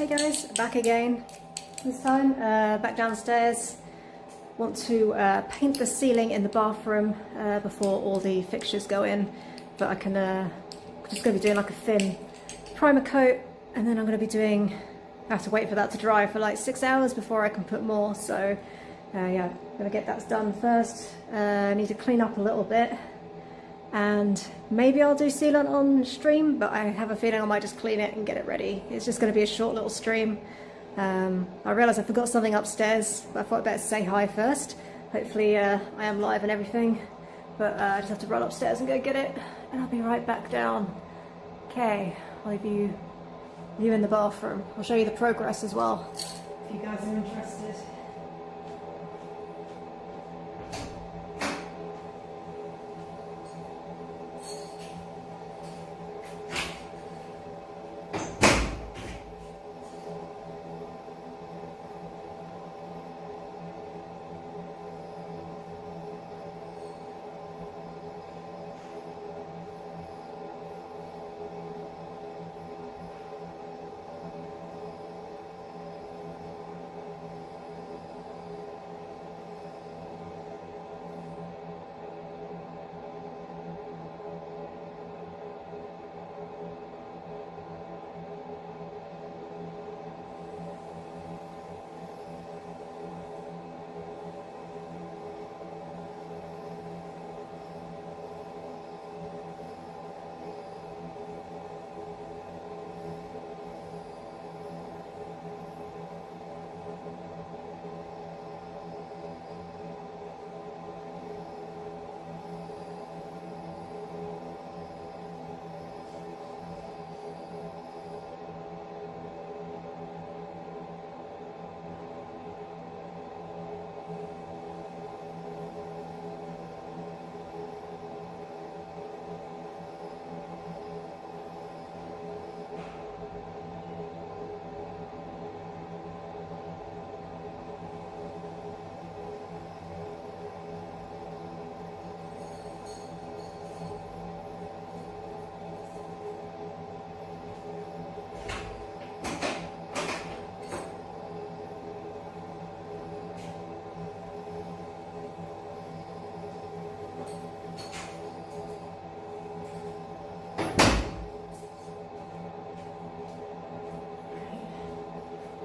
Hey guys, back again. This time, back downstairs. Want to paint the ceiling in the bathroom before all the fixtures go in. But I can just going to be doing like a thin primer coat, and then I'm going to be doing. I have to wait for that to dry for like 6 hours before I can put more. So yeah, I'm going to get that done first. I need to clean up a little bit. And maybe I'll do sealant on stream, but I have a feeling I might just clean it and get it ready. It's just going to be a short little stream. I realised I forgot something upstairs, but I thought I'd better say hi first. Hopefully I am live and everything, but I just have to run upstairs and go get it, and I'll be right back down. Okay, I'll leave you in the bathroom. I'll show you the progress as well, if you guys are interested.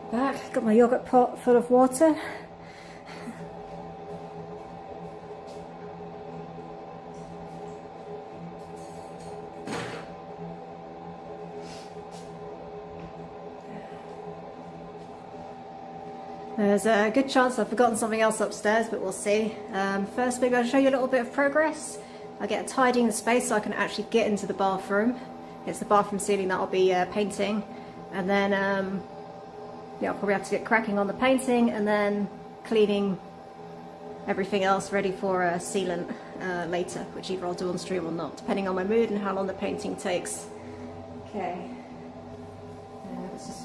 Back, got my yogurt pot full of water. There's a good chance I've forgotten something else upstairs, but we'll see. First, maybe I'll show you a little bit of progress. I get tidying the space so I can actually get into the bathroom. It's the bathroom ceiling that I'll be painting, and then yeah, I'll probably have to get cracking on the painting and then cleaning everything else ready for sealant later, which either I'll do on stream or not, depending on my mood and how long the painting takes. Okay. Let's just...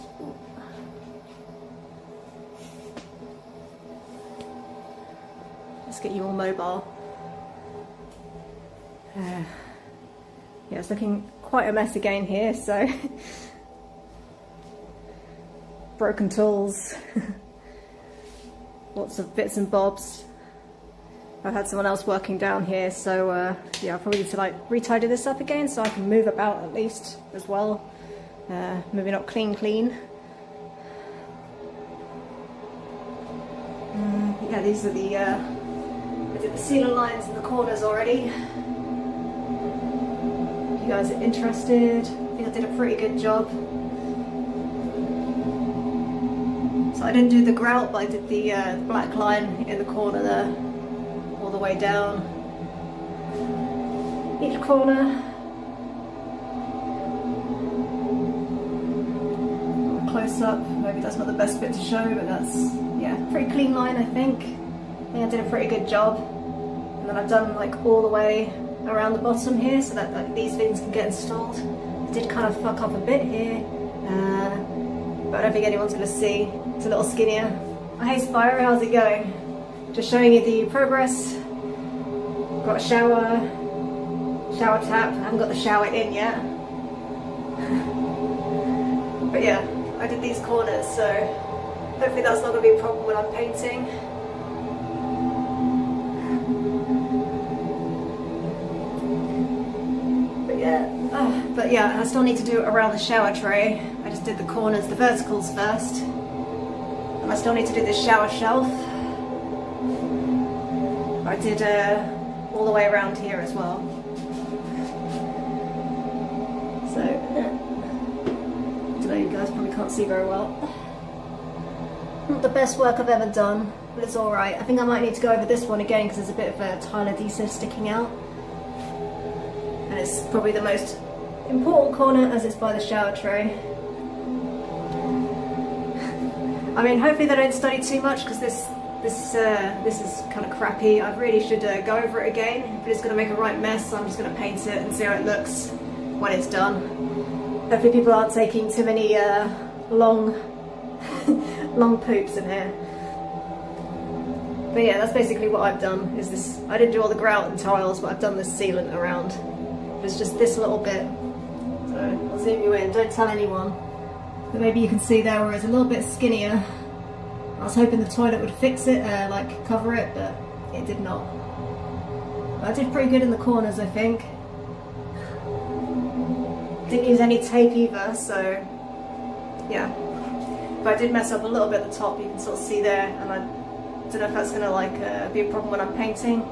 Let's get you all mobile. Yeah, it's looking quite a mess again here, so... broken tools, lots of bits and bobs. I've had someone else working down here, so yeah, I'll probably need to like retidy this up again so I can move about at least as well. Maybe not clean. Yeah, these are the I did the ceiling lines in the corners already. If you guys are interested, I think I did a pretty good job. So I didn't do the grout, but I did the black line in the corner there, all the way down each corner. Close up, maybe that's not the best bit to show, but that's, yeah, pretty clean line I think. I think I did a pretty good job. And then I've done like all the way around the bottom here so that like, these things can get installed. I did kind of fuck up a bit here, but I don't think anyone's going to see. It's a little skinnier. Hey Spyro, how's it going? Just showing you the progress. Got a shower tap. I haven't got the shower in yet. But yeah, I did these corners, so hopefully that's not going to be a problem when I'm painting. But yeah, I still need to do it around the shower tray. I just did the corners, the verticals first. And I still need to do this shower shelf. I did all the way around here as well. So, I don't know, you guys probably can't see very well. Not the best work I've ever done, but it's alright. I think I might need to go over this one again because there's a bit of a tile adhesive sticking out. And it's probably the most important corner as it's by the shower tray. I mean, hopefully they don't study too much because this is kind of crappy. I really should go over it again, but it's going to make a right mess, so I'm just going to paint it and see how it looks when it's done. Hopefully people aren't taking too many long poops in here. But yeah, that's basically what I've done, is this. I didn't do all the grout and tiles, but I've done this sealant around. It's just this little bit. So I'll zoom you in, don't tell anyone. But maybe you can see there where it's a little bit skinnier. I was hoping the toilet would fix it, like cover it, but it did not. But I did pretty good in the corners, I think. Didn't use any tape either, so yeah. But I did mess up a little bit at the top, you can sort of see there, and I don't know if that's going to like be a problem when I'm painting.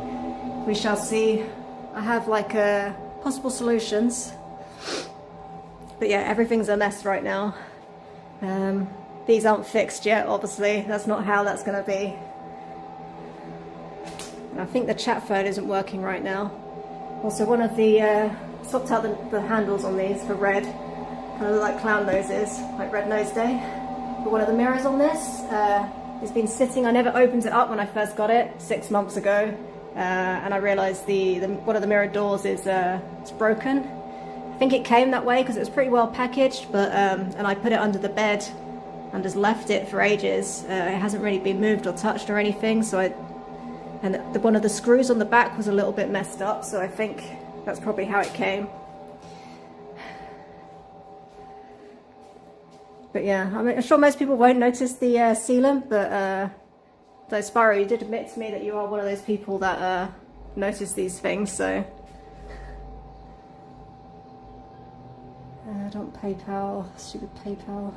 We shall see. I have like possible solutions. But yeah, everything's a mess right now. These aren't fixed yet, obviously. That's not how that's going to be. And I think the chat phone isn't working right now. Also, one of the swapped out the handles on these for red, kind of look like clown noses, like Red Nose Day. But one of the mirrors on this has been sitting. I never opened it up when I first got it 6 months ago, and I realised one of the mirror doors is it's broken. I think it came that way because it was pretty well packaged, but and I put it under the bed and just left it for ages. It hasn't really been moved or touched or anything, so one of the screws on the back was a little bit messed up, so I think that's probably how it came. But yeah, I mean, I'm sure most people won't notice the sealant, but though Spyro, you did admit to me that you are one of those people that notice these things, so. Don't PayPal, stupid PayPal.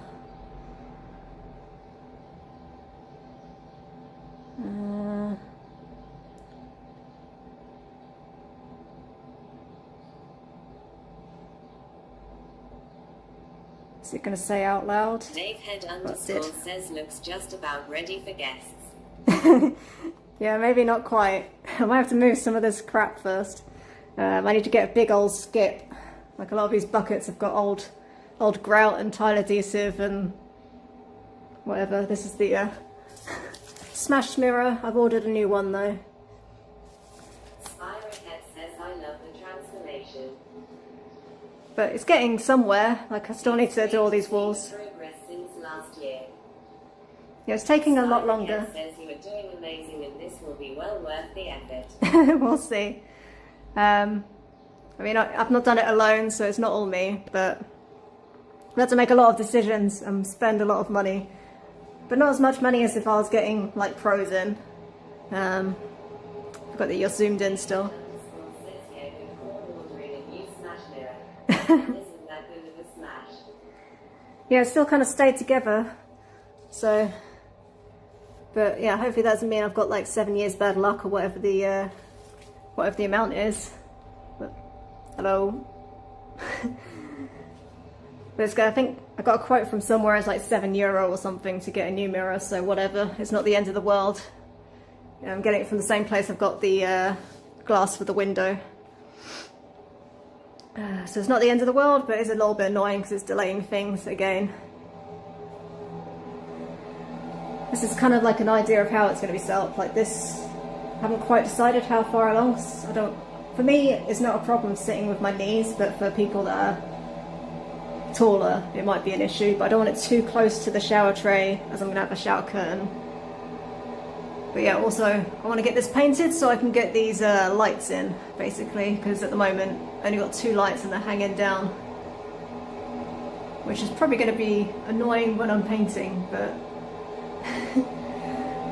Is it going to say out loud? Davehead _ says looks just about ready for guests. Yeah, maybe not quite. I might have to move some of this crap first. I need to get a big old skip. Like a lot of these buckets have got old grout and tile adhesive and whatever. This is the smashed mirror. I've ordered a new one though. Spyrohead says I love the transformation. But it's getting somewhere. Like I still need to do all these walls. Progress since last year. Yeah, it's taking a lot longer. Says you are doing amazing and this will be well worth the effort. We'll see. I mean, I've not done it alone, so it's not all me, but we have to make a lot of decisions and spend a lot of money. But not as much money as if I was getting, like, pros in. Forgot that you're zoomed in still. Yeah, it still kind of stayed together, so. But yeah, hopefully that doesn't mean I've got like 7 years bad luck or whatever the amount is. But, hello. But it's good. I think I got a quote from somewhere as like €7 or something to get a new mirror, so whatever. It's not the end of the world. Yeah, I'm getting it from the same place I've got the glass for the window. So it's not the end of the world, but it's a little bit annoying because it's delaying things again. This is kind of like an idea of how it's going to be set up. Like this, I haven't quite decided how far along. For me, it's not a problem sitting with my knees, but for people that are taller, it might be an issue. But I don't want it too close to the shower tray, as I'm going to have a shower curtain. But yeah, also, I want to get this painted so I can get these lights in, basically, because at the moment, I only got 2 lights and they're hanging down. which is probably going to be annoying when I'm painting, but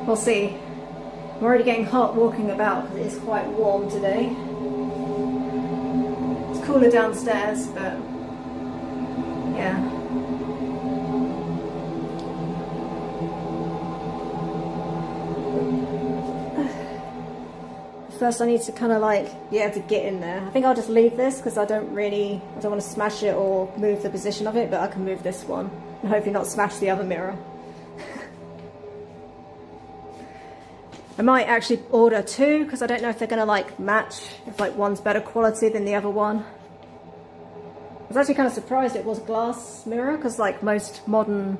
we'll see. I'm already getting hot walking about because it is quite warm today. It's cooler downstairs, but yeah. First I need to kind of like be able to get in there. I think I'll just leave this because I don't want to smash it or move the position of it, but I can move this one and hopefully not smash the other mirror. I might actually order two because I don't know if they're going to like match, if like one's better quality than the other one. I was actually kind of surprised it was glass mirror because like most modern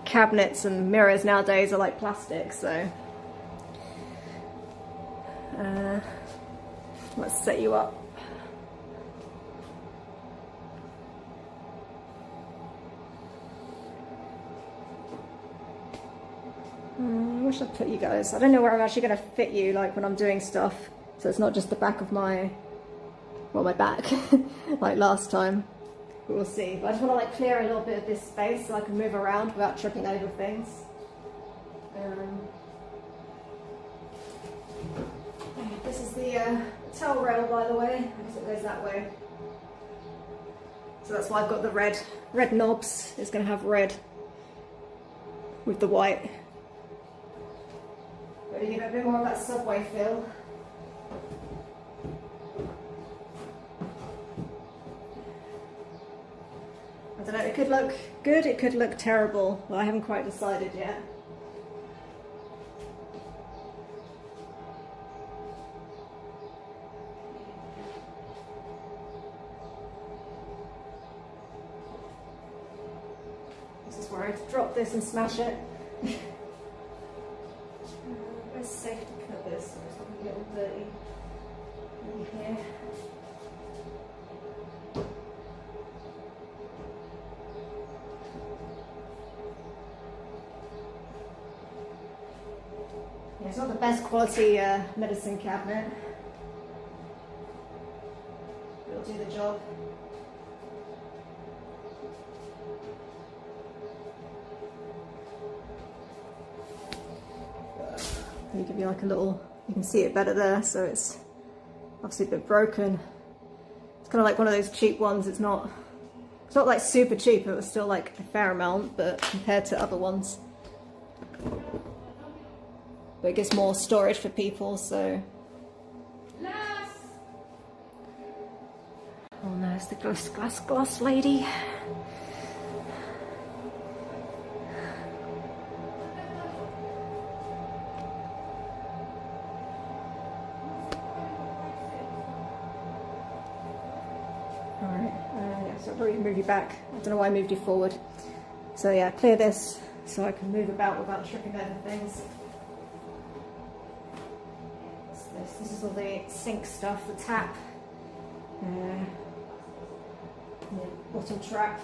cabinets and mirrors nowadays are like plastic, so let's set you up. Where should I put you guys? I don't know where I'm actually going to fit you, like when I'm doing stuff, so it's not just the back of my, well, my back, like last time. But we'll see. But I just want to like clear a little bit of this space so I can move around without tripping over things. This is the towel rail, by the way. I guess it goes that way. So that's why I've got the red knobs. It's going to have red with the white. But to give it a bit more of that subway feel. I don't know, it could look good, it could look terrible. Well, I haven't quite decided yet. This is where I drop this and smash it. Where's safe to put this? So it's not going to get all dirty. In here. Yeah, it's not the best quality medicine cabinet. It'll do the job. Let me give you like a little, you can see it better there, so it's obviously a bit broken. It's kind of like one of those cheap ones. It's not like super cheap, it was still like a fair amount, but compared to other ones. But it gives more storage for people, so. Oh no, it's the glass lady. So I'll probably move you back. I don't know why I moved you forward. So yeah, clear this so I can move about without tripping over things. What's this? This is all the sink stuff, the tap, the bottom trap,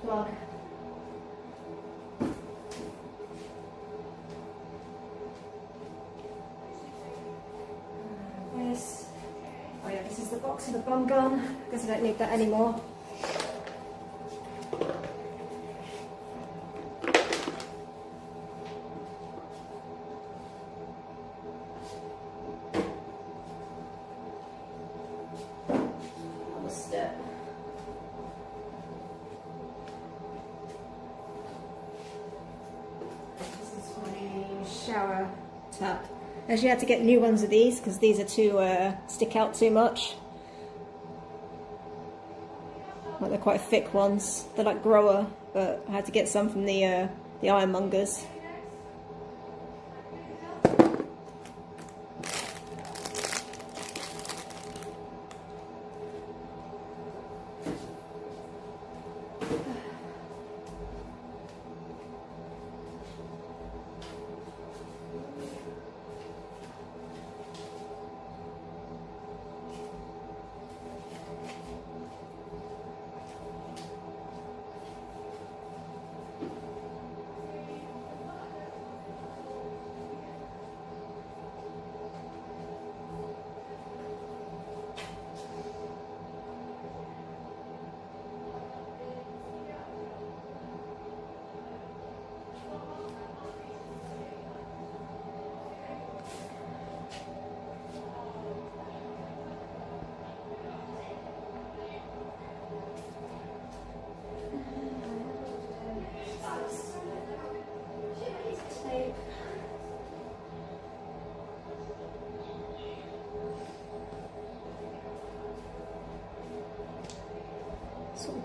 plug. This. Oh yeah, this is the box of the bum gun. I guess I don't need that anymore. Step. This is my shower tap. I actually had to get new ones of these because these are too stick out too much. Like they're quite thick ones. They're like grower, but I had to get some from the ironmongers.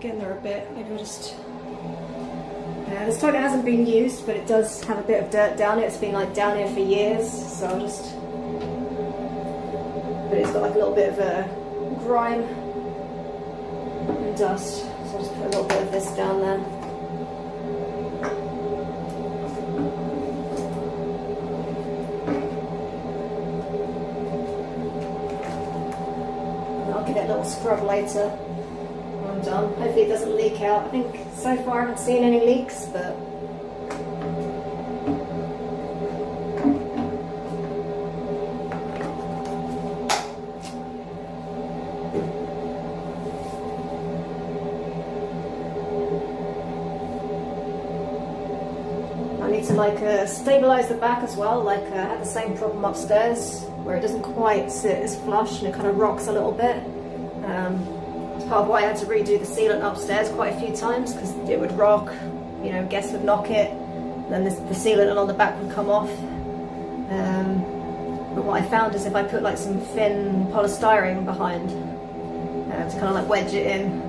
getting there a bit. Maybe we'll just... Yeah, this toilet hasn't been used, but it does have a bit of dirt down it. It's been like down here for years, so I'll just... But it's got like a little bit of grime and dust, so I'll just put a little bit of this down there. Give it a little scrub later when I'm done. Hopefully it doesn't leak out. I think so far I haven't seen any leaks, but I need to like stabilise the back as well. Like I had the same problem upstairs where it doesn't quite sit as flush and it kind of rocks a little bit. It's part of why I had to redo the sealant upstairs quite a few times, because it would rock, you know, guests would knock it, and then the sealant along the back would come off. But what I found is if I put like some thin polystyrene behind to kind of like wedge it in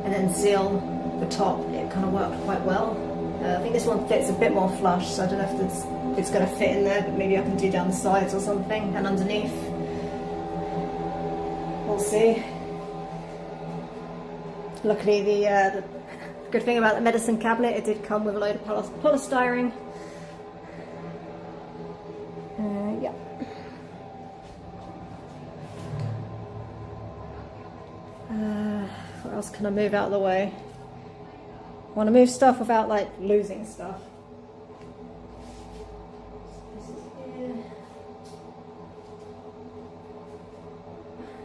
and then seal the top, it kind of worked quite well. I think this one fits a bit more flush, so I don't know if it's going to fit in there, but maybe I can do down the sides or something and underneath. We'll see. Luckily, the good thing about the medicine cabinet, it did come with a load of polystyrene. Yeah. What else can I move out of the way? I want to move stuff without like losing stuff. This is here.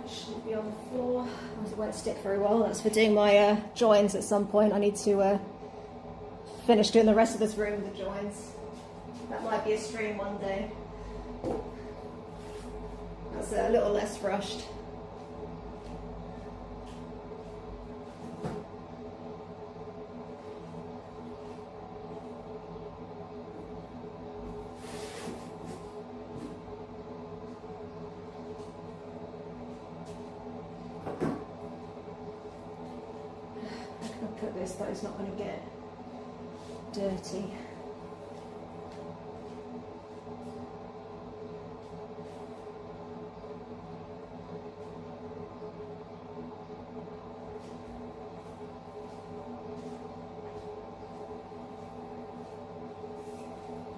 Should be on the floor. It won't stick very well. That's for doing my joins at some point. I need to finish doing the rest of this room with the joins. That might be a stream one day. That's a little less rushed. Put this, but it's not going to get dirty.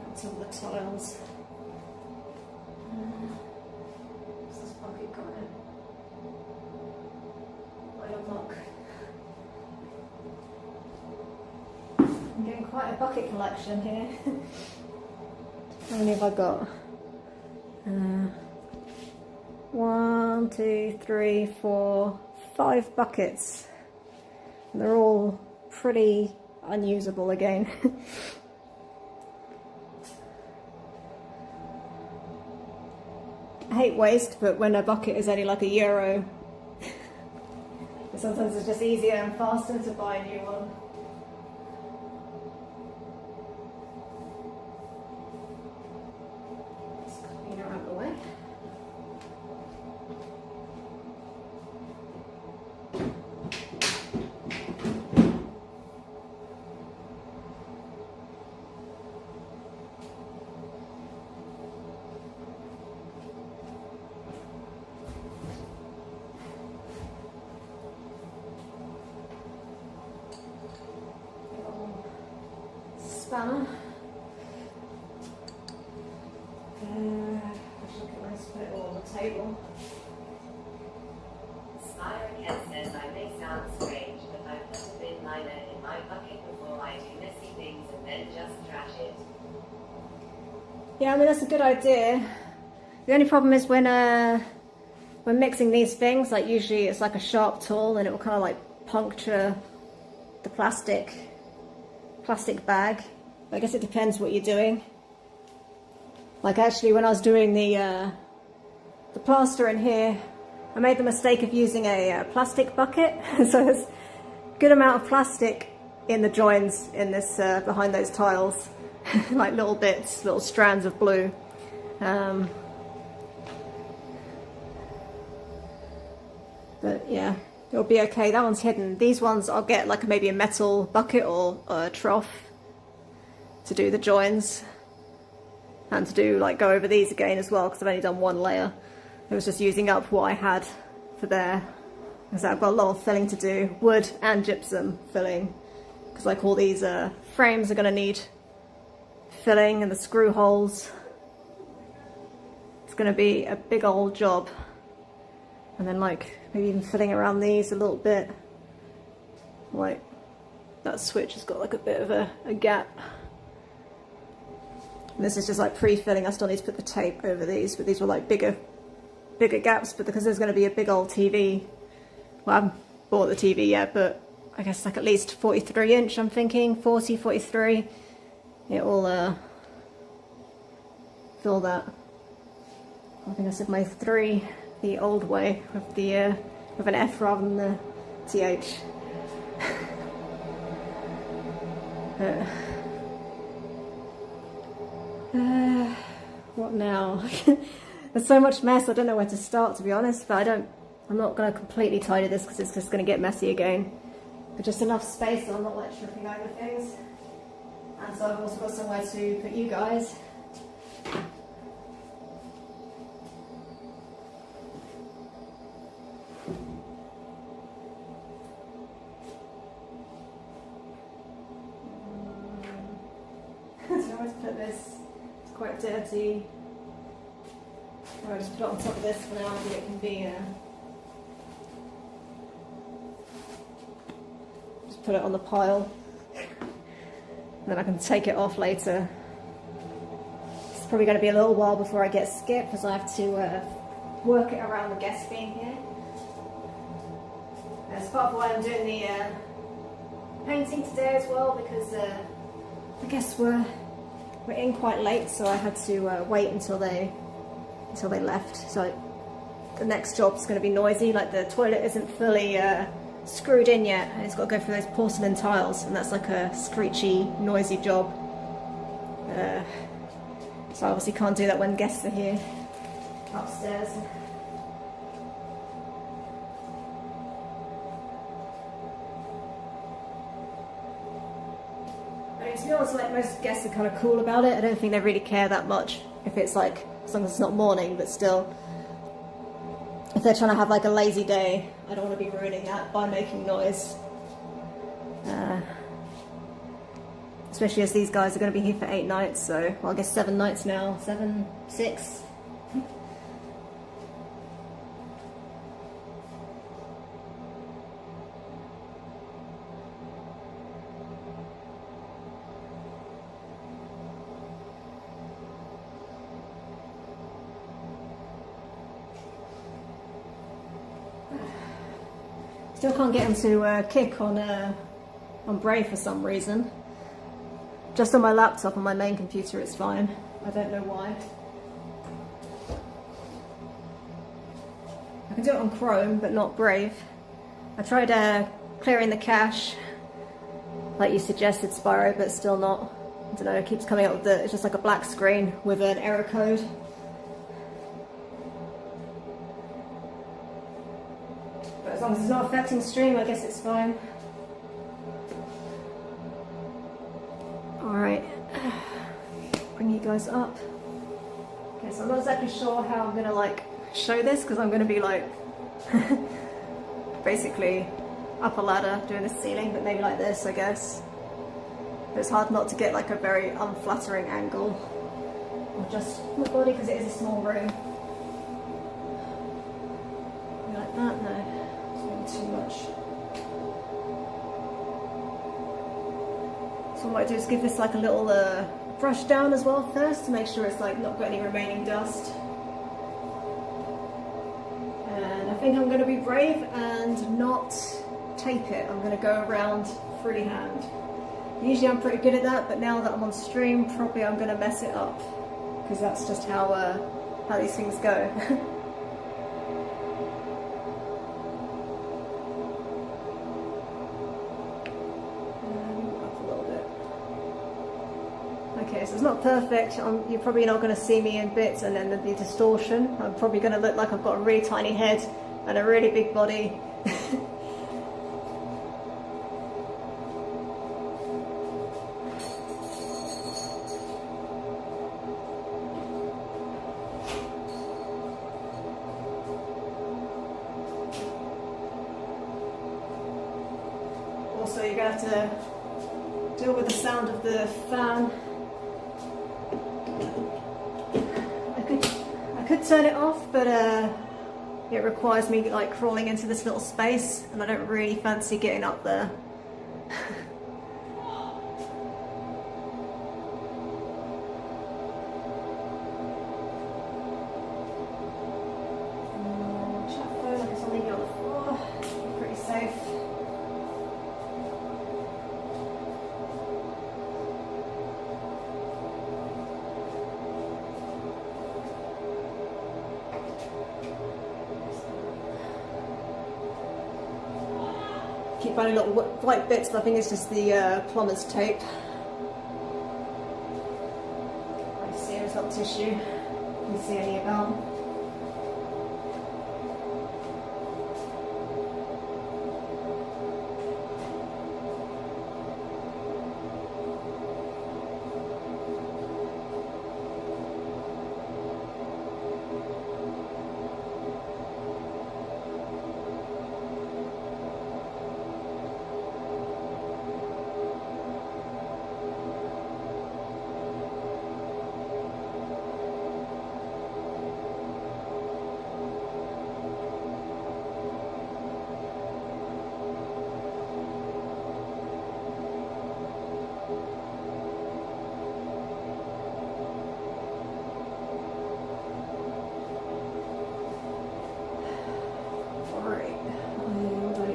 That's all the tiles. What's this bucket got in? Right on lock. I'm getting quite a bucket collection here. How many have I got? 1, 2, 3, 4, 5 buckets. And they're all pretty unusable again. I hate waste, but when a bucket is only like €1, sometimes it's just easier and faster to buy a new one. Spanner. Let's put it all on the table. Spyrocat says I may sound strange, but I put a bin liner in my bucket before I do messy things and then just trash it. Yeah, I mean that's a good idea. The only problem is when mixing these things, like usually it's like a sharp tool and it will kind of like puncture the plastic bag. I guess it depends what you're doing. Like actually when I was doing the plaster in here, I made the mistake of using a plastic bucket. So there's a good amount of plastic in the joins in this behind those tiles. Like little bits, little strands of blue. But yeah, it'll be okay. That one's hidden. These ones I'll get like maybe a metal bucket or a trough to do the joins, and to do like go over these again as well, because I've only done one layer. It was just using up what I had for there, because I've got a lot of filling to do, wood and gypsum filling, because like all these frames are going to need filling, and the screw holes. It's going to be a big old job. And then like maybe even filling around these a little bit. Like that switch has got like a bit of a gap. And this is just like pre-filling. I still need to put the tape over these, but these were like bigger gaps. But because there's going to be a big old TV, well, I haven't bought the TV yet, but I guess like at least 43 inch, I'm thinking 40, 43. It will fill that. I think I said my 3 the old way with the with an F rather than the TH. What now? There's so much mess, I don't know where to start, to be honest, but I'm not going to completely tidy this because it's just going to get messy again. But just enough space so I'm not like tripping over things. And so I've also got somewhere to put you guys. I don't know where to put this. It's quite dirty. I'll just put it on top of this for now, but it can be just put it on the pile. And then I can take it off later. It's probably going to be a little while before I get Skip, because I have to work it around the guests being here. That's part of why I'm doing the painting today as well, because the guests were in quite late, so I had to wait until they left. So the next job's going to be noisy. Like the toilet isn't fully screwed in yet, and it's got to go through those porcelain tiles, and that's like a screechy, noisy job. So I obviously can't do that when guests are here upstairs. I mean, to be honest, like most guests are kind of cool about it. I don't think they really care that much if it's like, as long as it's not morning, but still. If they're trying to have like a lazy day, I don't want to be ruining that by making noise. Especially as these guys are going to be here for 8 nights, so, well, I guess 7 nights now. 7, 6. Still can't get him to kick on Brave for some reason. Just on my laptop, on my main computer, it's fine. I don't know why. I can do it on Chrome, but not Brave. I tried clearing the cache, like you suggested, Spyro, but still not. I don't know, it keeps coming up with it's just like a black screen with an error code. But as long as it's not affecting stream, I guess it's fine. Alright, bring you guys up. Okay, so I'm not exactly sure how I'm gonna like show this, because I'm gonna be like basically up a ladder doing the ceiling, but maybe like this, I guess. But it's hard not to get like a very unflattering angle of just my body, because it is a small room. Like that? No, it's maybe too much. So what I might do is give this like a little brush down as well first, to make sure it's like not got any remaining dust. And I think I'm going to be brave and not tape it. I'm going to go around freehand. Usually I'm pretty good at that, but now that I'm on stream, probably I'm going to mess it up, because that's just how these things go. Okay, so it's not perfect. You're probably not going to see me in bits, and then the distortion. I'm probably going to look like I've got a really tiny head and a really big body. you're gonna have to deal with the sound of the fan. I could turn it off, but it requires me like crawling into this little space, and I don't really fancy getting up there. Keep finding little white bits, but I think it's just the plumber's tape. I see there's not tissue. Can you see any about?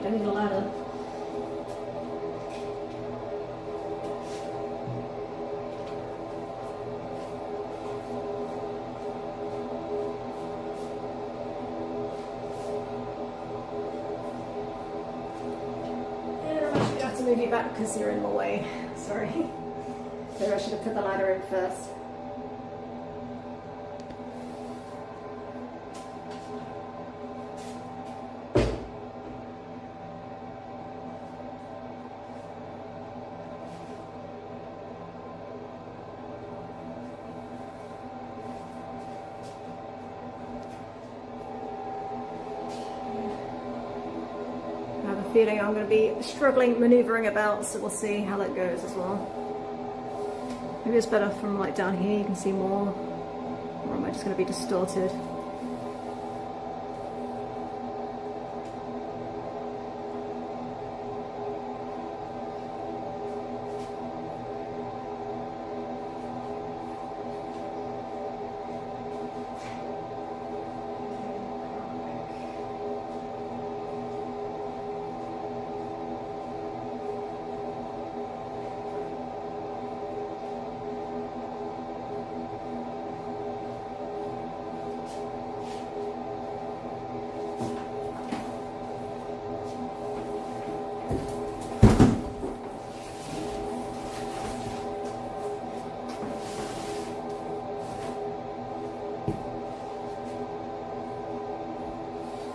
I need a ladder. And I'm actually going to have to move you back because you're in my way. Sorry. Maybe I should have put the ladder in first. Feeling I'm going to be struggling maneuvering about, so we'll see how that goes as well. Maybe it's better from like down here, you can see more, or am I just going to be distorted?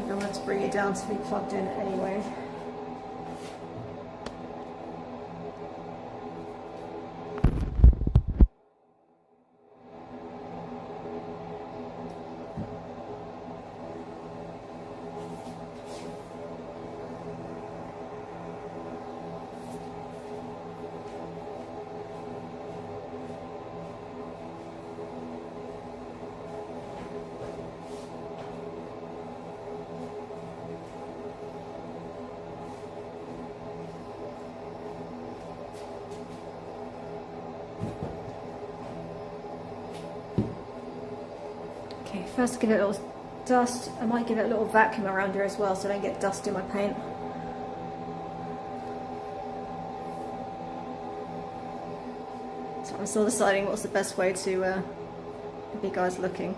I'm going to have to bring it down to be plugged in anyway. Okay, first give it a little dust. I might give it a little vacuum around here as well so I don't get dust in my paint. So I'm still deciding what's the best way to have you guys looking.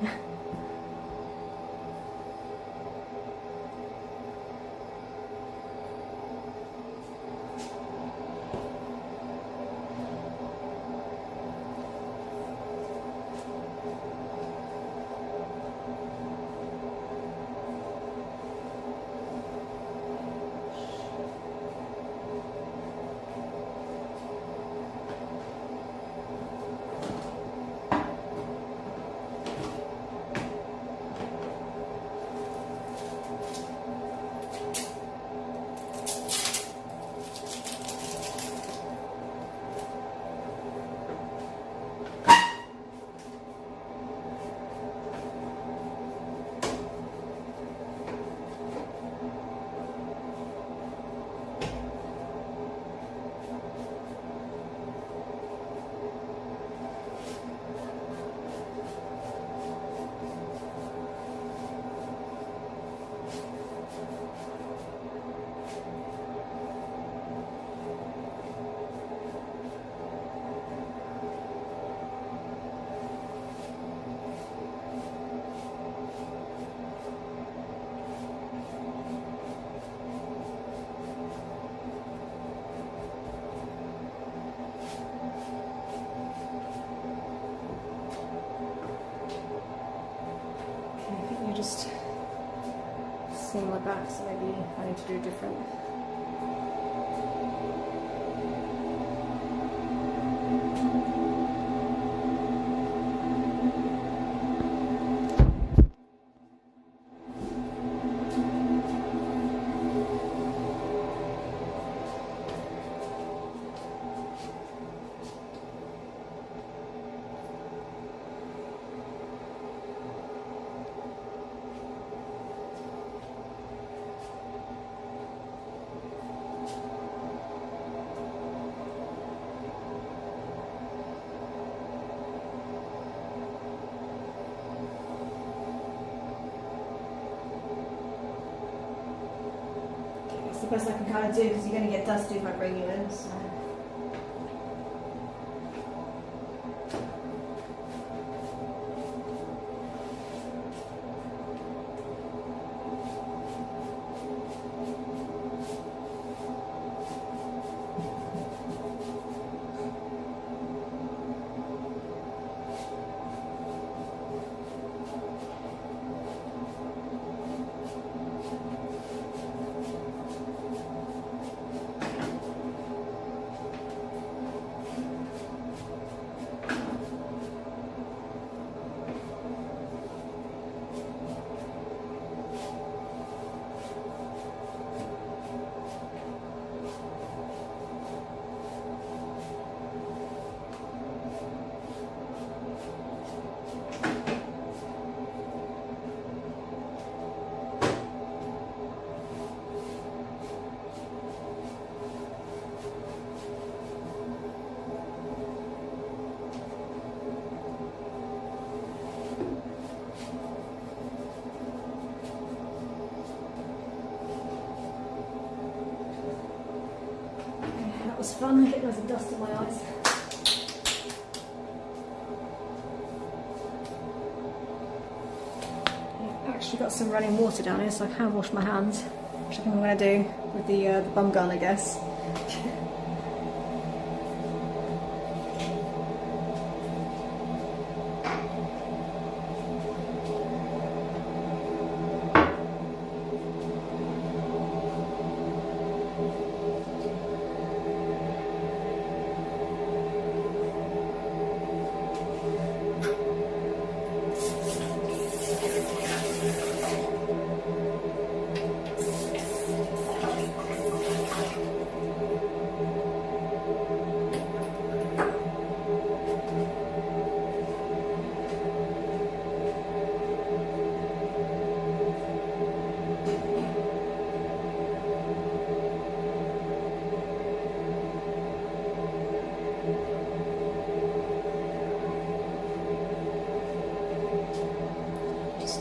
seeing my back, so maybe I need to do different. It's the best I can kind of do because you're going to get dusty if I bring you in. So. That was fun, getting loads of dust in my eyes. I've actually got some running water down here, so I can wash my hands, which I think I'm going to do with the bum gun, I guess.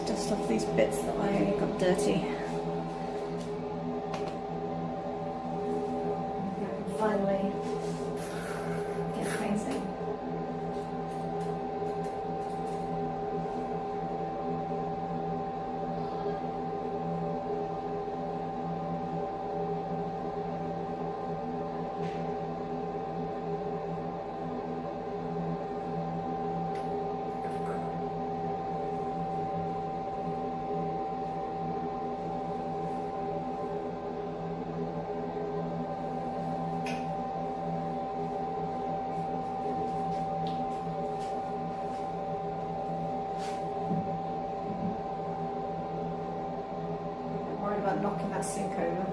Dust off these bits that I got dirty. Finally, get painting. About knocking that sink over.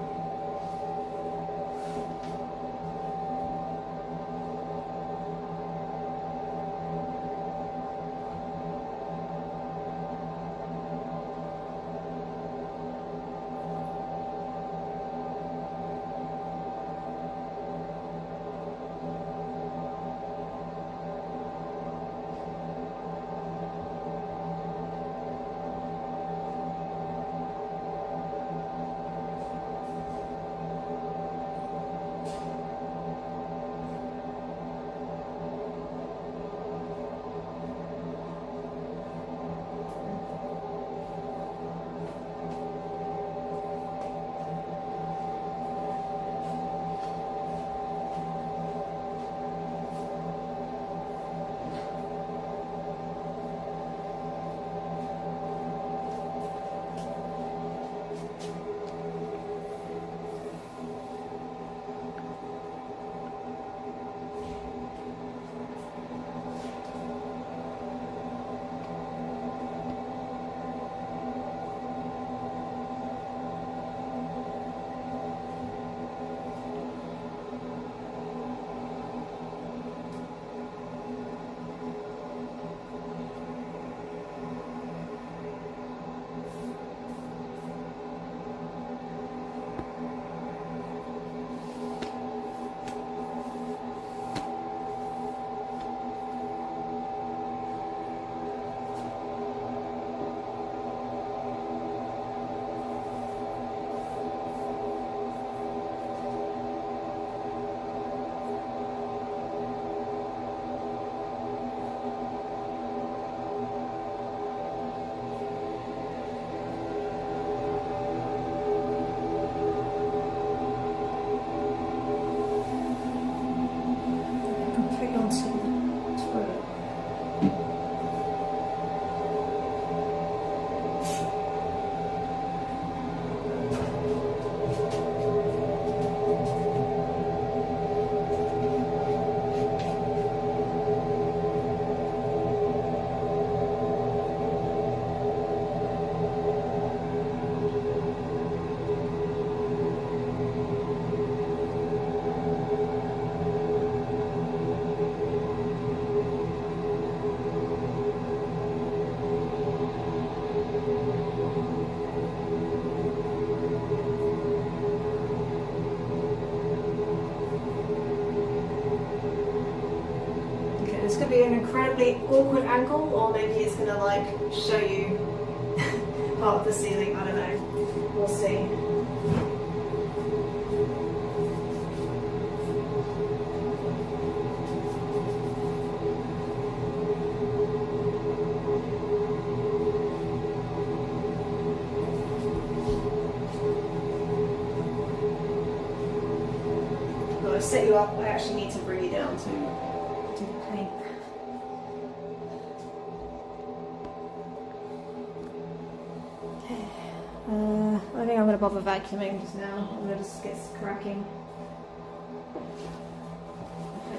incredibly awkward angle, or maybe it's going to like show you part of the ceiling. I don't know. We'll see. To set you up, I actually need to bring you down to do the paint. Okay. I think I'm going to bother vacuuming just now. I'm going to just get cracking. Hope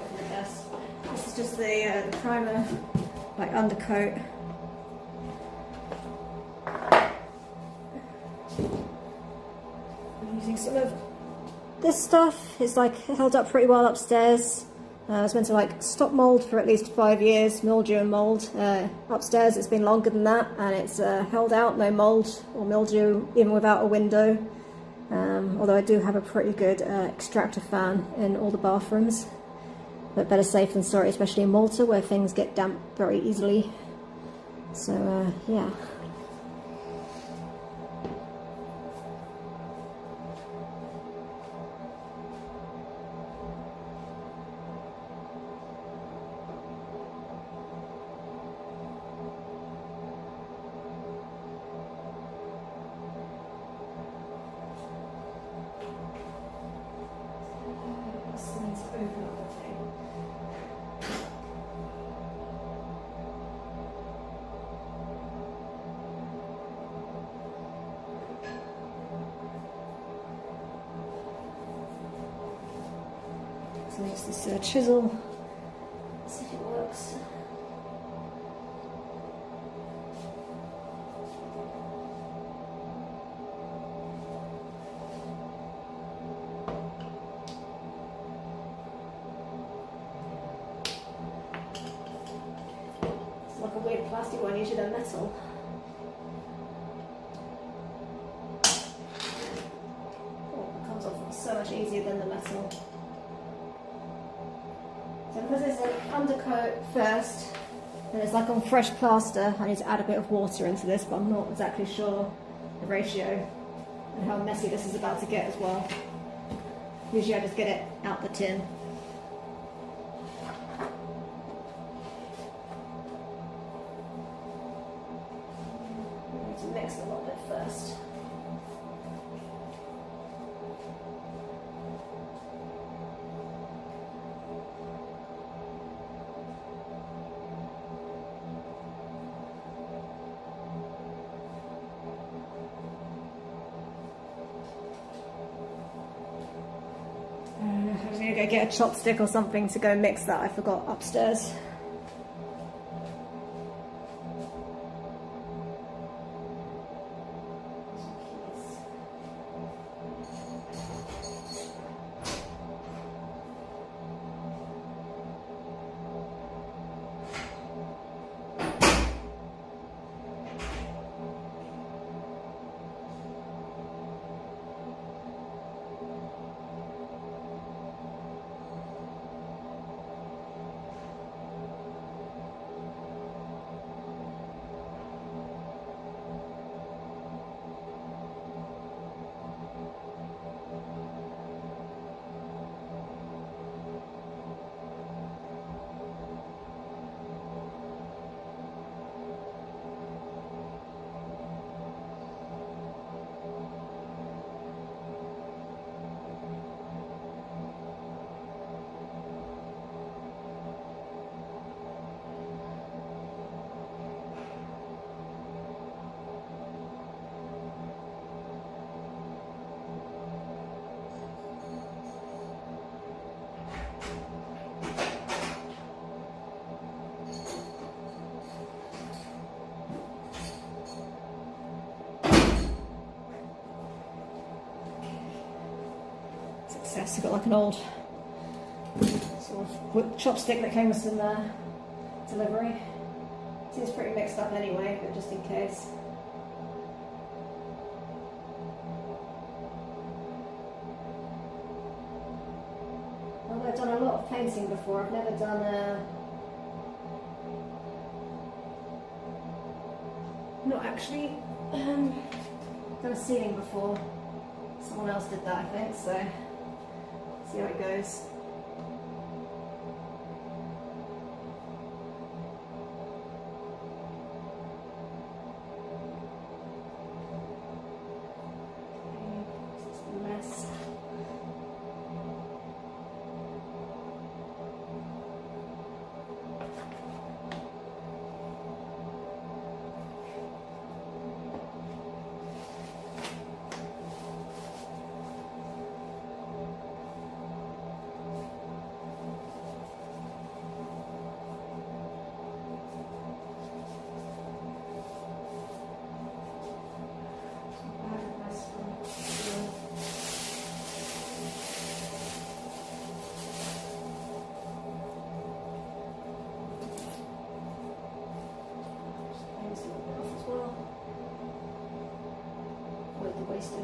for the best. This is just the primer, like undercoat. I'm using some of this stuff. Is like held up pretty well upstairs. It's meant to like stop mold for at least 5 years, mildew and mold. Upstairs it's been longer than that, and it's held out, no mold or mildew even without a window. Although I do have a pretty good extractor fan in all the bathrooms. But better safe than sorry, especially in Malta where things get damp very easily. So yeah. So use this chisel. Let's see if it works. It's like a weird plastic one, usually they're metal. Oh, it comes off so much easier than the metal. So because it's an undercoat first, and it's like on fresh plaster, I need to add a bit of water into this, but I'm not exactly sure the ratio and how messy this is about to get as well. Usually I just get it out the tin. I need to mix a little bit first. I was going to go get a chopstick or something to go mix that. I forgot upstairs. Success. I've got like an old sort of chopstick that came with some delivery. Seems pretty mixed up anyway, but just in case. Although I've done a lot of painting before, I've never done not actually done a ceiling before. Someone else did that, I think, so see how it goes. Wastage.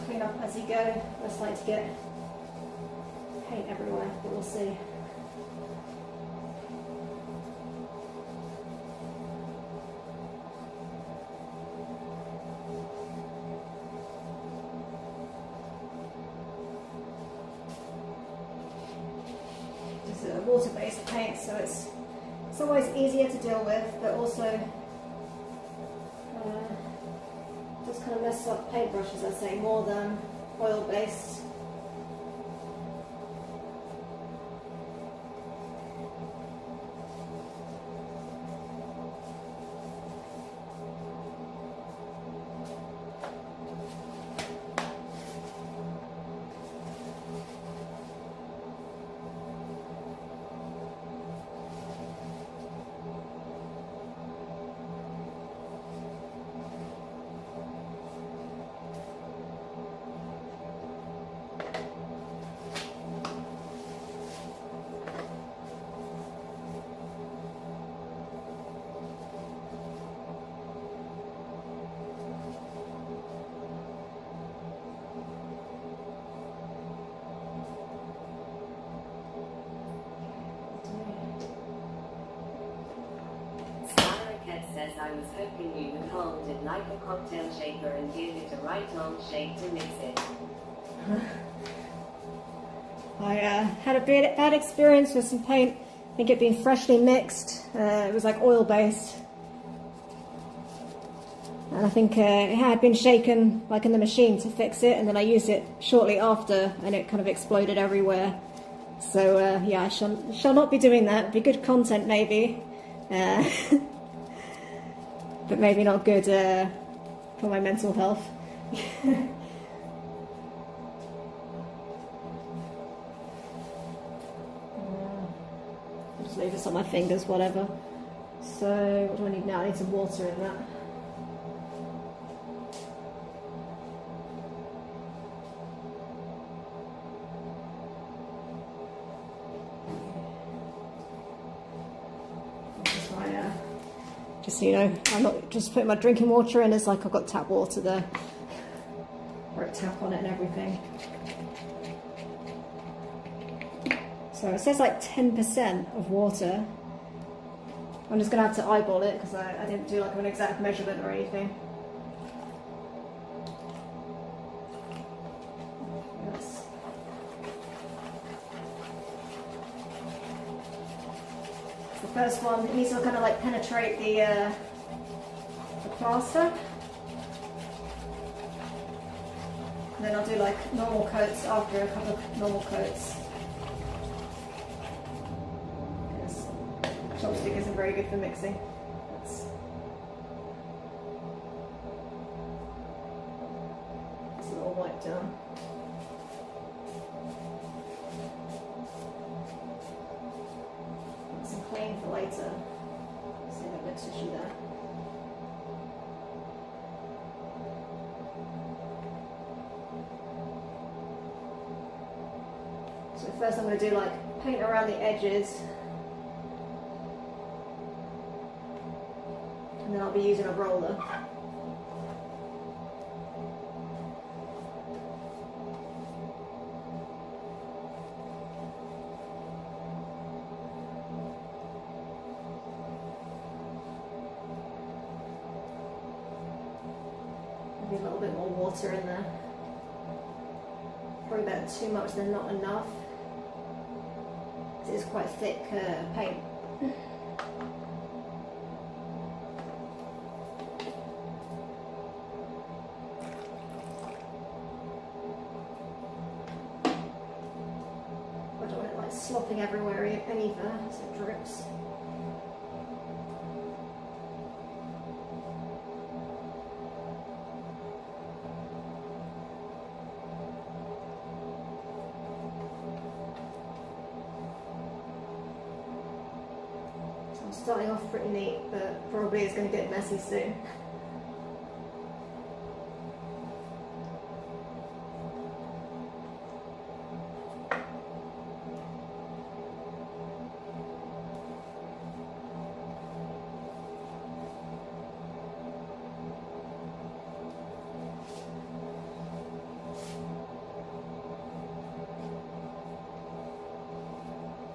Clean up as you go. I just like to get paint everywhere, but we'll see. Just a water-based paint, so it's always easier to deal with, but also just kind of mess up paintbrushes, I'd say, more than oil-based. Says I was hoping you would hold it like a cocktail shaker and give it a right old shake to mix it. I had a bad experience with some paint. I think it'd been freshly mixed. It was like oil based. And I think it had been shaken like in the machine to fix it, and then I used it shortly after and it kind of exploded everywhere. So yeah, I shall not be doing that. It'd be good content maybe. But maybe not good for my mental health. Just leave this on my fingers, whatever. So what do I need now? I need some water in that. Just, you know, I'm not just putting my drinking water in, it's like I've got tap water there. Or a tap on it and everything. So it says like 10% of water. I'm just going to have to eyeball it because I didn't do like an exact measurement or anything. Yes. The first one, it needs to kind of like penetrate the plaster. And then I'll do like normal coats after a couple of normal coats. This chopstick isn't very good for mixing. It's a little wipe down. for later. See a bit of tissue there. So first I'm going to do like paint around the edges, and then I'll be using a roller. Maybe a little bit more water in there. Probably about too much than not enough. It's quite thick paint. I don't want it like slopping everywhere either, so it drips. I'm starting off pretty neat, but probably it's going to get messy soon.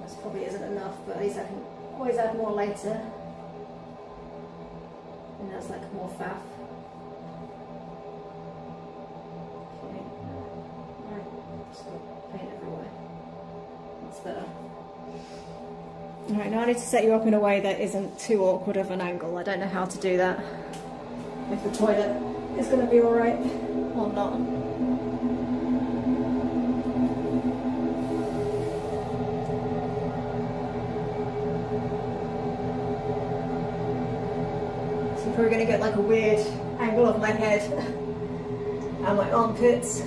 This probably isn't enough, but at least I can always add more later, and that's like more faff. Okay, right, just got paint everywhere. That's better. Alright, now I need to set you up in a way that isn't too awkward of an angle. I don't know how to do that. If the toilet is going to be alright or not. We're going to get like a weird angle of my head and my armpits.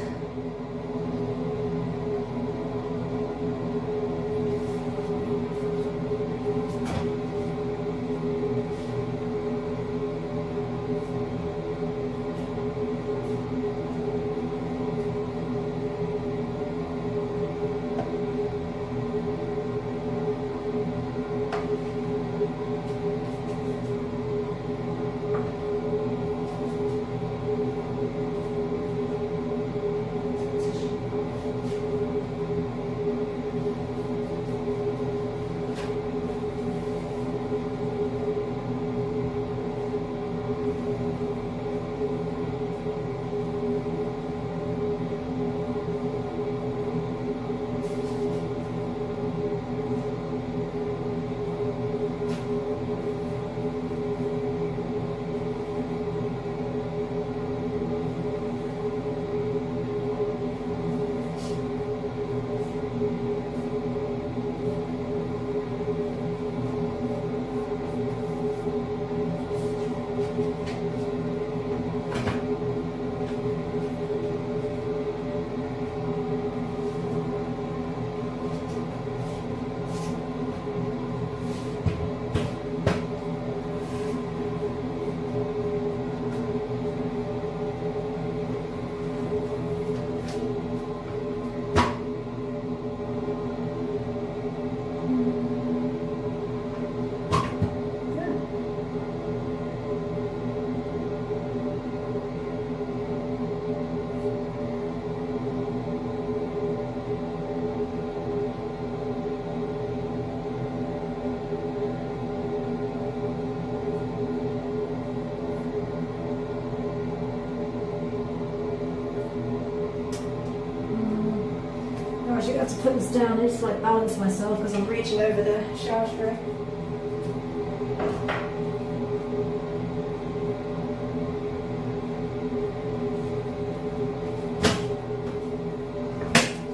I actually have to put this down and just like balance myself because I'm reaching over the shower tray.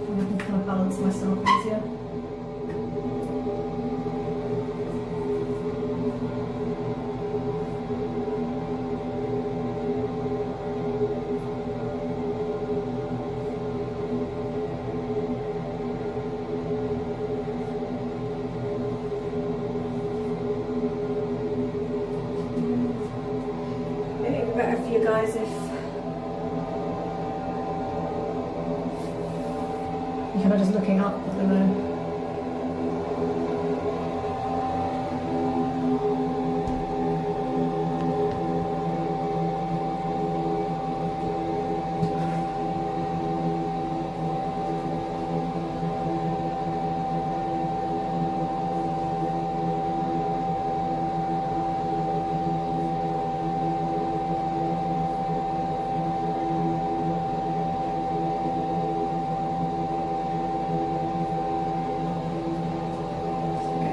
And I can kind of balance myself easier. is if you're kind of just looking up, I don't know.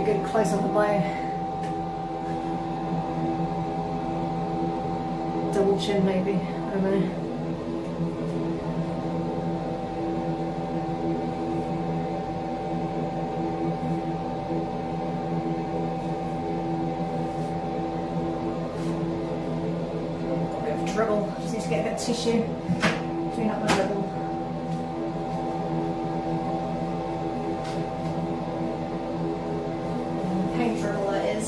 Get a close up of my double chin, maybe. I don't know. Got a bit of dribble. Just need to get a bit of tissue. Clean up my dribble. Paint dribble that is.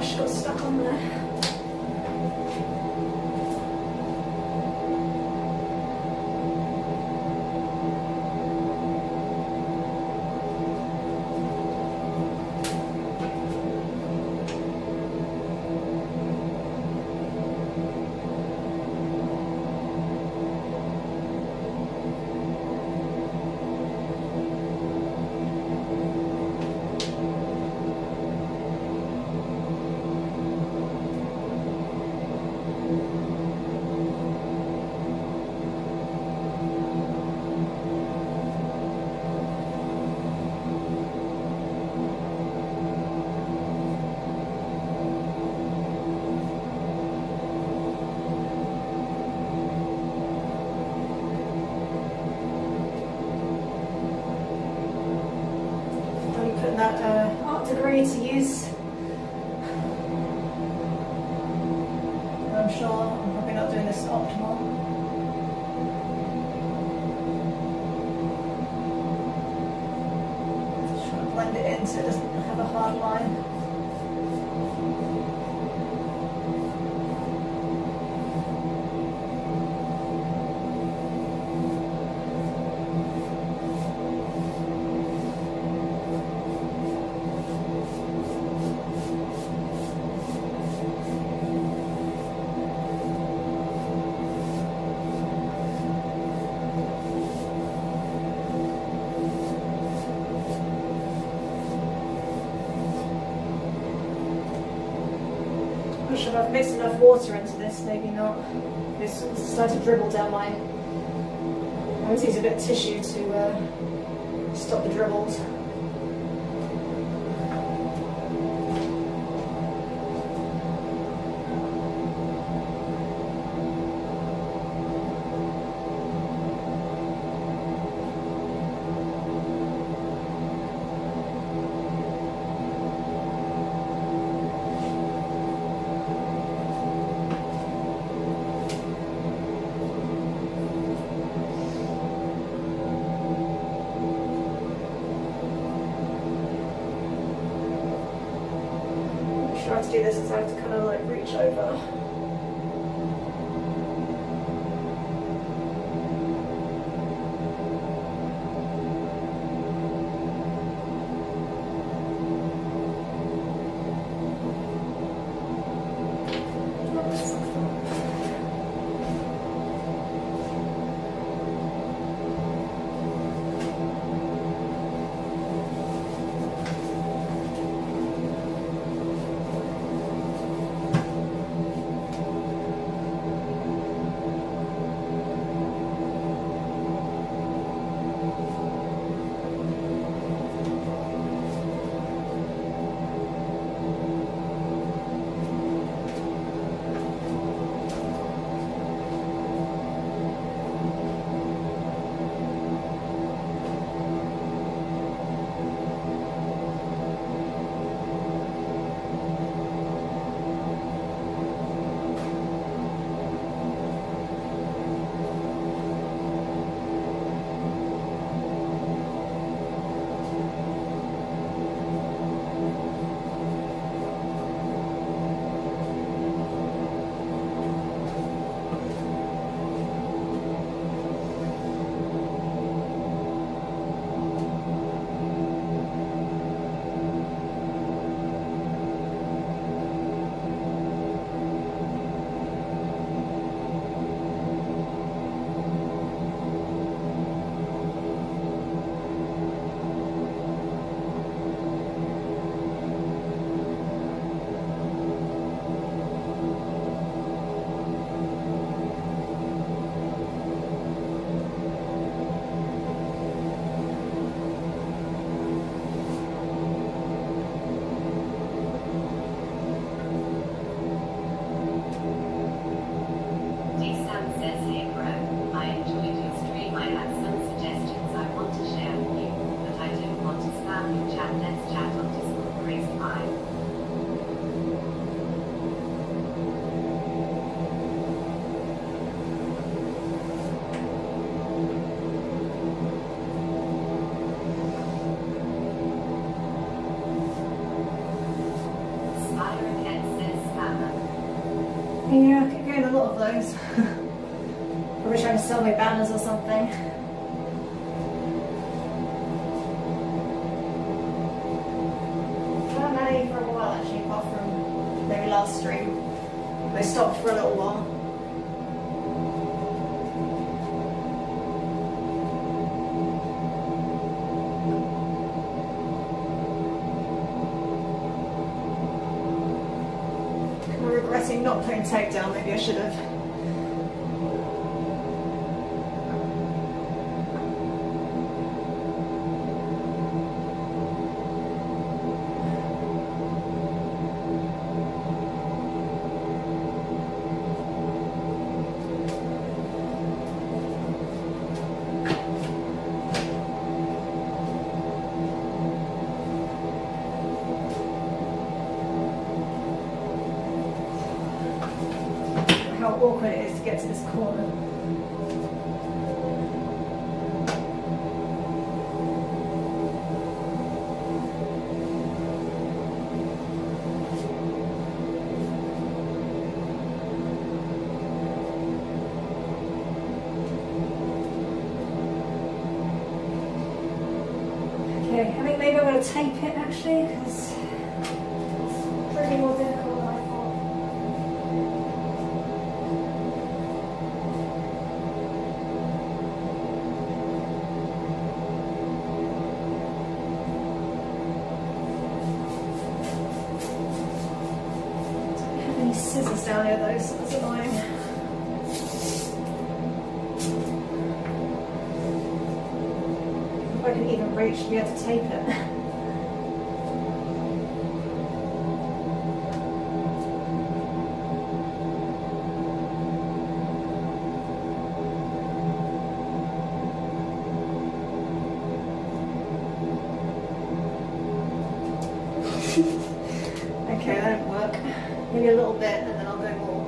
brush got stuck on there. That art degree to use. I'm sure I'm probably not doing this optimal. Just trying to blend it in so it doesn't have a hard line. Should I've mixed enough water into this, maybe not. It's starting to dribble down my... I always use a bit of tissue to stop the dribbles. Try to do this is I have to kind of like reach over. Yeah, I keep getting a lot of those. Probably trying to sell me banners or something. I haven't had any for a while actually, apart from maybe last stream. They stopped for a little while. I'm regretting not putting tape down, maybe I should have. How awkward it is to get to this corner. Okay, I think maybe I'm going to tape it actually, because it's pretty more difficult than I thought. Any scissors down here though, so that's annoying. If I can even reach to be able to tape it. Okay, that didn't work. Maybe a little bit and then I'll go more.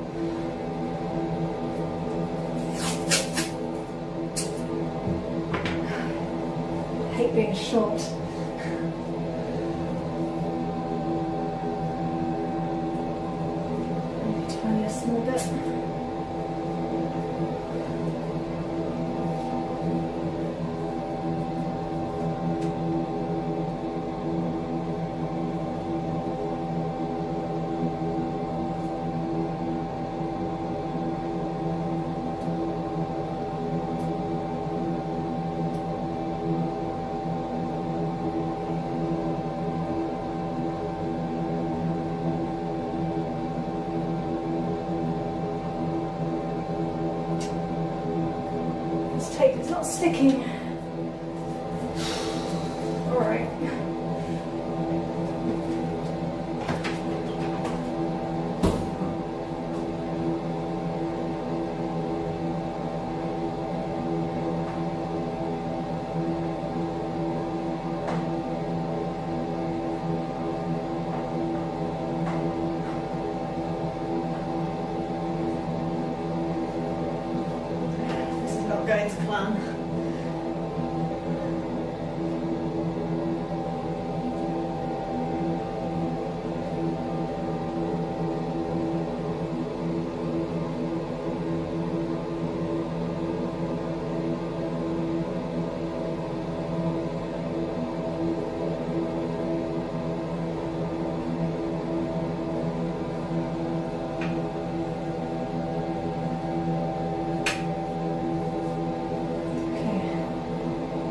I hate being short. Maybe tiny a small bit. This tape is not sticking. Alright. This is not going to plan.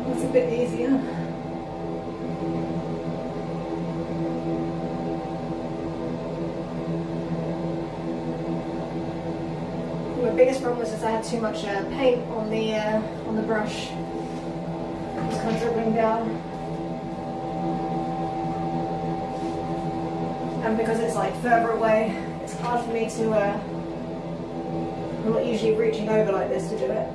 That's a bit easier. My biggest problem was just I had too much paint on the brush. It was kind of dribbling down. And because it's like further away, it's hard for me to, I'm not usually reaching over like this to do it.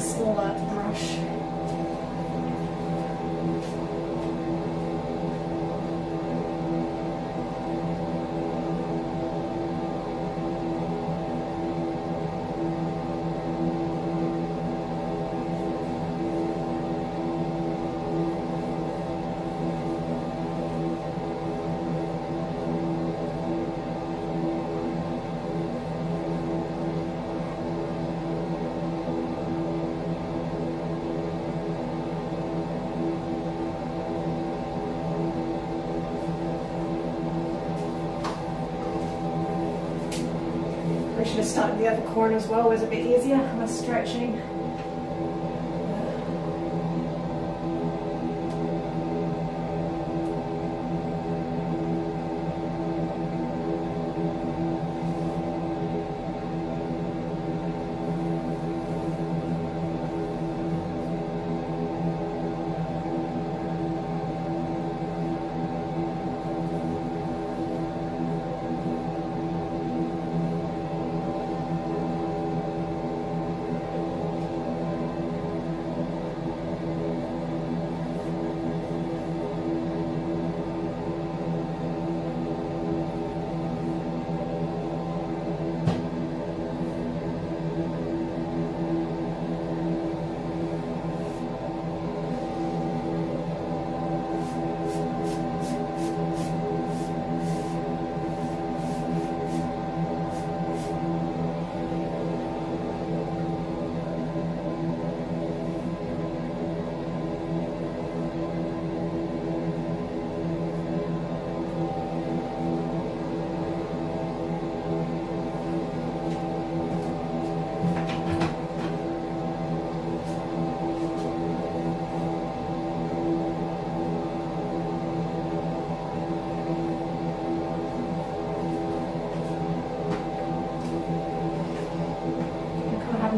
a smaller brush. I should have started the other corner as well, it was a bit easier, less stretching.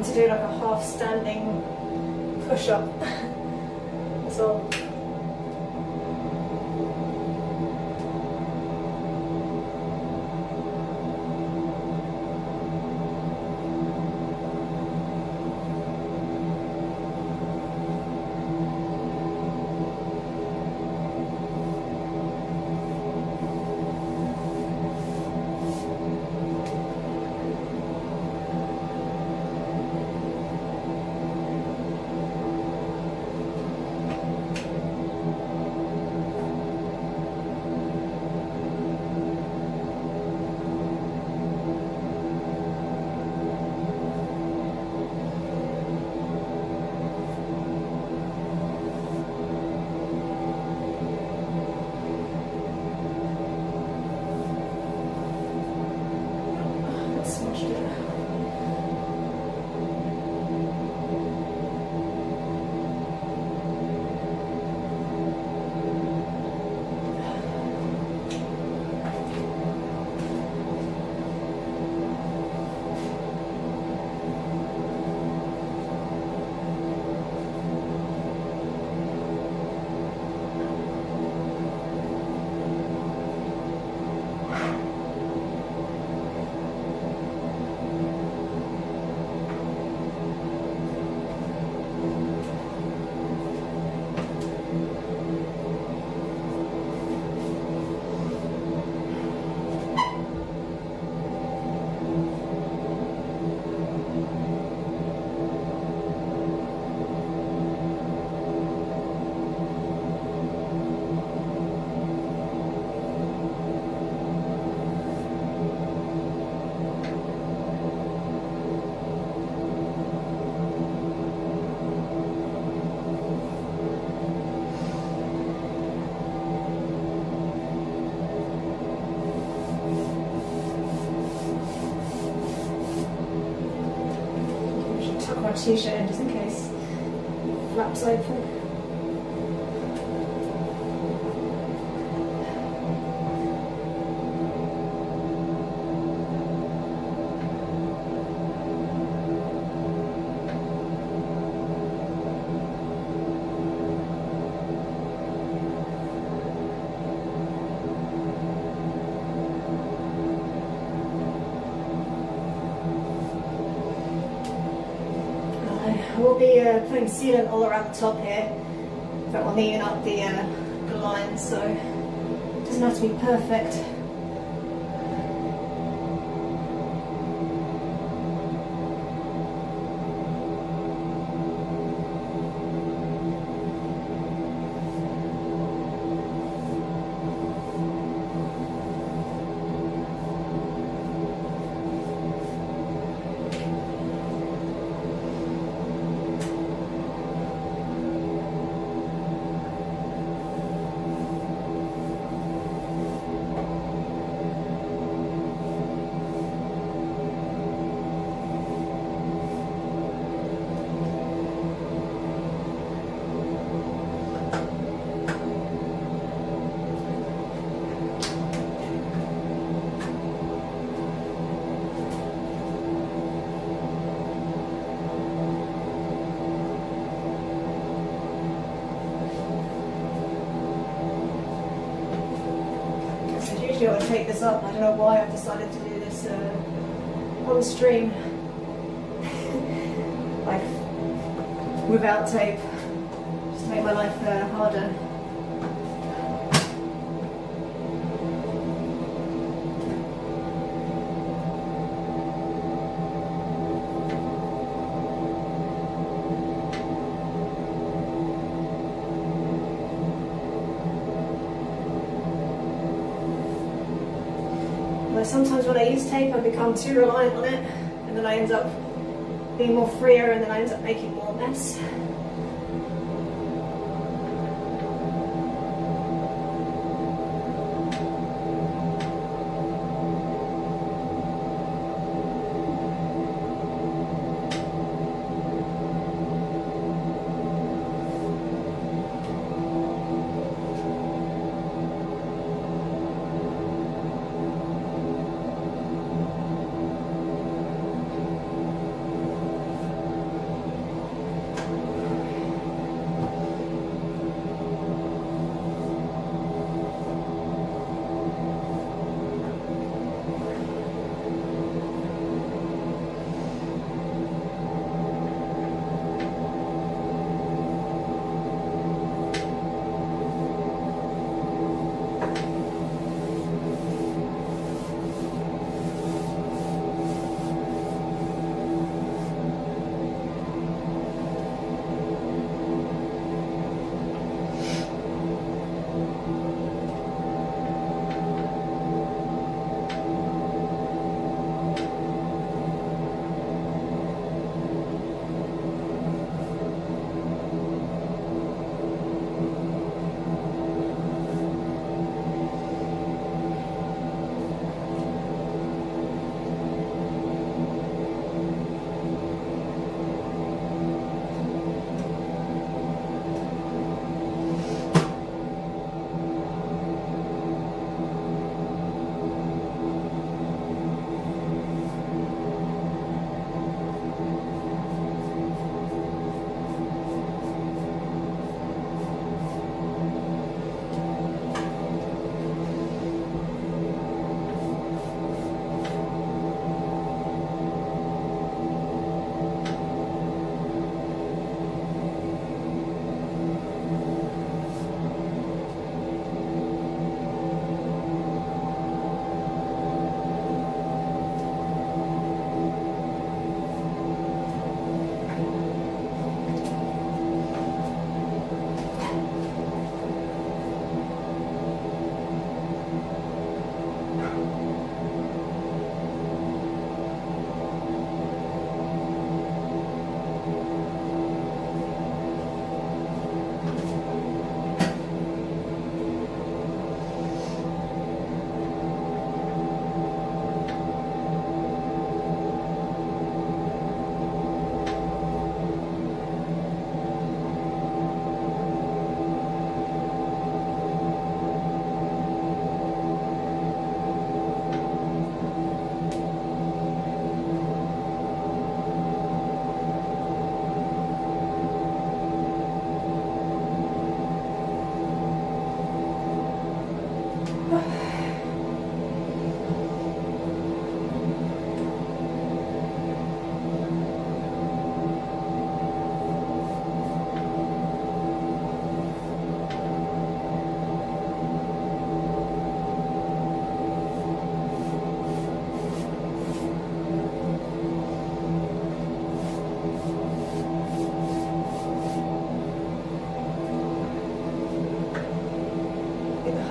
To do like a half standing push up. So my t-shirt in just in case flaps open. I will be putting sealant all around the top here, but we'll neaten up the lines, so it doesn't have to be perfect. Usually I would take this up. I don't know why I've decided to do this on stream, like without tape, just to make my life harder. Sometimes when I use tape I become too reliant on it, and then I end up being more freer, and then I end up making more mess.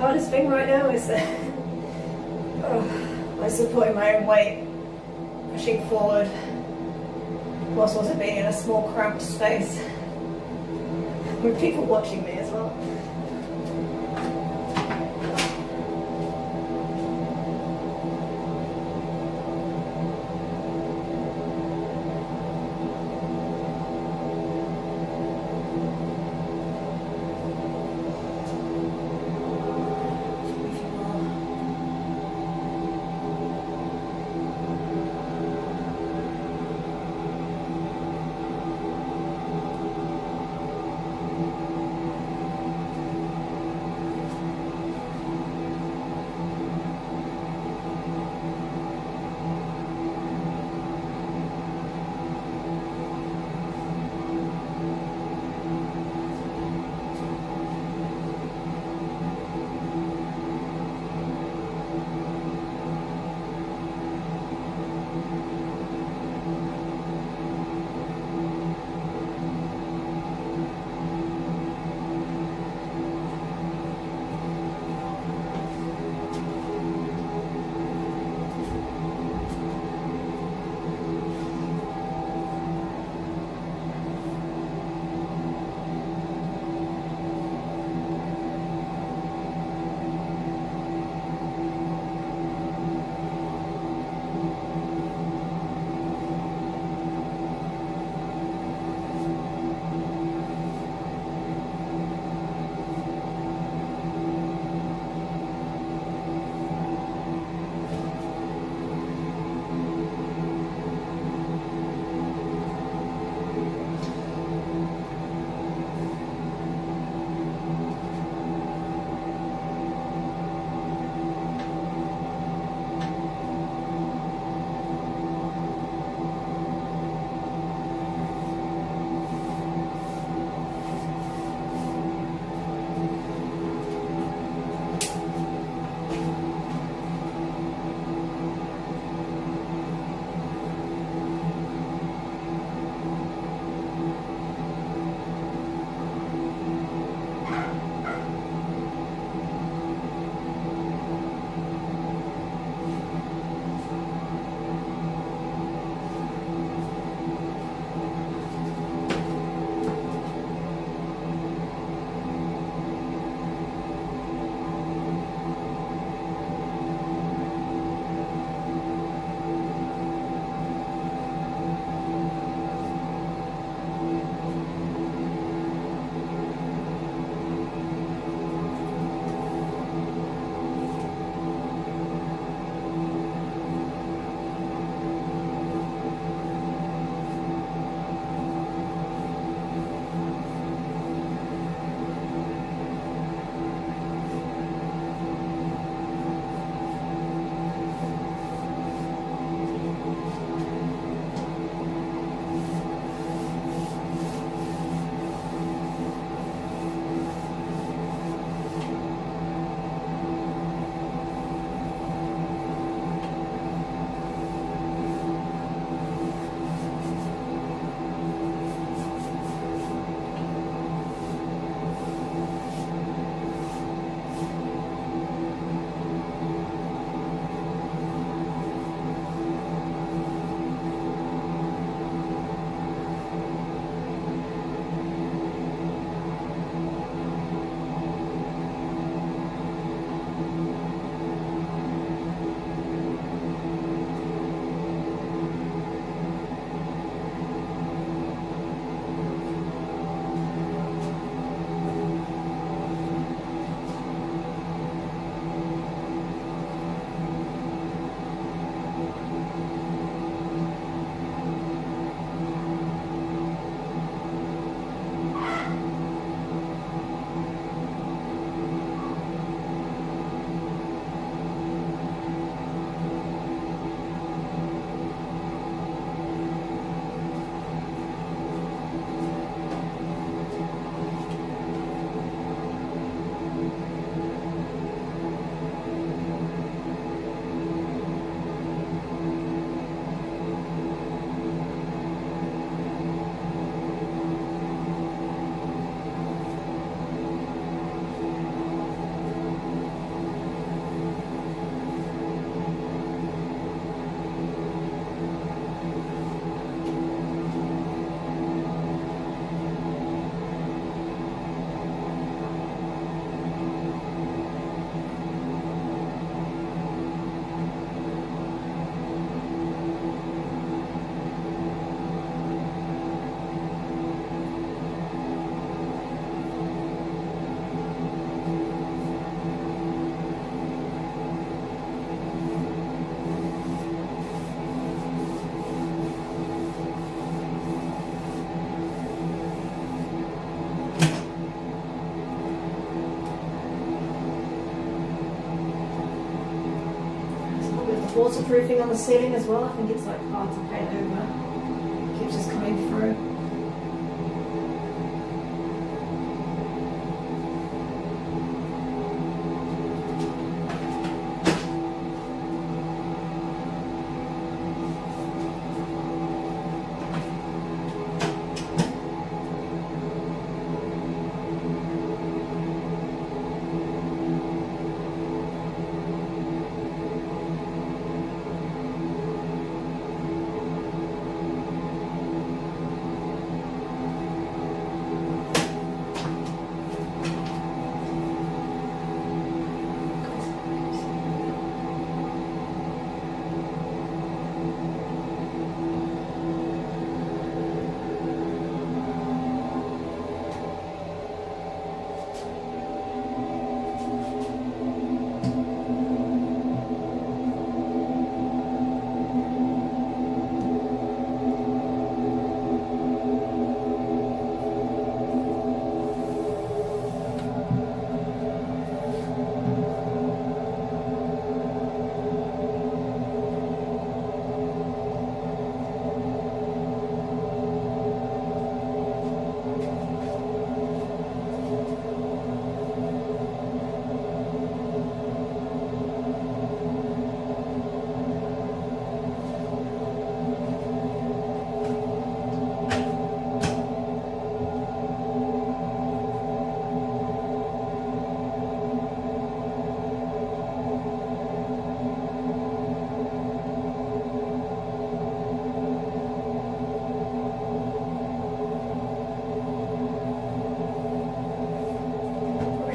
hardest thing right now is like supporting my own weight, pushing forward, whilst also being in a small cramped space with people watching me as well. waterproofing on the ceiling as well. I think it's like hard to paint over. It keeps just coming through.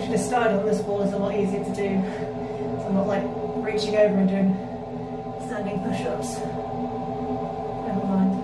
The style on this wall is a lot easier to do, so I'm not like reaching over and doing standing push-ups. Never mind.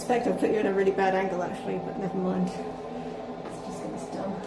suspect I've put you in a really bad angle actually, but never mind. Let's just get this done.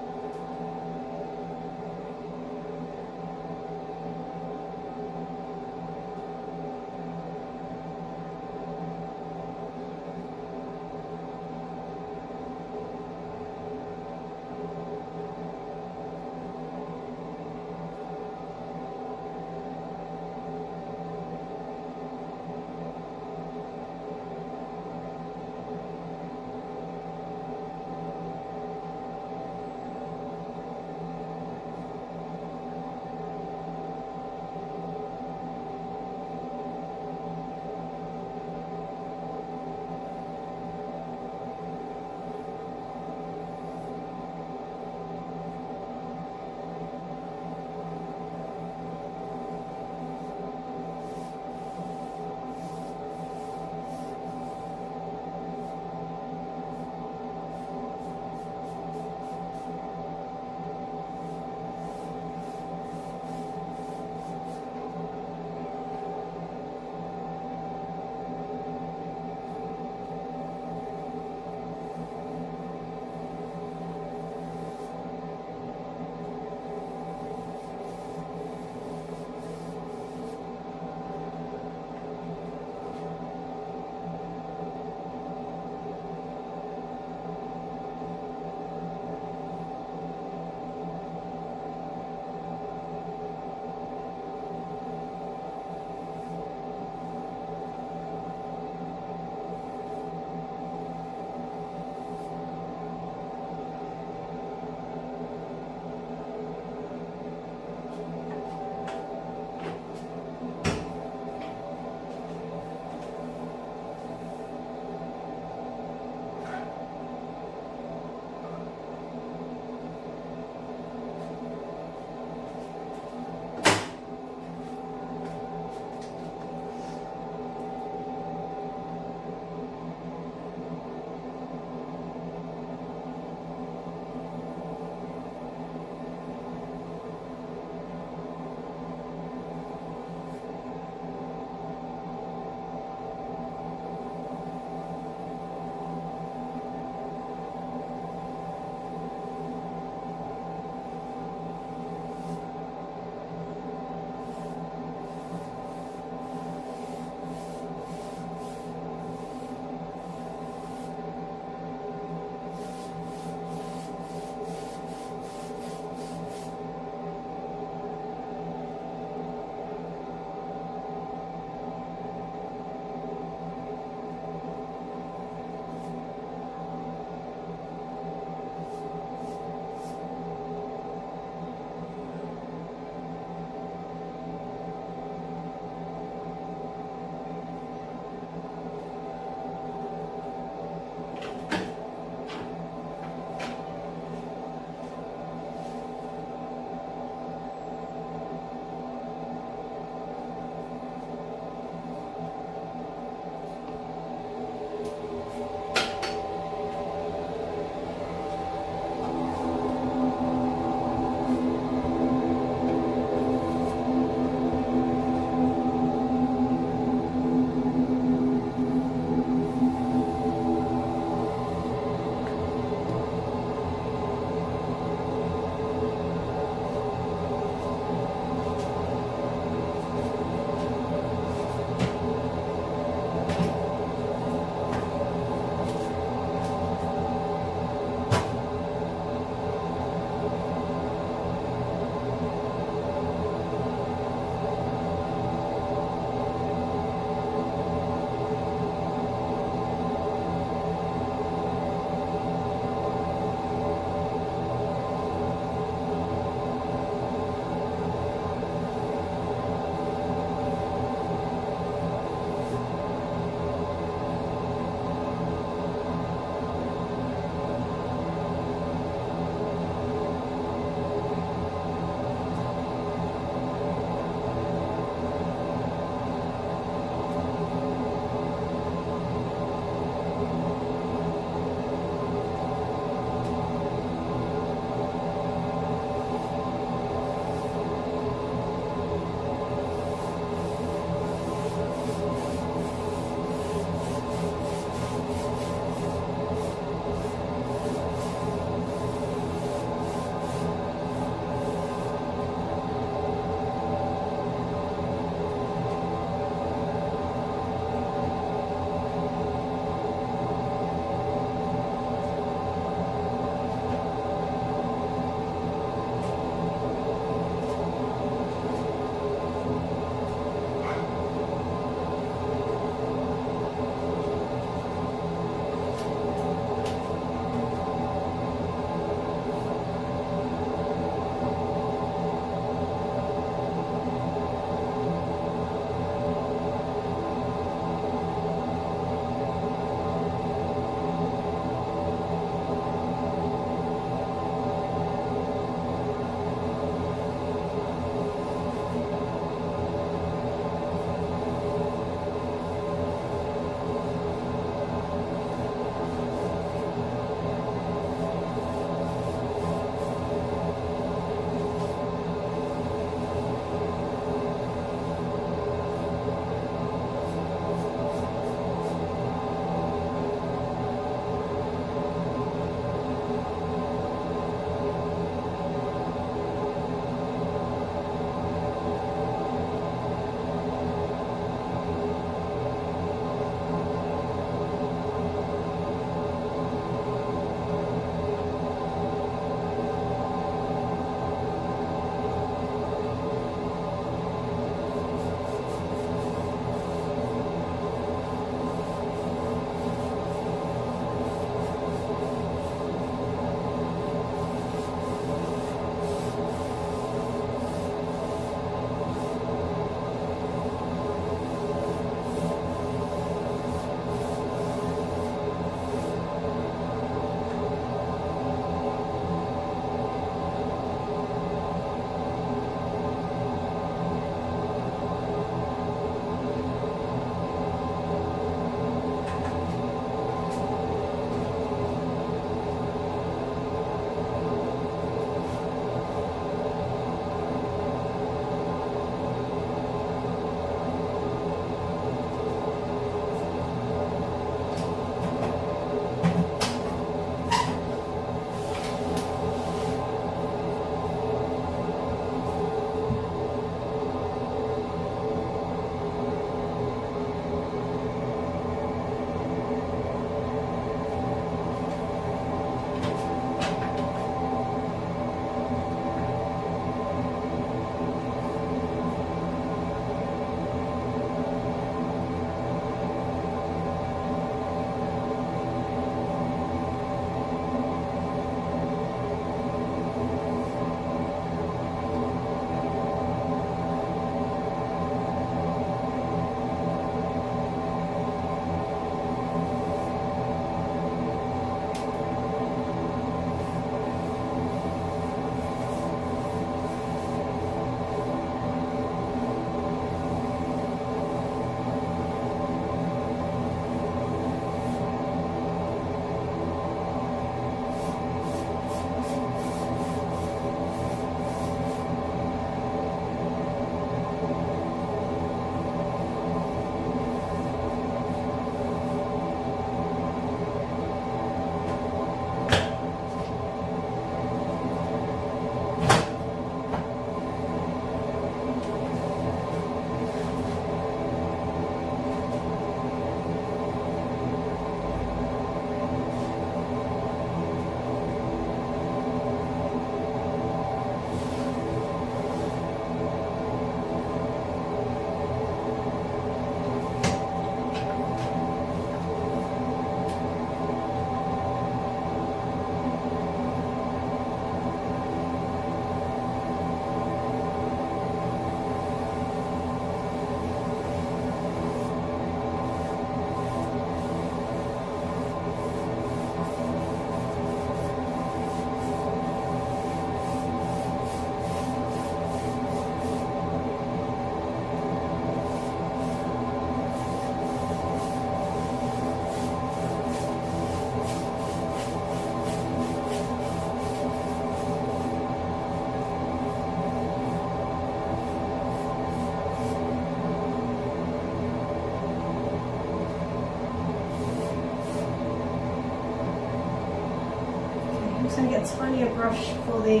just going to get a tinier brush for the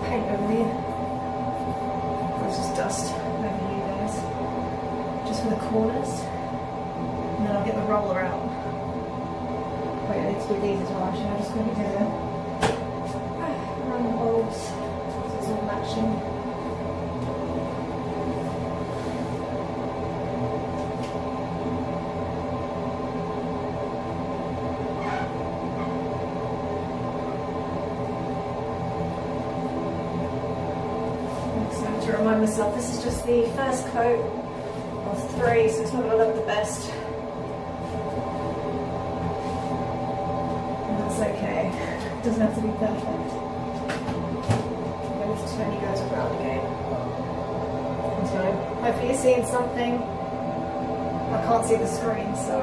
paint over here. There's just dust over here, guys. Just for the corners. And then I'll get the roller out. Wait, I need to do these as well, actually. I'm just going to do them around the bulbs so it's all matching. To remind myself, this is just the first coat of 3, so it's not going to look the best. And that's okay. It doesn't have to be perfect. Maybe if Tony goes around again. So hopefully you're seeing something. I can't see the screen, so.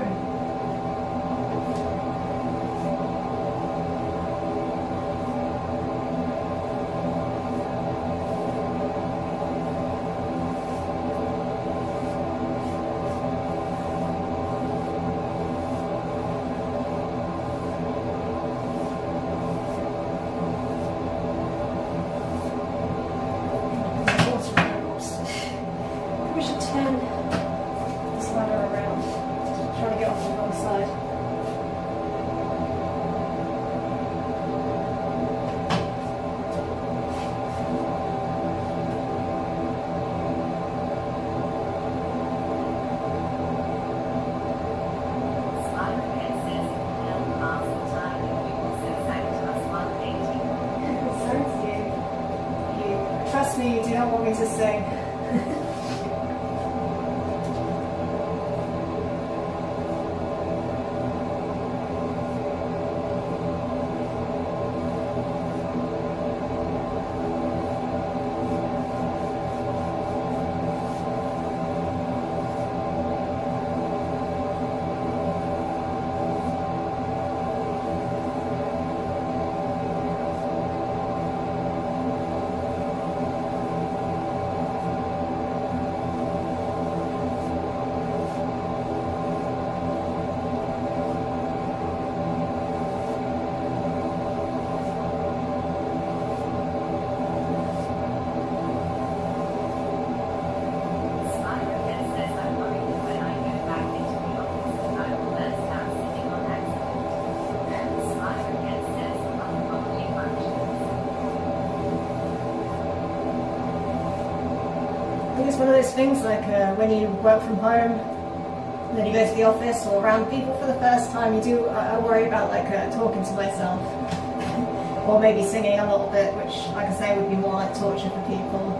Trust me, you do not want me to sing. I think it's one of those things like when you work from home, and then you go to the office or around people for the first time, you do, I worry about like talking to myself or maybe singing a little bit, which like I say would be more like torture for people.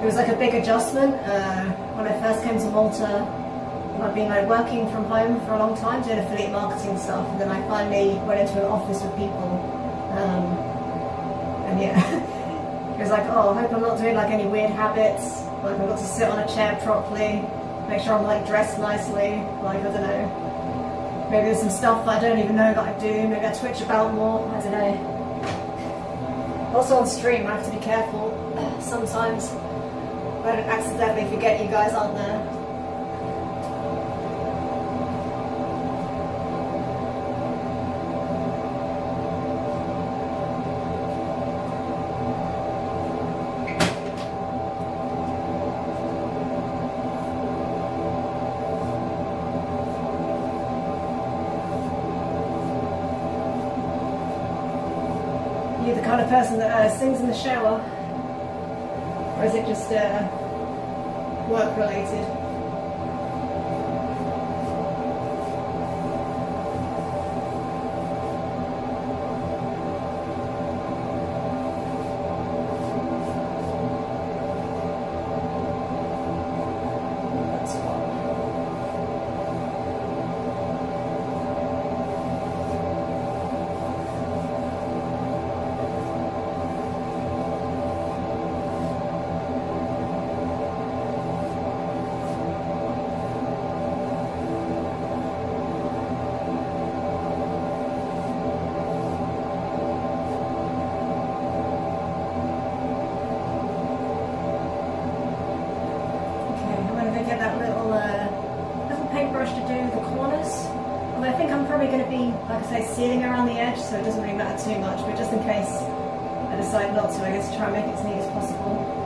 It was like a big adjustment when I first came to Malta. I'd been like working from home for a long time doing affiliate marketing stuff, and then I finally went into an office with people and yeah. It was like, oh, I hope I'm not doing like any weird habits, like I've got to sit on a chair properly, make sure I'm like dressed nicely, like I don't know, maybe there's some stuff I don't even know that I do, maybe I twitch about more, I don't know. Also on stream I have to be careful, sometimes I don't accidentally forget you guys aren't there. You the kind of person that sings in the shower, or is it just work related? probably going to be, like I say, sealing around the edge, so it doesn't really matter too much, but just in case I decide not to, I guess try and make it as neat as possible.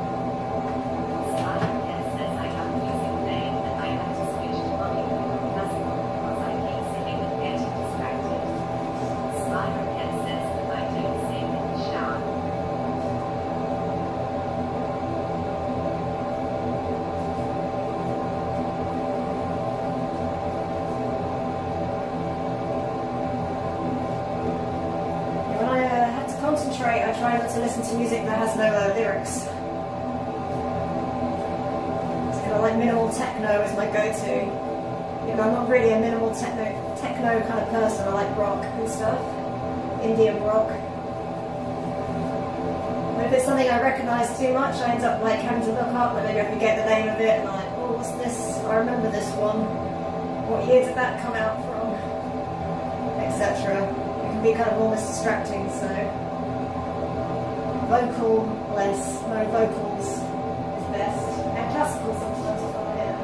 Concentrate, I try not to listen to music that has no lyrics. It's kind of like minimal techno is my go-to. You know, I'm not really a minimal techno kind of person. I like rock and stuff, Indian rock. But if it's something I recognise too much, I end up like having to look up and maybe I forget the name of it and I'm like, oh, what's this? I remember this one. What year did that come out from? Etc. It can be kind of almost distracting, so vocal less, no vocals is best, and classical sometimes as well, yeah.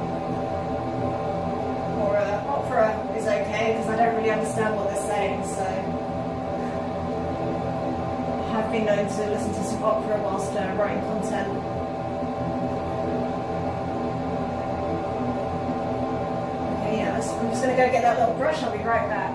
Or opera is okay because I don't really understand what they're saying, so I have been known to listen to some opera whilst writing content. Okay, yeah, I'm just going to go get that little brush, I'll be right back.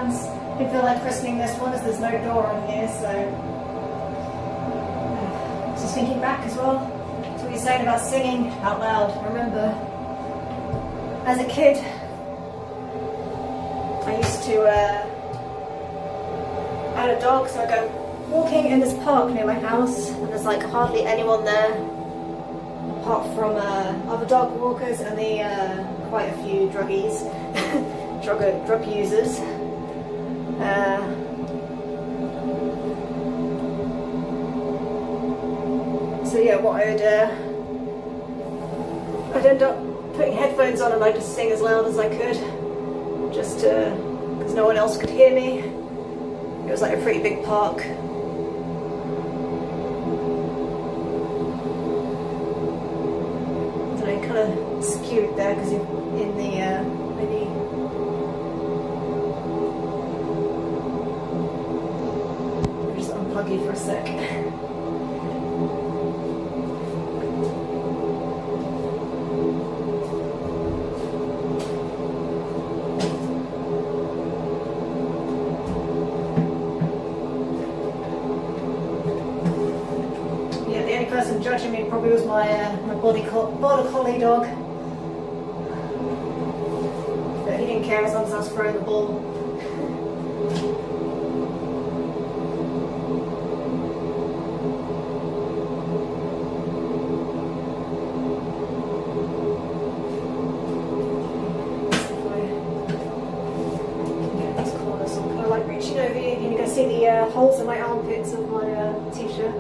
plans. Didn't feel like christening this one as there's no door on here, so just thinking back as well to what you're saying about singing out loud. I remember as a kid I used to I had a dog, so I go walking in this park near my house and there's like hardly anyone there apart from other dog walkers and the quite a few druggies, drug users. So yeah, what I'd end up putting headphones on and I'd just sing as loud as I could, just because no one else could hear me. It was like a pretty big park. Kind of skewed there because you're in the maybe I'll just unplug you for a sec. Yeah, the only person judging me probably was my border collie dog, but he didn't care as long as I was throwing the ball. Get these corners, so I'm kind of like reaching over you, and you can see the holes in my armpits of my t-shirt.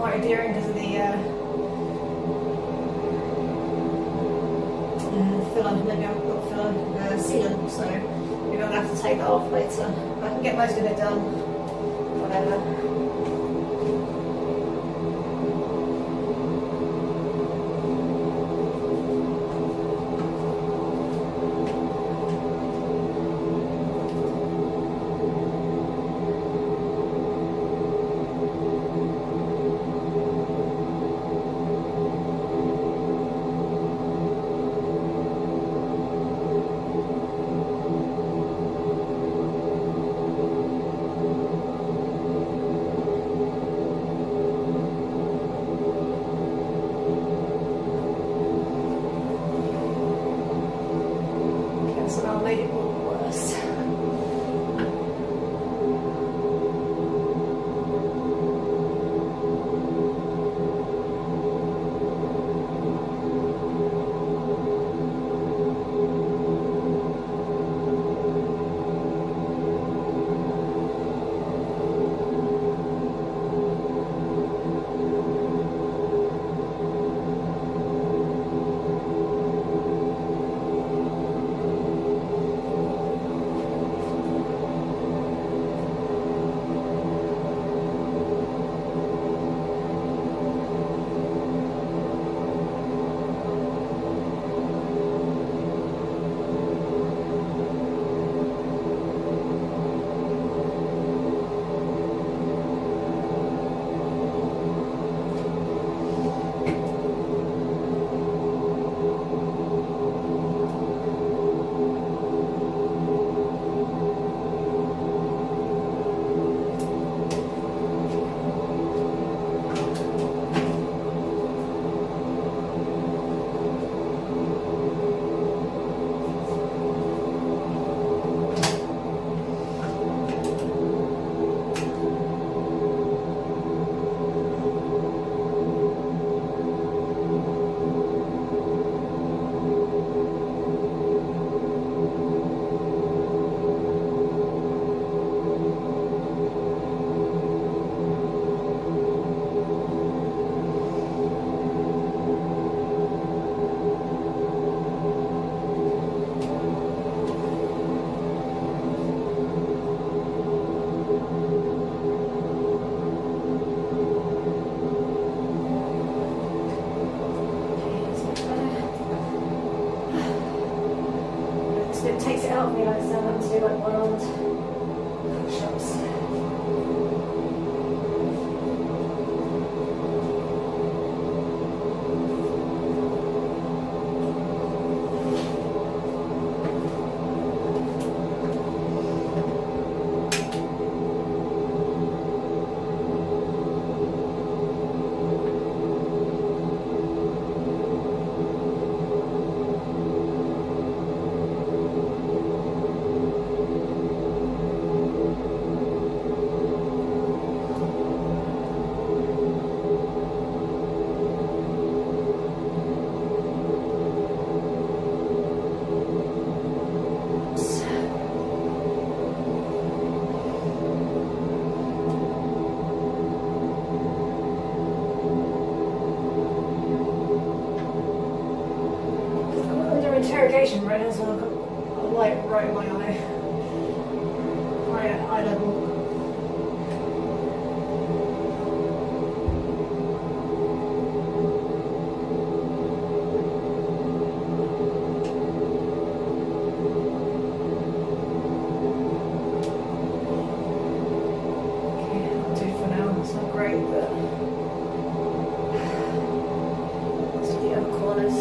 Endearing because of the filler. Maybe I've got filler sealant, so maybe I'll have to take that off later. I can get most of it done, whatever. Made it all worse. So it takes it out of me like so I to do like wild shots. Interrogation right now, so I've got a light right in my eye. Right at eye level. Okay, I'll do it for now. It's not great, but let's do the other corners.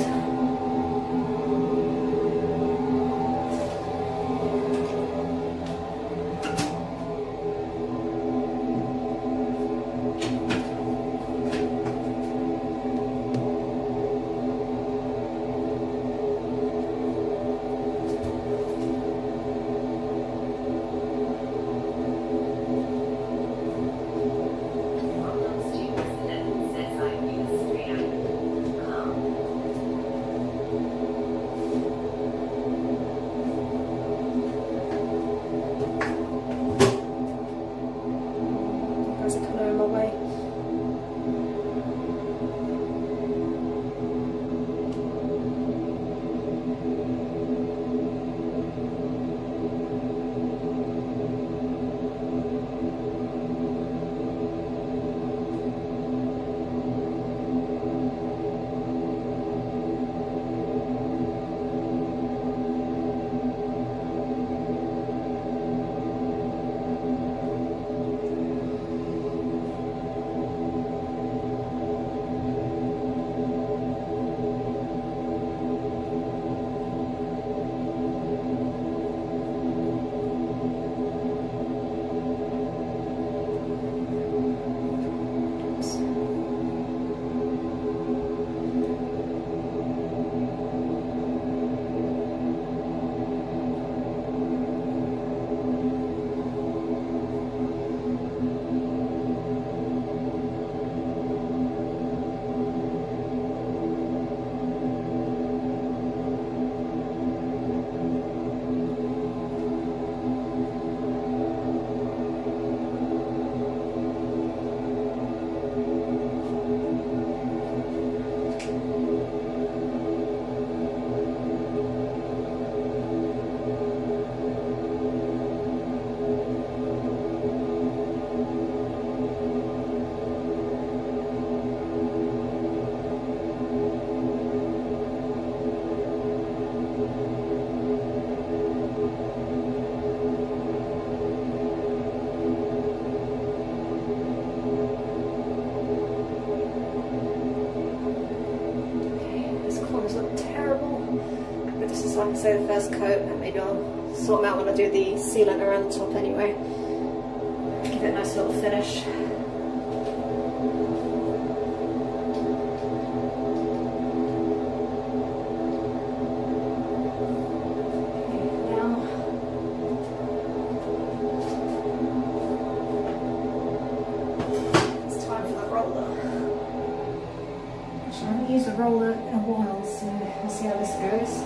Like I say, the first coat, and maybe I'll sort them out when I do the sealant around the top anyway. Give it a nice little finish. It's time for the roller. Actually, I haven't used a roller in a while, so we'll see how this goes.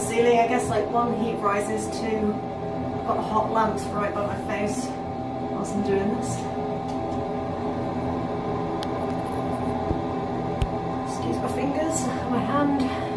ceiling. I guess like one heat rises, two, I've got the hot lamps right by my face whilst I'm doing this. Excuse my fingers, my hand.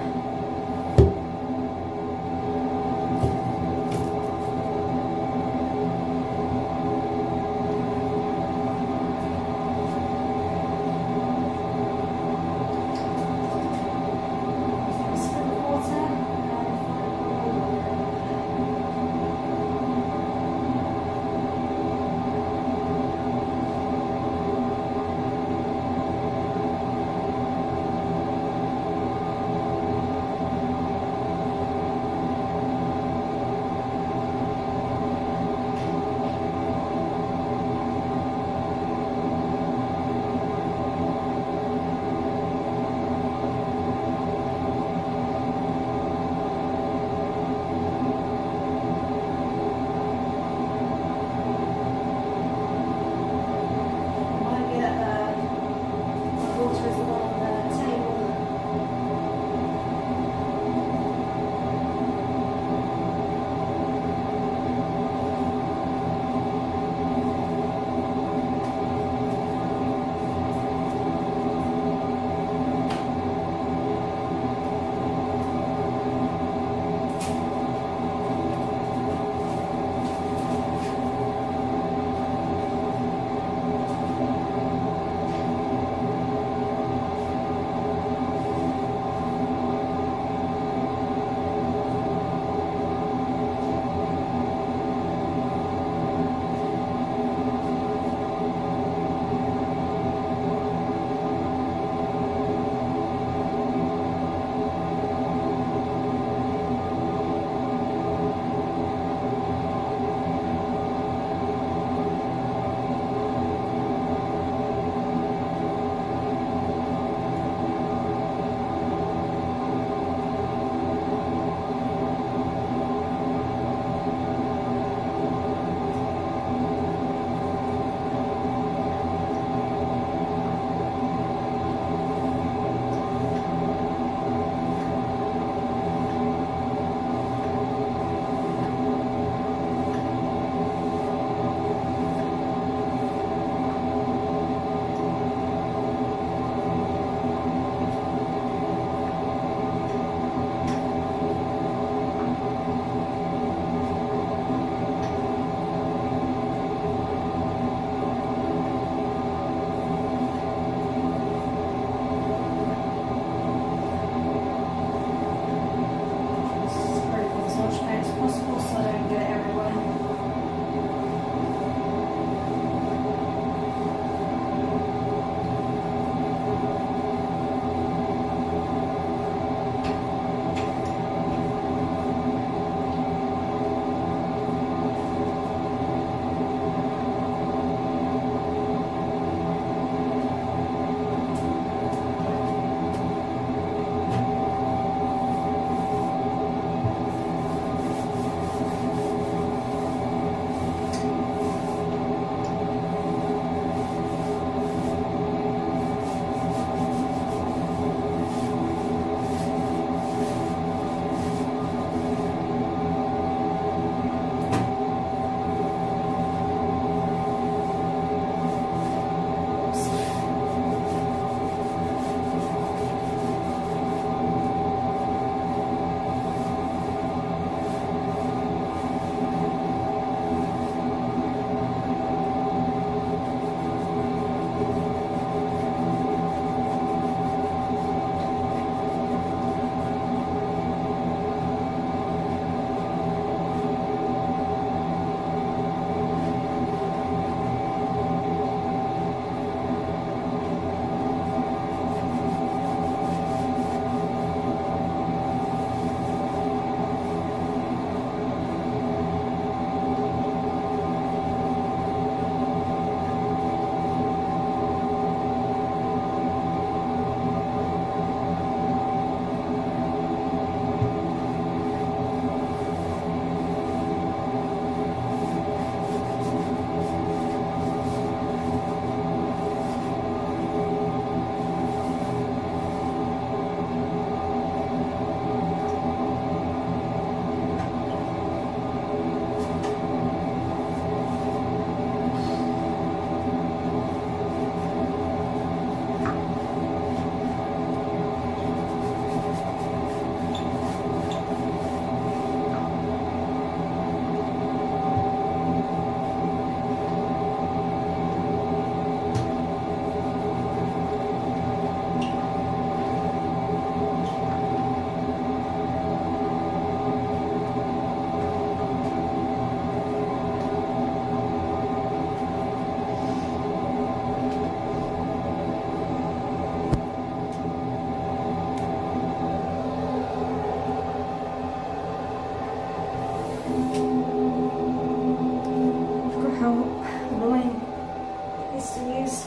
needs to use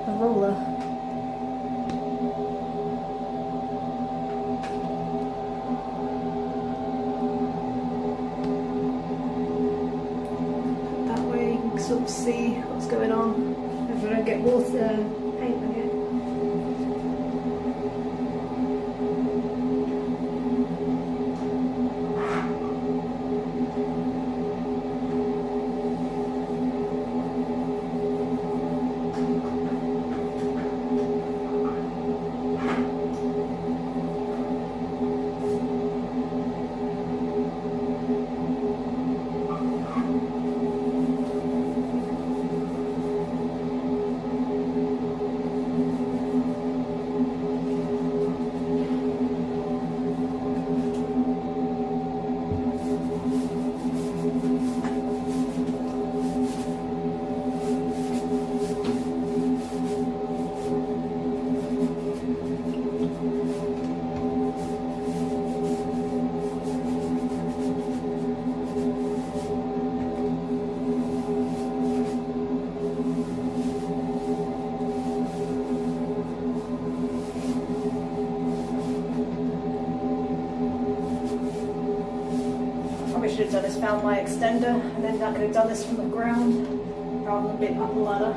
a roller. That way you can sort of see what's going on if I don't get water paint on it. Should have done is found my extender, and then I could have done this from the ground rather than being up a ladder.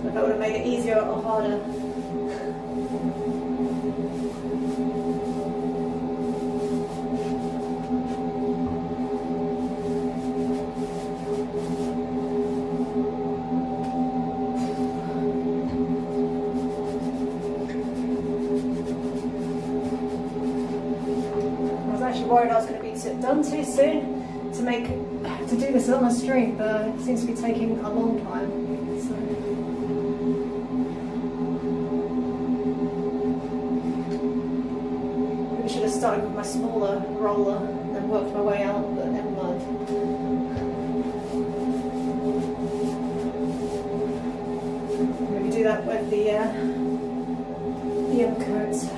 So that would have made it easier or harder. Worried I was going to be done too soon to do this on a stream, but it seems to be taking a long time. So. Maybe I should have started with my smaller roller and then worked my way out, but never mind. Maybe do that with the coats.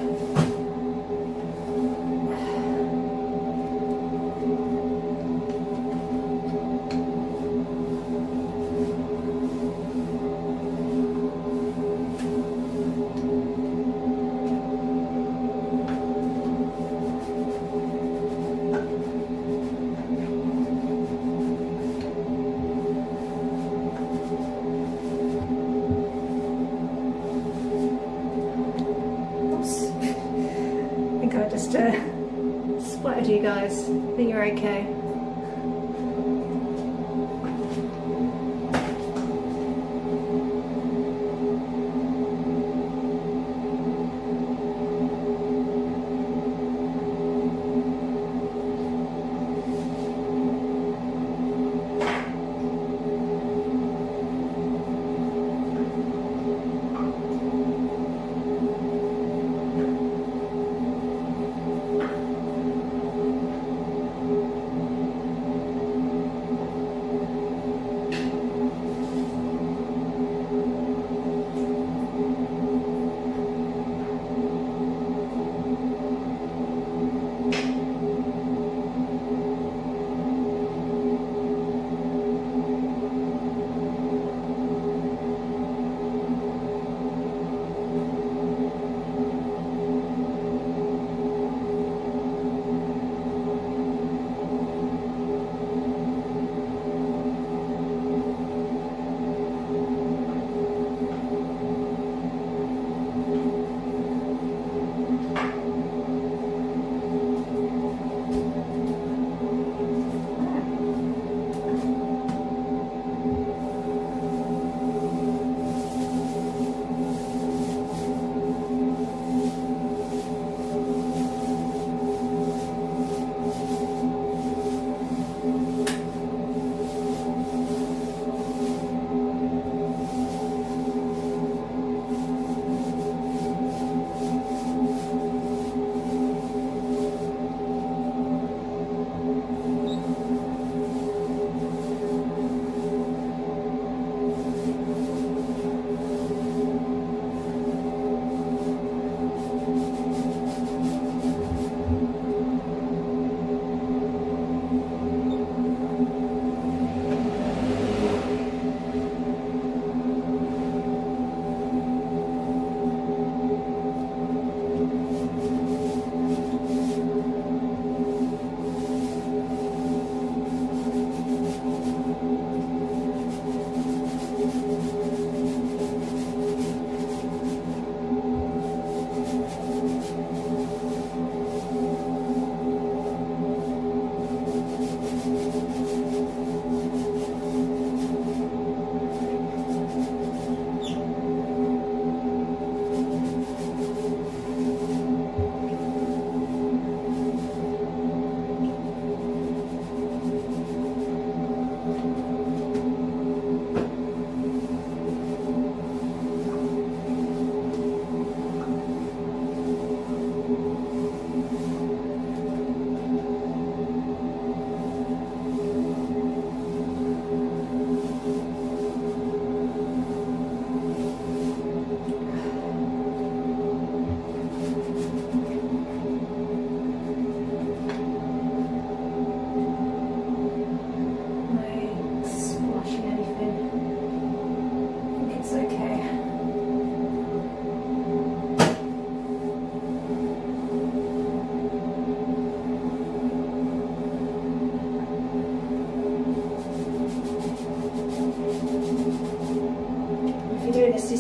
Splattered you guys. I think you're okay.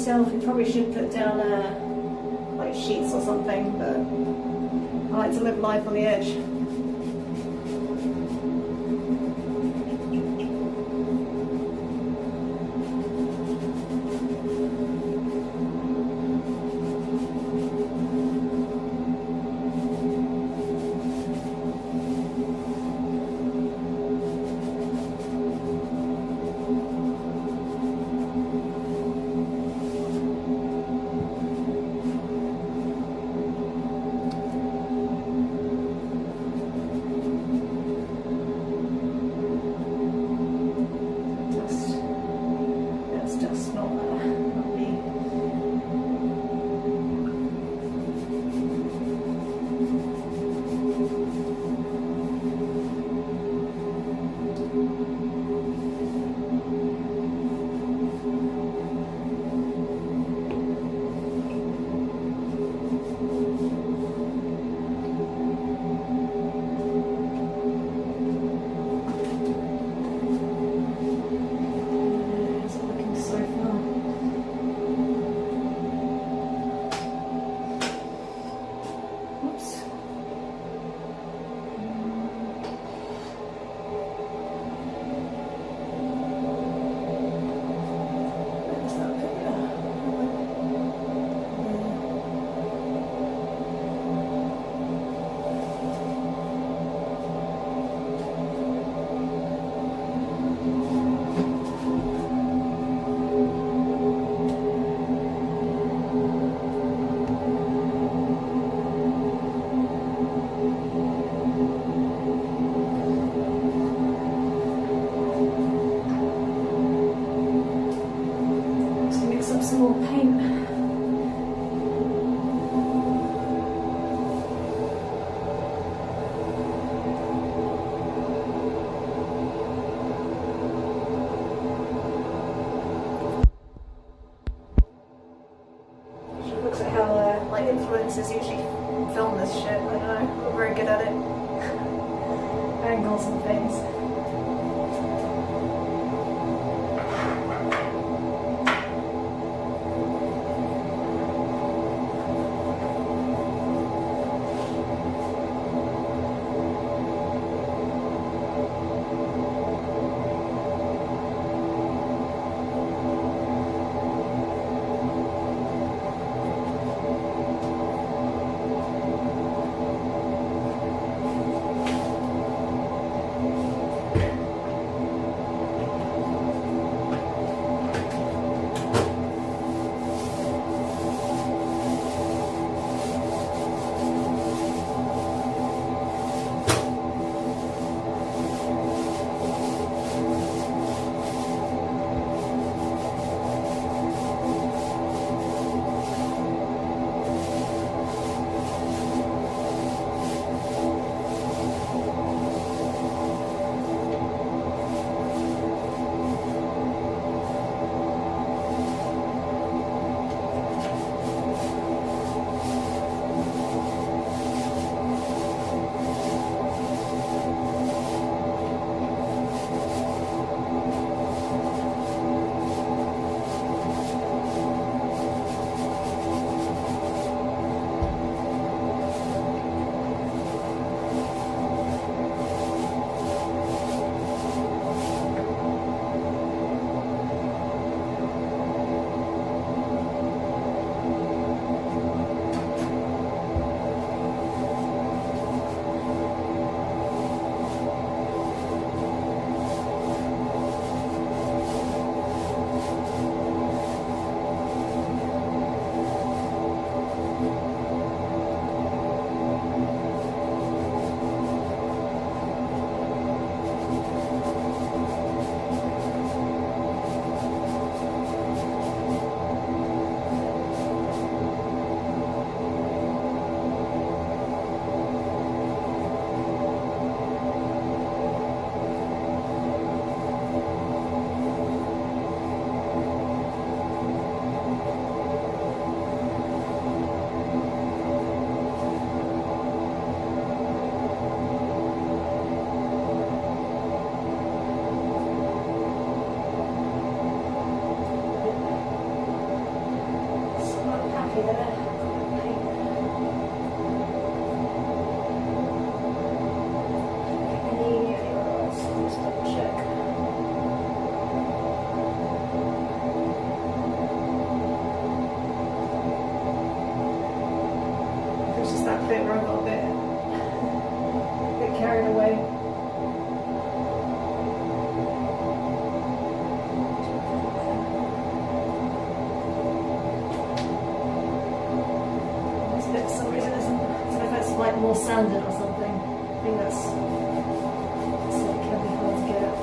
myself, you probably should put down like sheets or something, but I like to live life on the edge. Some more paint. She looks at how like influencers usually film this shit. I don't know, I'm not very good at it. Angles and things. okay there. Anywhere else? Let's double check. It's just that bit where I got a bit carried away. This bit for some reason isn't. I don't know if that's like more sanded or something. I think that's it can be hard to get it.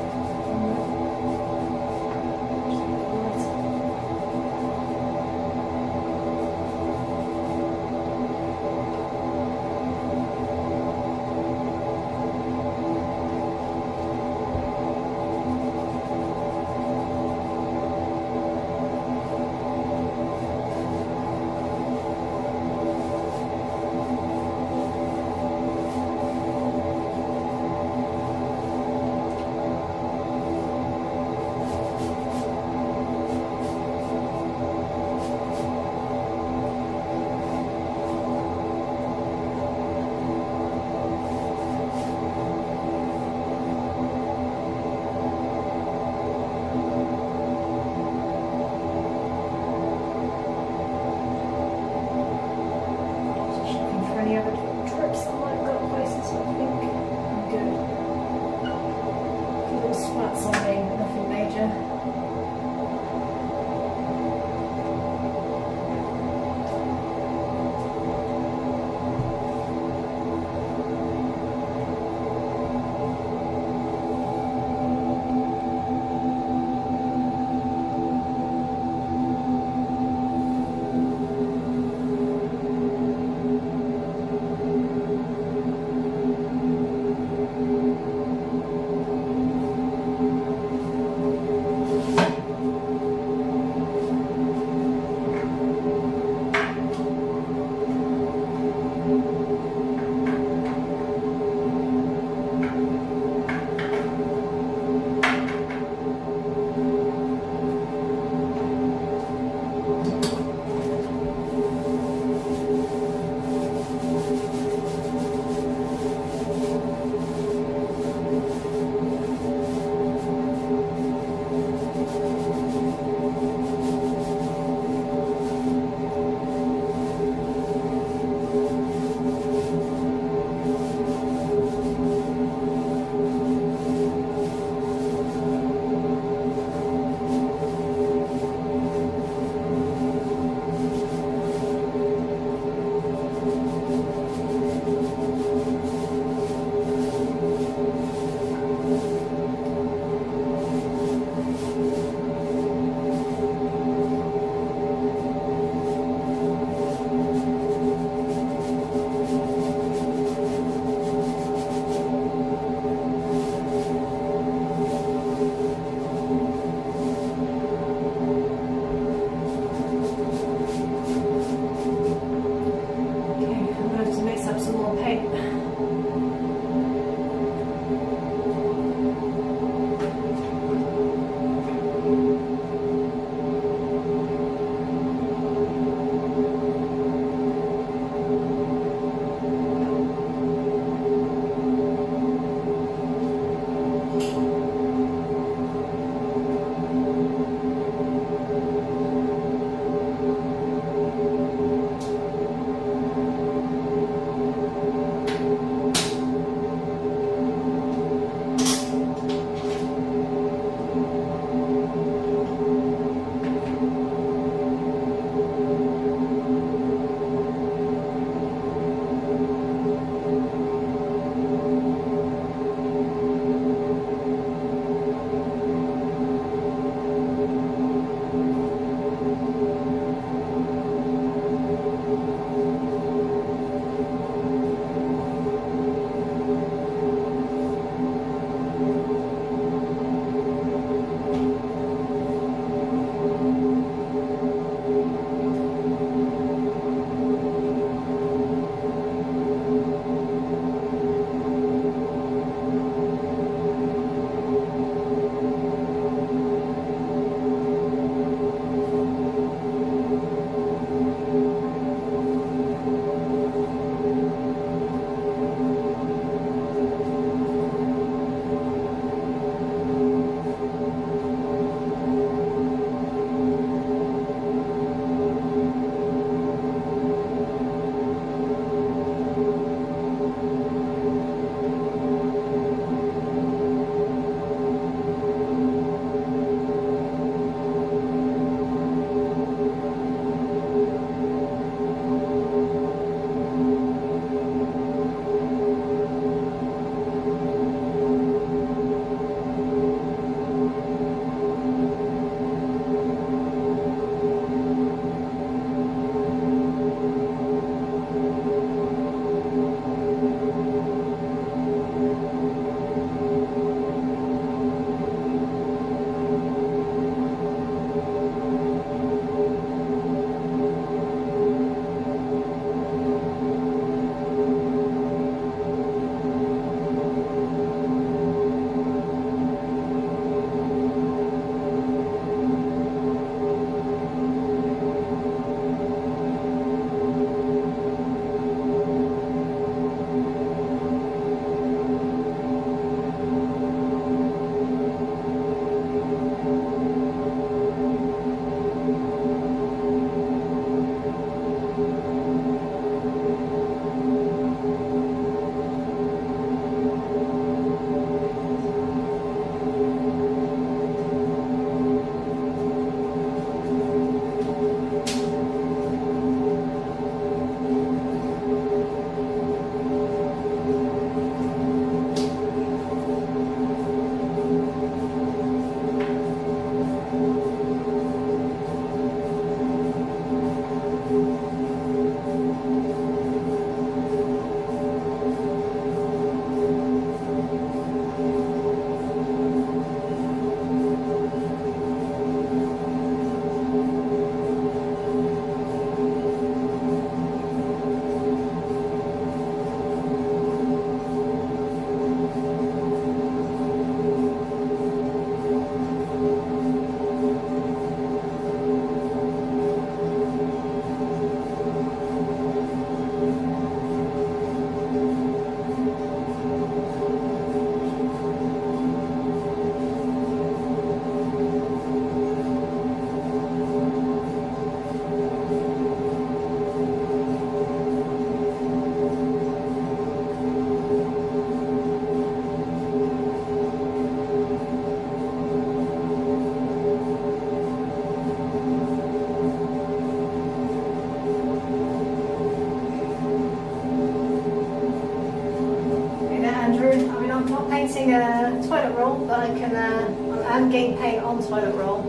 using a toilet roll, but I'm getting paint on toilet roll.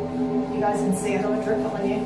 You guys can see, I don't want to drip it on you.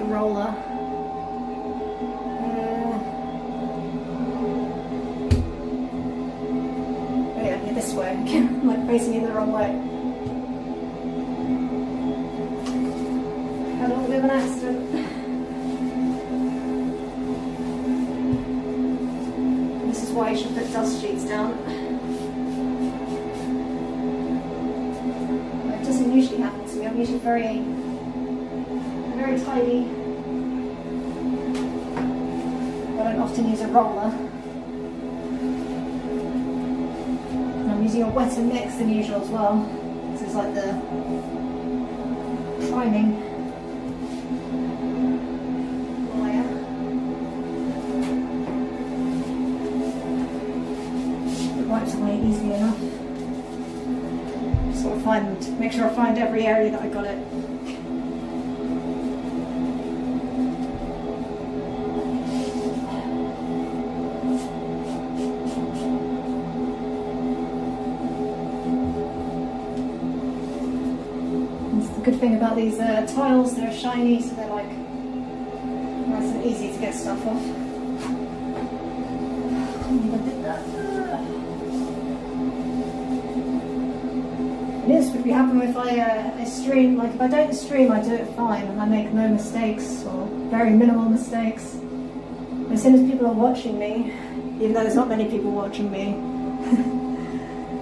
Roller. Oh yeah, this way. I'm like facing in the wrong way. Had a little bit of an accident. This is why you should put dust sheets down. It doesn't usually happen to me. I'm usually very tidy. I don't often use a roller. And I'm using a wetter mix than usual as well. This is like the priming layer. It wipes away easily enough. Just want to make sure I find every area that I got it. Good thing about these tiles, they're shiny, so they're like nice and easy to get stuff off. I did that. This would be happening if I stream. Like if I don't stream, I do it fine and I make no mistakes or very minimal mistakes. As soon as people are watching me, even though there's not many people watching me,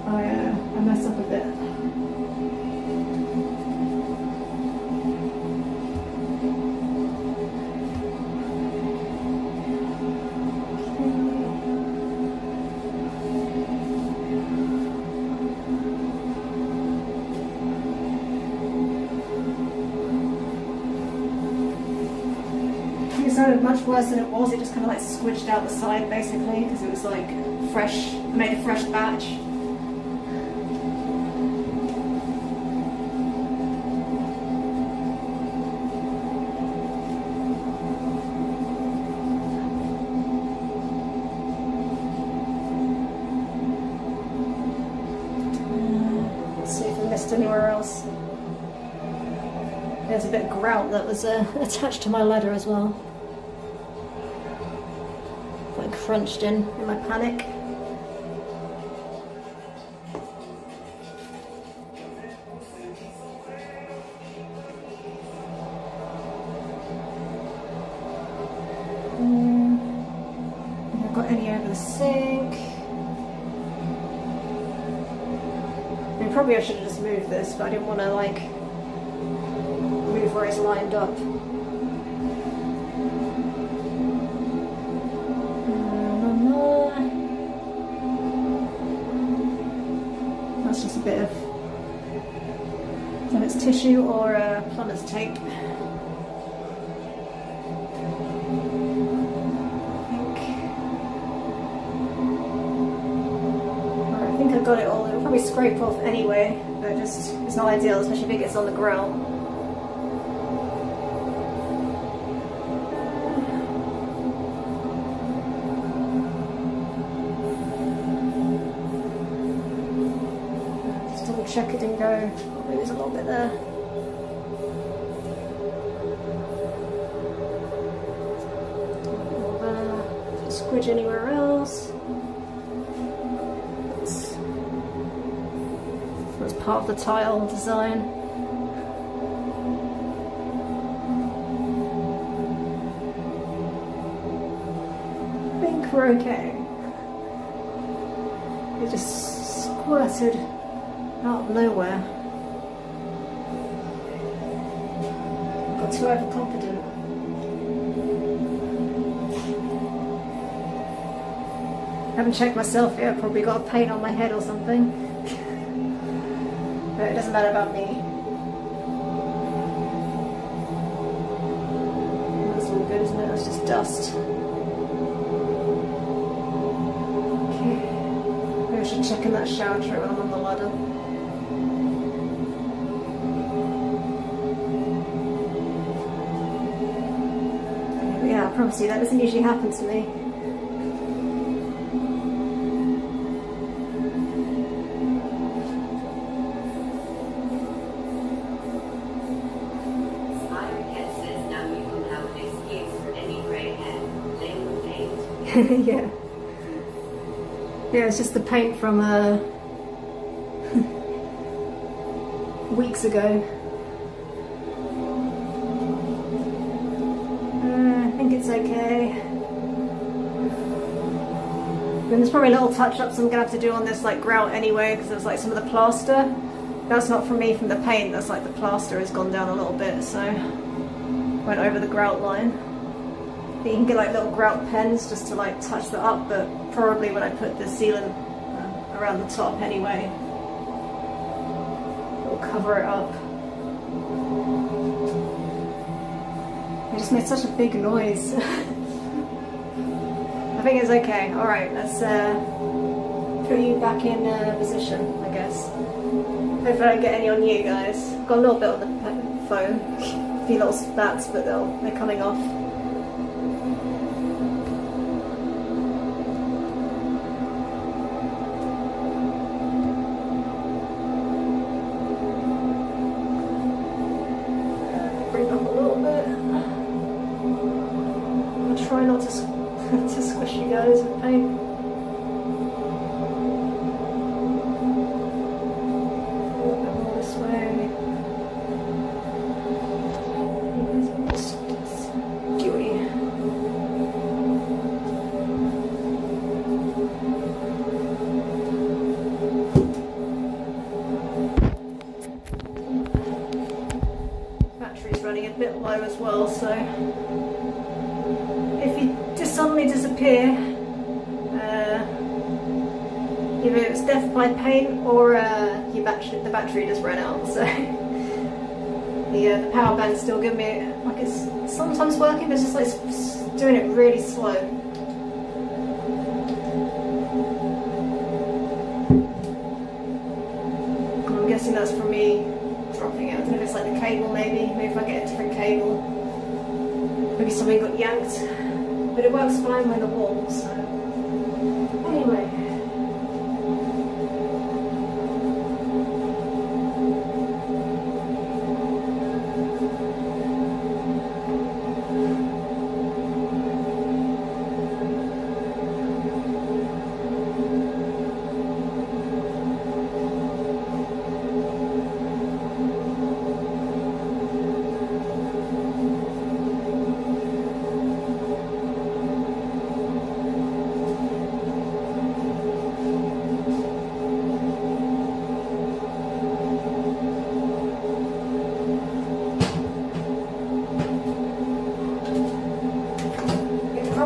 I mess up a bit. It sounded much worse than it was. It just kind of like squished out the side basically because it was like fresh, made a fresh batch. Let's see if I missed anywhere else. There's a bit of grout that was attached to my ladder as well. Like crunched in my panic. I've got Not any over the sink. I mean, probably I should have just moved this, but I didn't want to like move where it's lined up. That's just a bit of, I don't know if it's tissue or plumber's tape. I think I've got it all. It'll probably scrape off anyway, but just it's not ideal, especially if it gets on the ground. Just double check it didn't go. Oh, maybe there's a little bit there. Don't squidge anywhere else. That's part of the tile design. I think we're okay. It just squirted out of nowhere. Got too overconfident. Haven't checked myself yet, probably got a paint on my head or something. But it doesn't matter about me. That's all good, isn't it? That's just dust. Okay. Maybe I should check in that shower tray when I'm on the ladder. But yeah, I promise you, that doesn't usually happen to me. Yeah. Yeah, it's just the paint from weeks ago. I think it's okay. And there's probably little touch-ups I'm gonna have to do on this like grout anyway, because there's like some of the plaster. That's not from me, from the paint. That's like the plaster has gone down a little bit, so went over the grout line. You can get like little grout pens just to like touch that up, but probably when I put the sealant around the top anyway, it'll cover it up. It just made such a big noise. I think it's okay. Alright, let's put you back in position, I guess. Hopefully I don't get any on you guys. Got a little bit on the phone. A few little spats, but they're coming off. Try not to squish you guys with paint. A little bit more this way. It's gooey. Battery's running a bit low as well, so if you just suddenly disappear, either it's death by paint or the battery just ran out. So the power band's still giving me, like, it's sometimes working, but it's just like doing it really slow. I'm guessing that's from me dropping it. I don't know if it's like the cable, maybe if I get a different cable. Maybe something got yanked, but it works fine with the wall, so anyway.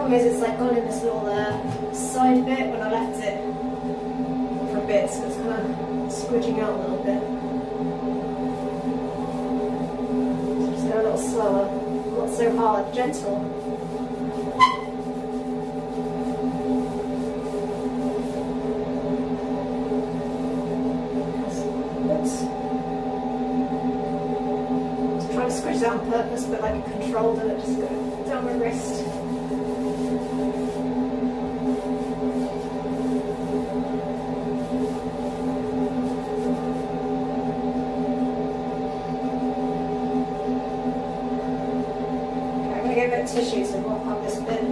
problem is it's like gone in this little side bit when I left it for a bit, so it's kind of squidging out a little bit. So just go a little slower, not so hard, gentle. Squished out on purpose, but like a controlled and it just go down my wrist. Okay, I'm going to get a bit of tissue to mop up this bit.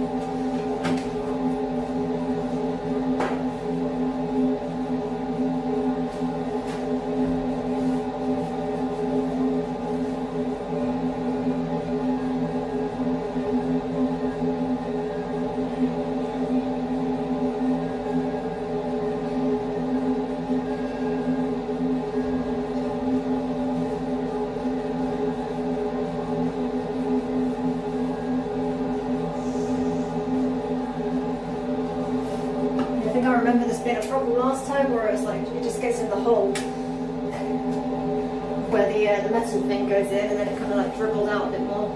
I remember this being a problem last time, where it's like it just gets in the hole where the metal thing goes in, and then it kind of like dribbled out a bit more.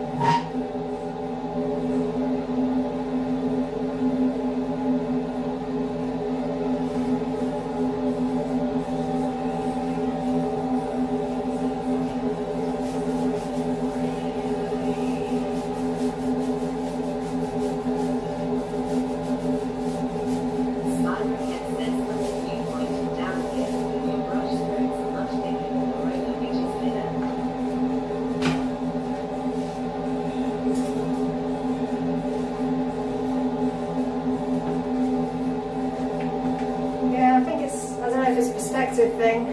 Perspective thing. I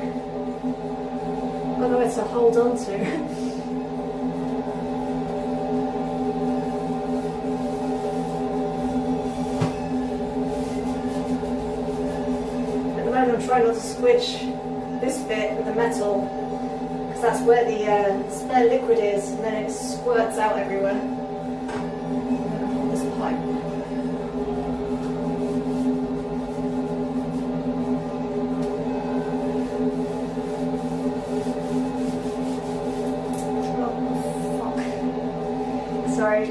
don't know where to hold on to. At the moment I'm trying not to squidge this bit with the metal, because that's where the spare liquid is, and then it squirts out everywhere. This pipe. Sorry.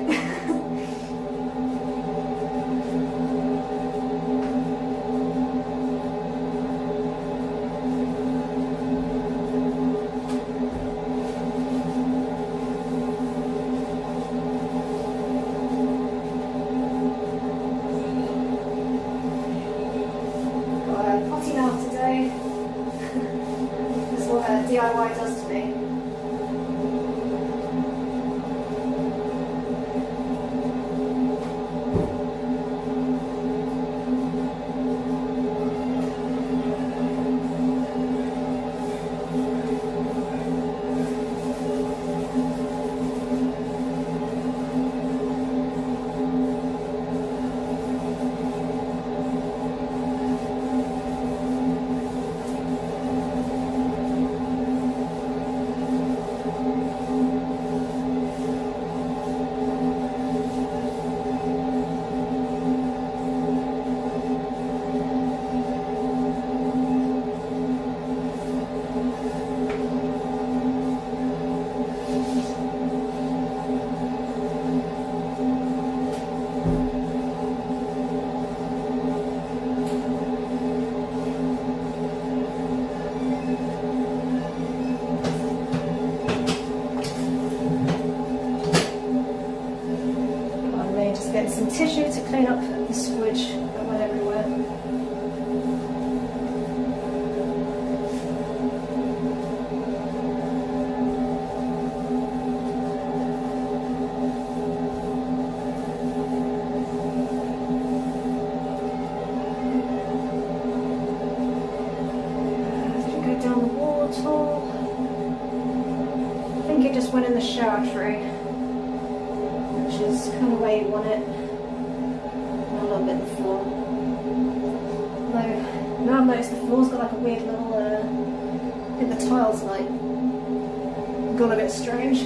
Got a potty mouth today. That's what DIY does to me. Get some tissue to clean up the squidge that went everywhere. Did it go down the wall at all? I think it just went in the shower tray, which is kind of where you want it, and a little bit of the floor. Though, now I've noticed the floor's got like a weird little, I think the tiles like gone a bit strange,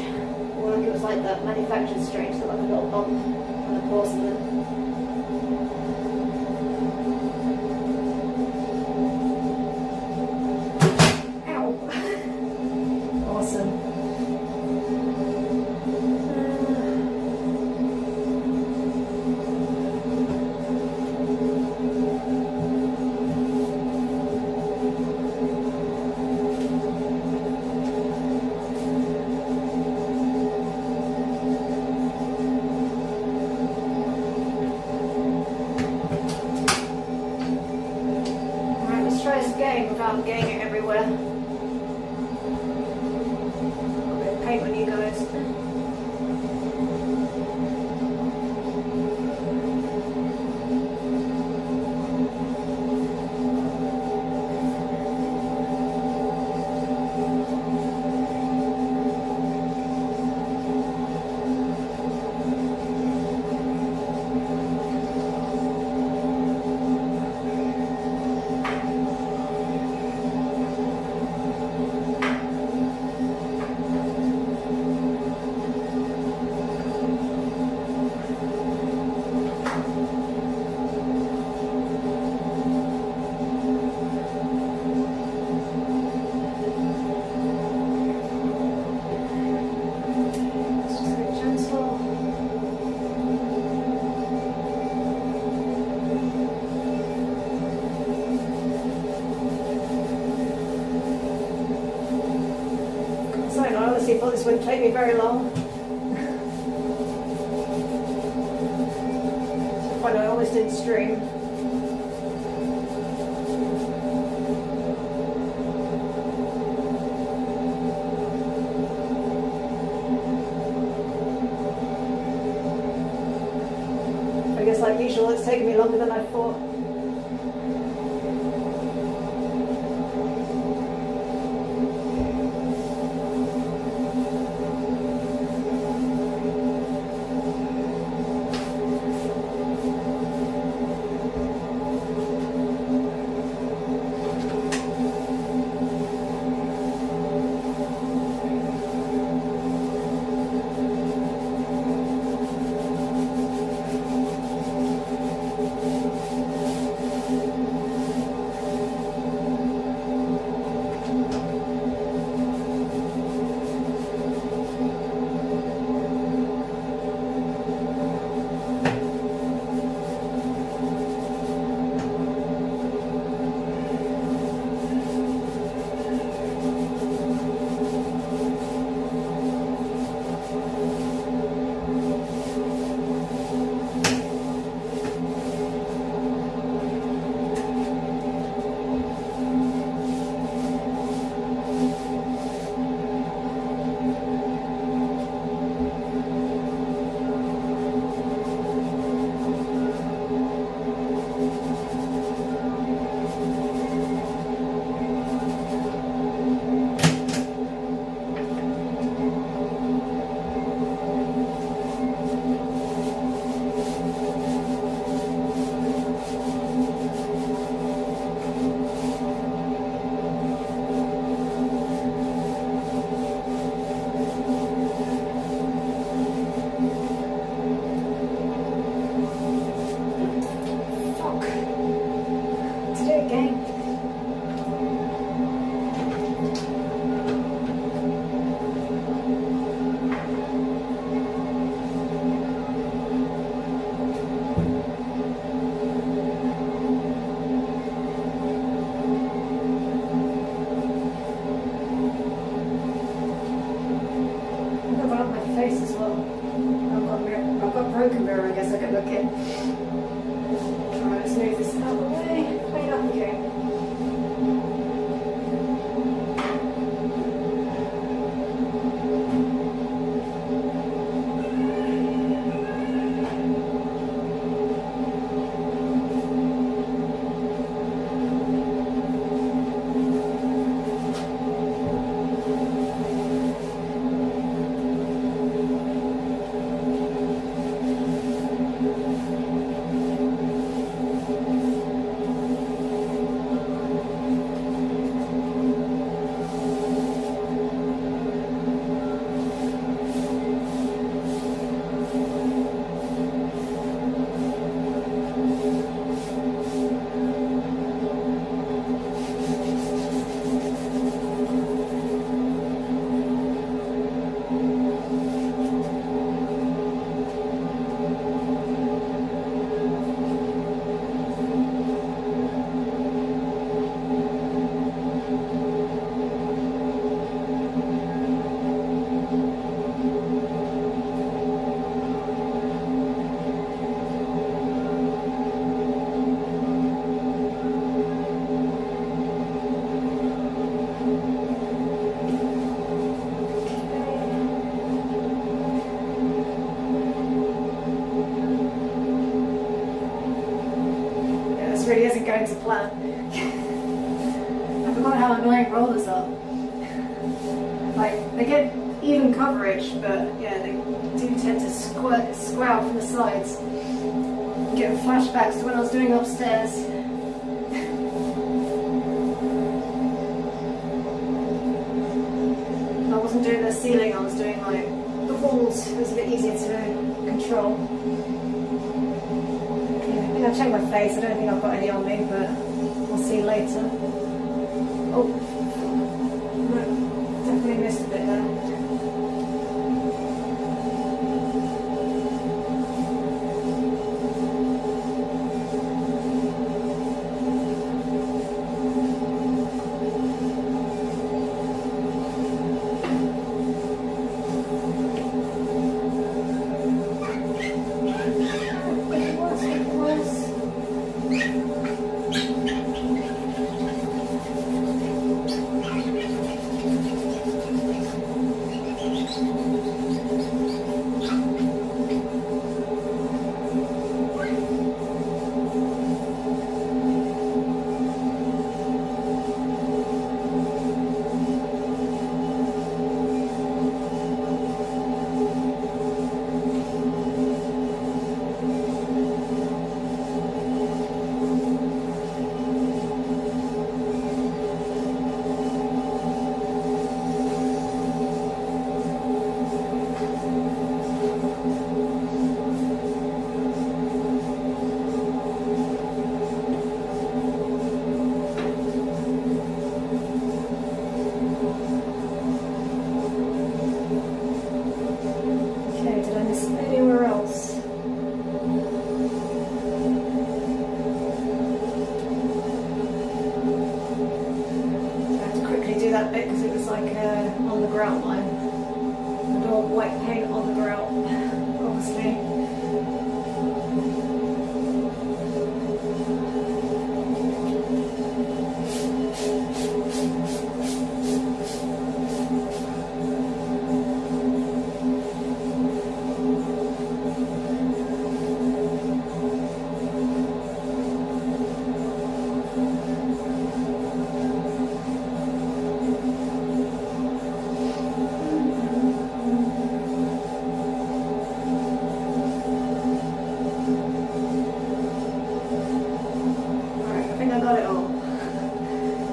or like it was like that manufactured strange, so like a little bump on the porcelain. up, getting it everywhere. A bit of paint on you guys. I honestly thought this wouldn't take me very long. But I almost didn't stream. I guess like usual it's taken me longer than I thought. Face as well. I've got broken mirror, I guess I could look in. Alright, let's move this out of the way. Clean up again. really isn't going to plan. I forgot how annoying rollers are. Like, they get even coverage, but yeah, they do tend to square from the sides. I'm getting flashbacks to when I was doing upstairs. I wasn't doing the ceiling, I was doing like the walls. It was a bit easier to control. Yeah, I think I'll check my face. I don't think I've got any on me, but we'll see later. Oh, no, definitely missed a bit there.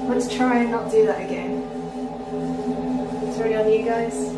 Let's try and not do that again. It's already on you guys.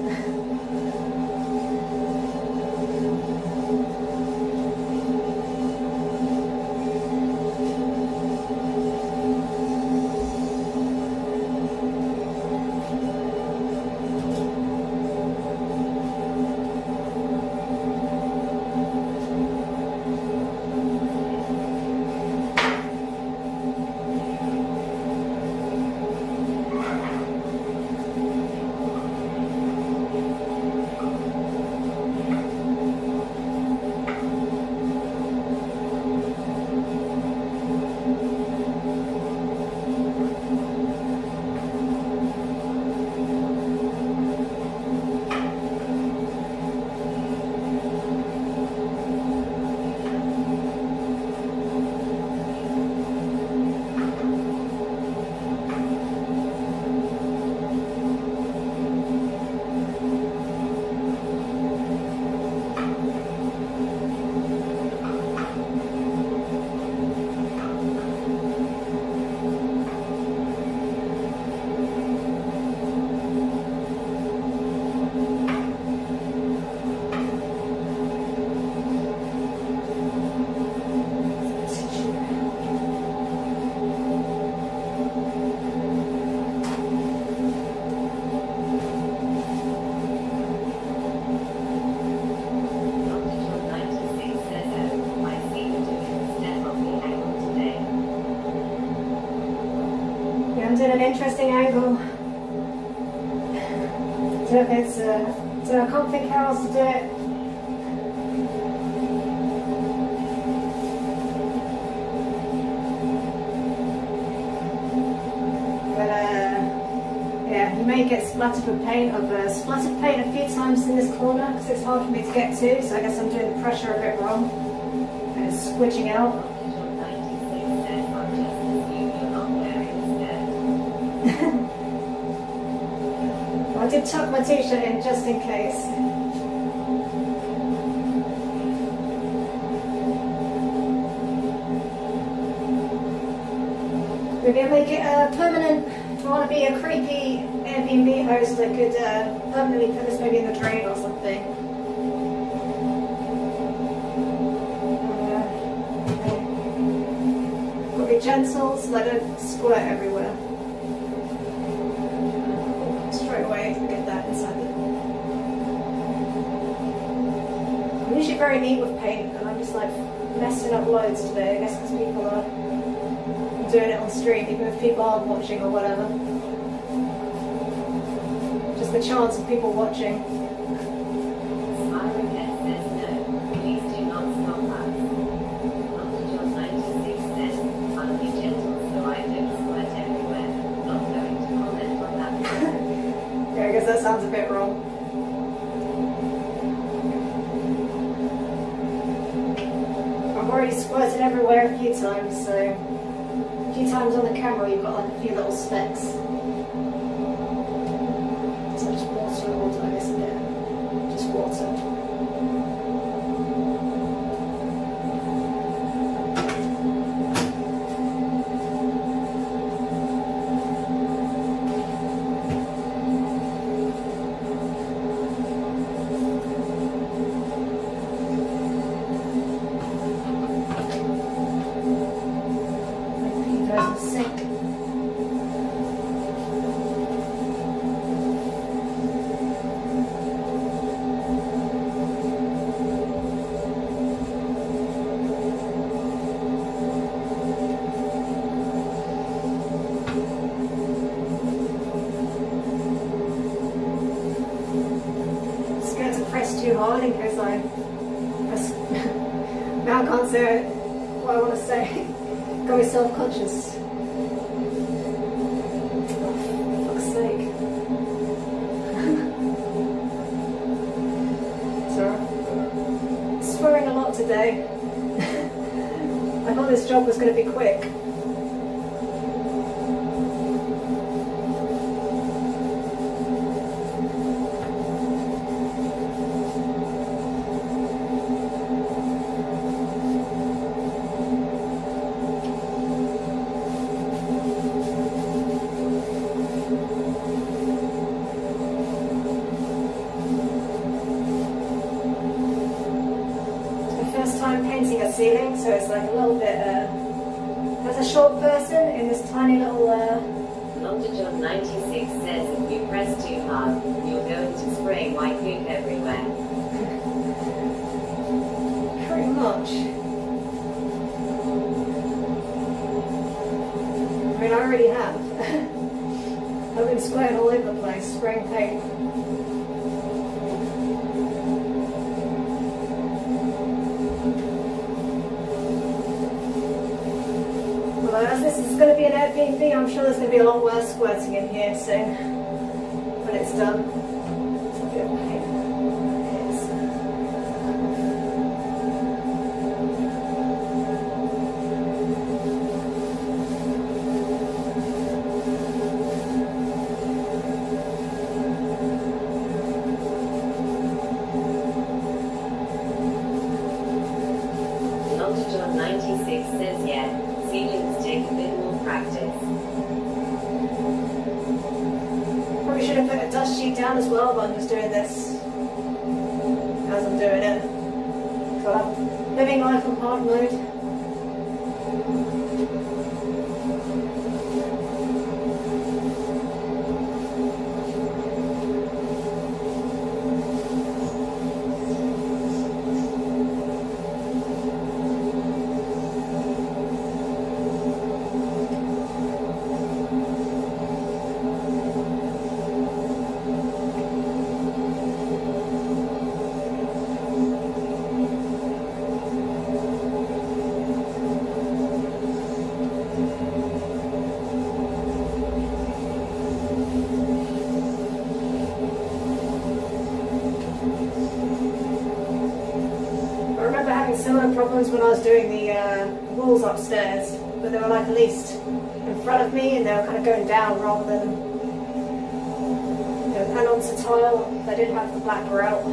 An interesting angle. So it's so I can't think how else to do it. But yeah, you may get splattered with paint. I've splattered paint a few times in this corner because it's hard for me to get to. So I guess I'm doing the pressure a bit wrong and it's squidging out. I did tuck my t-shirt in just in case. Maybe I'll make it permanent. If I want to be a creepy Airbnb host, I could permanently put this maybe in the drain or something. Got to be gentle so I don't squirt everywhere. Straight away to get that inside it. I'm usually very neat with paint, and I'm just like messing up loads today. I guess because people are doing it on stream, even if people aren't watching or whatever. Just the chance of people watching. Smiling head says no, please do not stop us. Dr. John 96 says, I'll be gentle so I don't squirt everywhere. Not going to comment on that. Yeah, I guess that sounds a bit wrong. I've already squirted everywhere a few times, so a few times on the camera you've got like a few little specks. So just water or did I miss a bit? Just water. Sink. Scared to press too hard in case I press. Now I can't say what I want to say. Got me self-conscious. Swearing a lot today. I thought this job was going to be quick. First time painting a ceiling, so it's like a little bit, as a short person in this tiny little, Dr. John 96 says if you press too hard, you're going to spray white goop everywhere. Pretty much. I mean, I already have. I've been spraying all over the place, spraying paint. As this is going to be an Airbnb, I'm sure there's going to be a lot worse squirting in here soon when it's done. It's a bit of pain. Dr. John 96 says yeah. Ceilings take a bit more practice. Probably should have put a dust sheet down as well, but I'm just doing this as I'm doing it. So I'm living life on hard mode. Similar problems when I was doing the walls upstairs, but they were like at least in front of me and they were kind of going down rather than, and onto tile. They didn't have the black grout.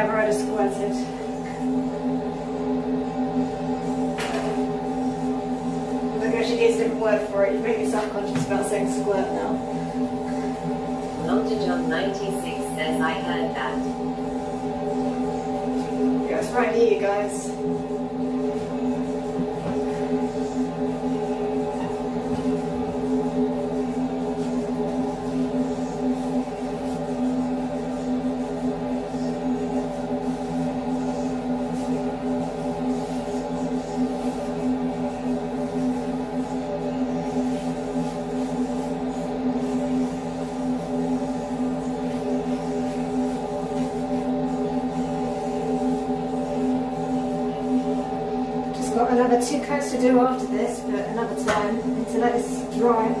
I just squirted. Maybe I should use a different word for it. You make me self-conscious about saying squirt now. Dr. John 96 says I heard that. Yeah, it's right here, you guys. Got another 2 coats to do after this, but another time. Need to let this dry.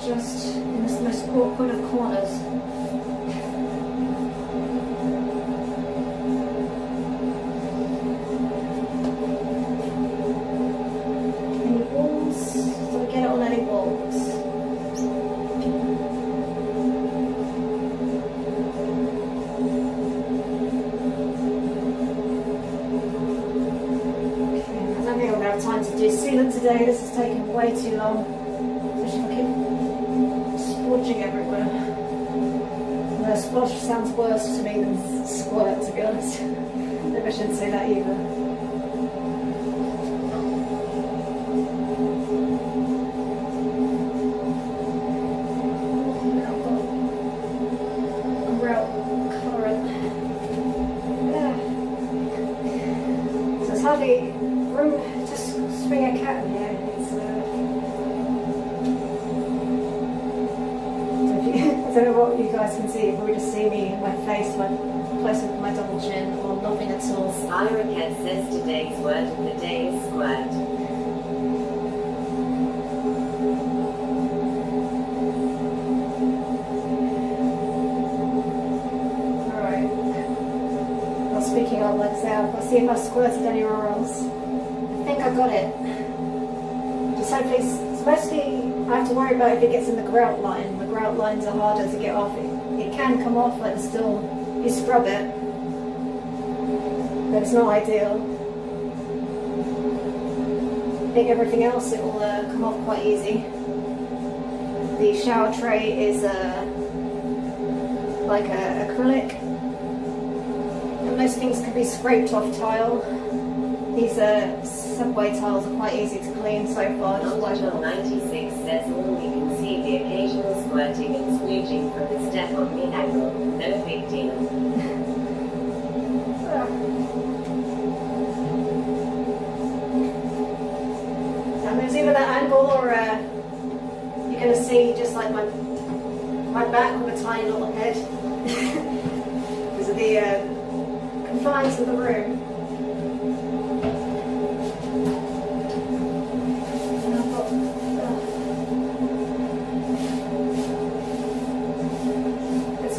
Just in this most awkward of corners. Any walls? Did I get it on any walls? Okay, I don't think I'm going to have time to do sealant today. This is taking way too long. Splodging everywhere. No, splodge sounds worse to me than squirt, to be honest. Maybe I shouldn't say that either. Grout current. Yeah. So it's hardly room to swing a cat in here. I don't know what you guys can see, but we just see me, my face, my close up my double chin, or nothing at all. Iraket says today's word of the day is squirt. Alright. Well, speaking of, let's see if I've squirted anywhere else. I think I got it. Just hopefully, it's mostly I have to worry about if it gets in the grout line. The grout lines are harder to get off. It can come off, but it's still, you scrub it, but it's not ideal. I think everything else, it will come off quite easy. The shower tray is like a acrylic, and most things can be scraped off tile. These subway tiles are quite easy to clean so far. Dr. John 96 says all we can see the occasional squirting and squeeging from the step on the angle. No big deal. And there's either that angle or you're going to see just like my back with a tiny little head. Because of the confines of the room.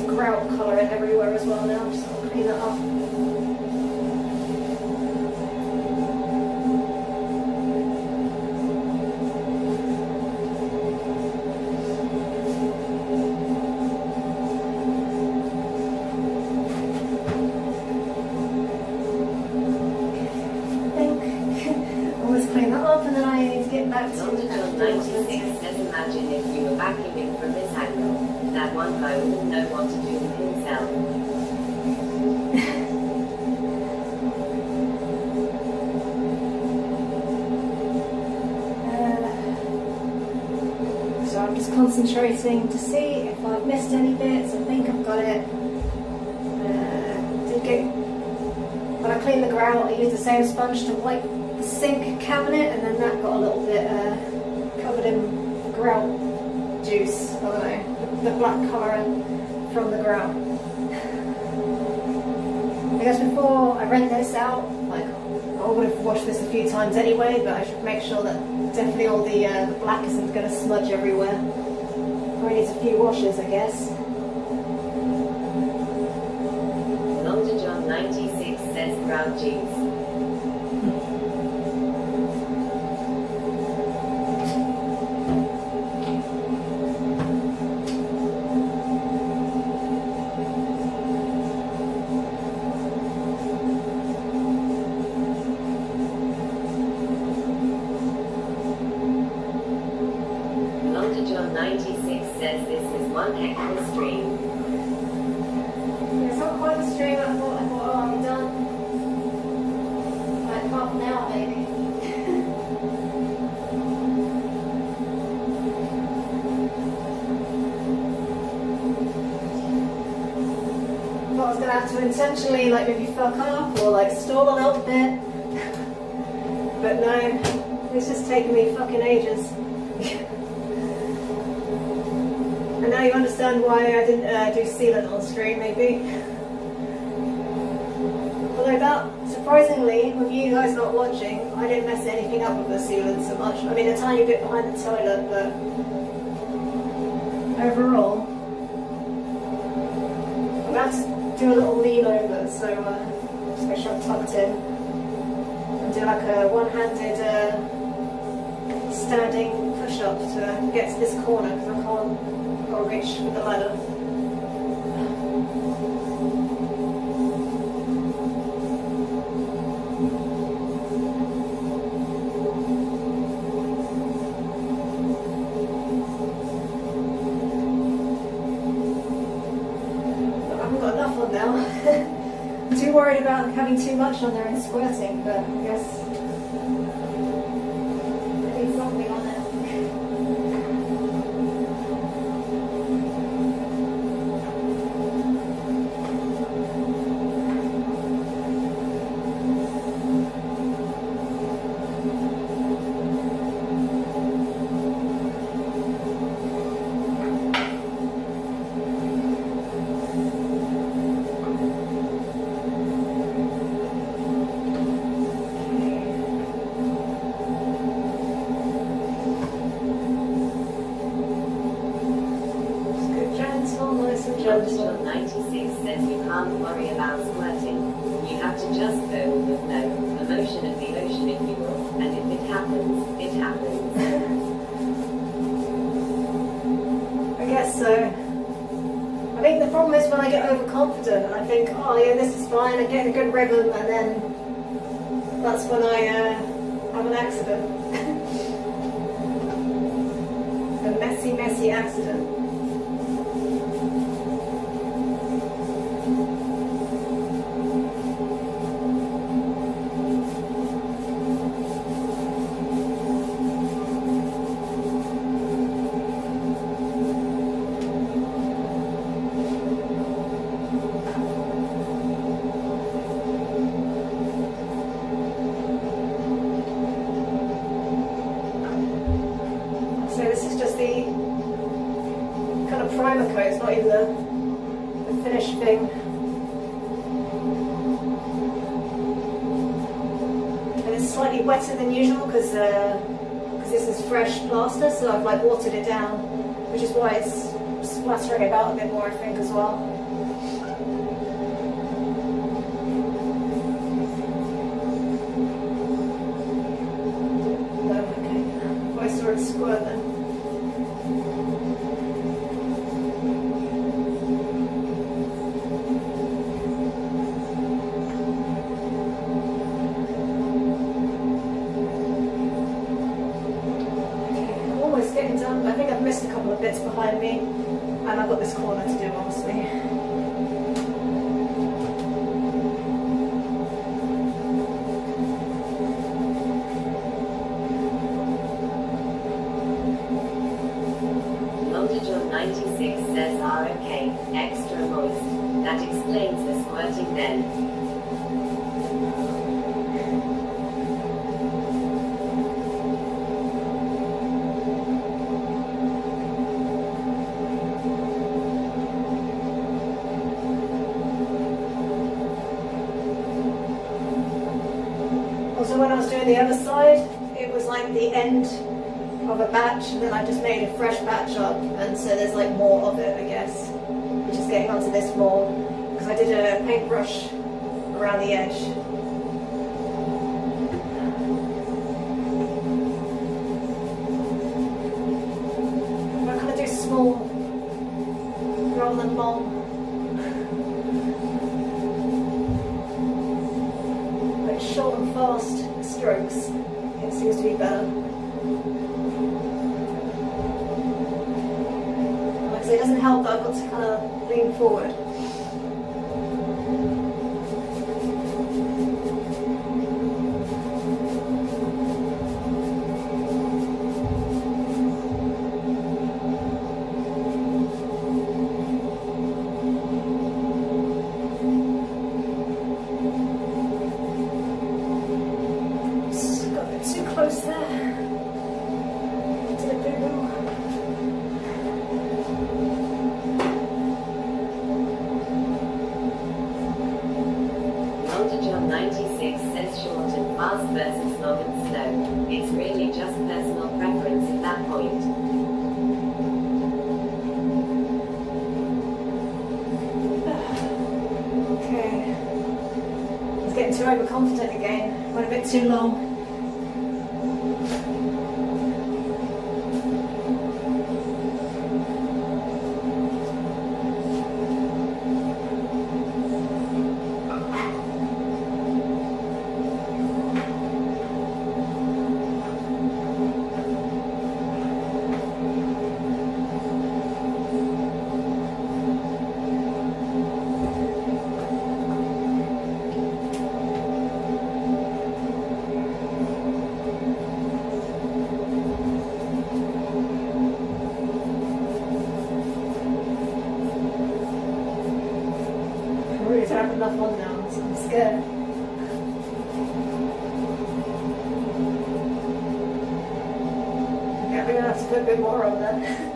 Grout colour everywhere as well now, just I'll clean that up. back to Longitude 96 says imagine if you were vacuuming from this angle. That one guy wouldn't know what to do with himself. So I'm just concentrating to see if I've missed any bits. I think I've got it. When I cleaned the grout, I used the same sponge to wipe the sink cabinet, and then that got a little bit covered in grout juice. I don't know, the black colour from the grout. I guess before I rent this out, like I would have washed this a few times anyway, but I should make sure that definitely all the black isn't going to smudge everywhere. Probably needs a few washes, I guess. Longitude 96 says grout juice. Longitude 96 says this is one heck of a stream. It's not quite the stream I thought, oh, I'm done. Like half an hour maybe. I thought I was gonna have to intentionally like maybe fuck up or like stall a little bit. But no, it's just taking me fucking ages. And now you understand why I didn't do sealant on stream, maybe. Although that, surprisingly, with you guys not watching, I didn't mess anything up with the sealant so much. I mean, a tiny bit behind the toilet, but overall, I'm going to have to do a little lean over, so just make sure I'm tucked in. And do like a one-handed standing push-up to get to this corner, because I can't reach with the ladder. I haven't got enough on now. I'm too worried about having too much on there and squirting, but I guess I need something on it. Longitude 96 says you can't worry about squirting. You have to just go with the flow, the motion of the ocean if you will, and if it happens, it happens. I guess so. I think the problem is when I get overconfident and I think, oh yeah, this is fine, I get a good rhythm, and then that's when I have an accident. A messy, messy accident. So this is just the kind of primer coat, it's not even the finished thing. And it's slightly wetter than usual because this is fresh plaster, so I've like watered it down, which is why it's splattering about a bit more, I think, as well. No, okay. I saw it squirt then. bits behind me, and I've got this corner to do, obviously. John 96 says okay, extra moist. That explains the squirting then. Also, when I was doing the other side, it was like the end of a batch, and then I just made a fresh batch up, and so there's like more of it, I guess. Which is getting onto this more, because I did a paintbrush around the edge. I'm going to do small rather than long. Like short and fast strokes, it seems to be better. So it doesn't help that I've got to kind of lean forward. Just got a bit too close there to the boo-boo. John 96 says short and fast versus long and slow. It's really just personal preference at that point. Okay. It's getting too overconfident again. Went a bit too long. I really don't have enough on now, so I'm scared. Okay, we're going to have to put a bit more on there.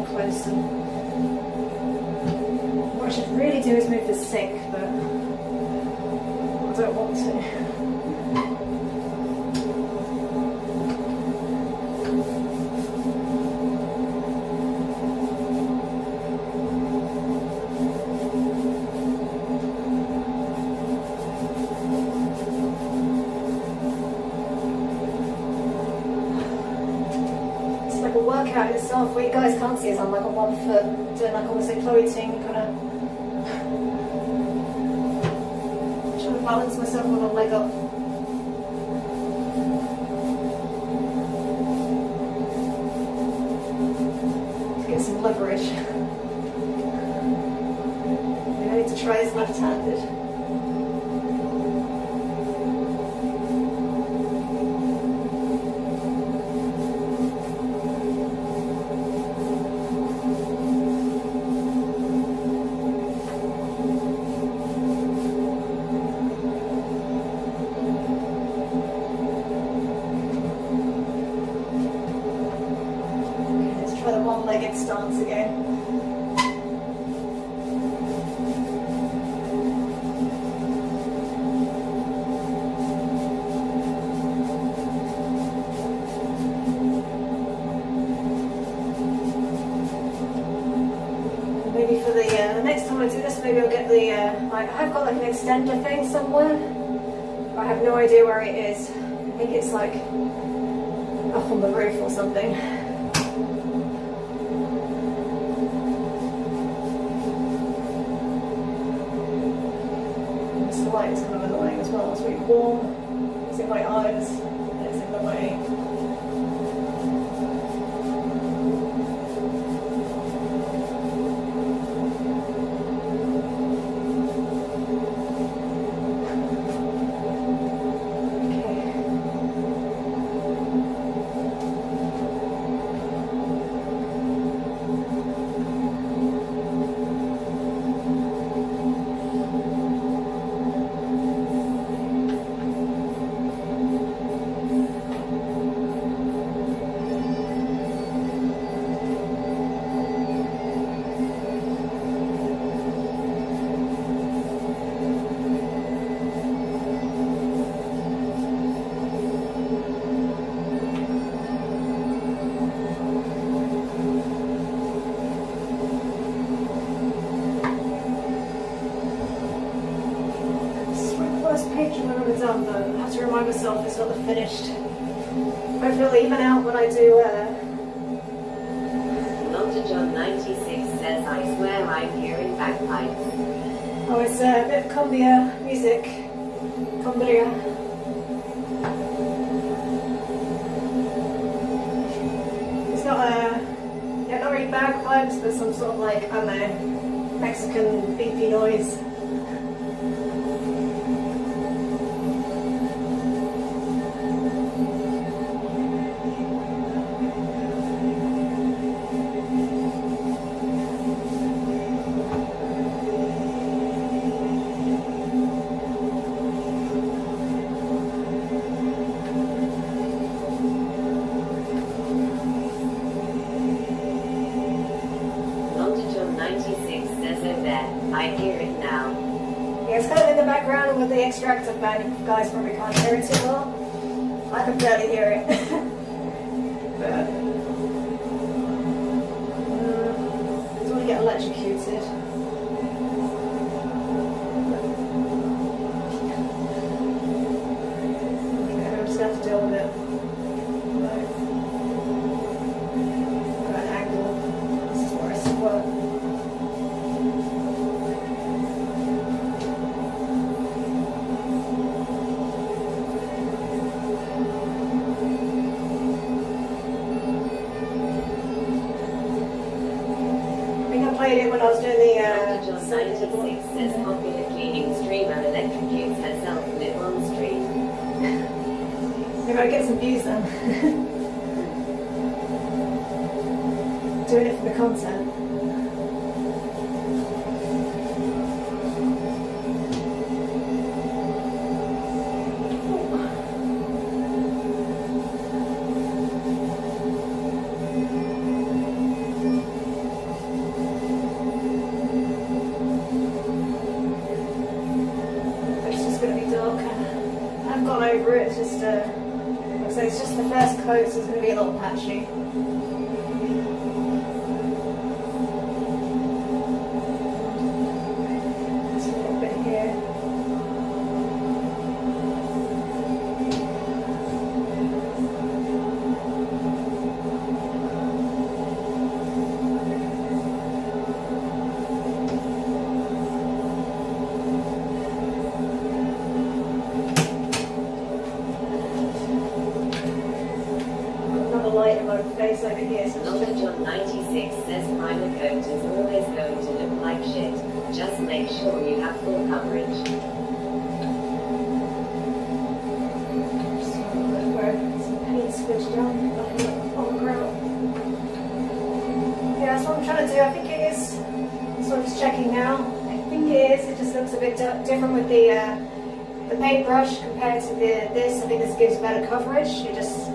Closer. What I should really do is move the sink, but I don't want to. Like a workout in itself. What you guys can't see is I'm like on 1 foot doing like almost a floating kind of trying to balance myself with one leg up. To get some leverage. I need to try this left-handed. getting its stance again. Maybe for the next time I do this, maybe I'll get the, I have got like an extender thing somewhere. I have no idea where it is. I think it's like up on the roof or something. This light is kind of annoying as well. It's really warm. It's in my eyes. And it's in the way. Done, but I have to remind myself it's not the finished. Hopefully it'll even out when I do Malta John 96 says, I swear I'm hearing bagpipes. Oh, it's a bit of cumbia music. Cumbria. It's not yeah, not really bagpipes, but some sort of like, I don't know, Mexican beepy noise. I hear it now. Yeah, it's kind of in the background with the extractor fan. You guys probably can't hear it too well. I can barely hear it. But I don't want to get electrocuted. Okay, I'm just going to have to deal with it. Right. Got an angle. This is where I squirt. It when I was doing the John 96 says popular cleaning streamer electrocutes herself live on stream. Maybe I'll get some views then. Doing it for the content. Over it, it's just so it's just the first coat, so it's going to be a little patchy. Just a little bit here. Light in my face over here, so Malta John 96 says primer coat is always going to look like shit. Just make sure you have full coverage. Just a little bit where some paint switched down on the ground. Yeah, that's what I'm trying to do. I think it is. So I'm just checking now. I think it is. It just looks a bit different with the paintbrush compared to this. I think this gives better coverage. It just,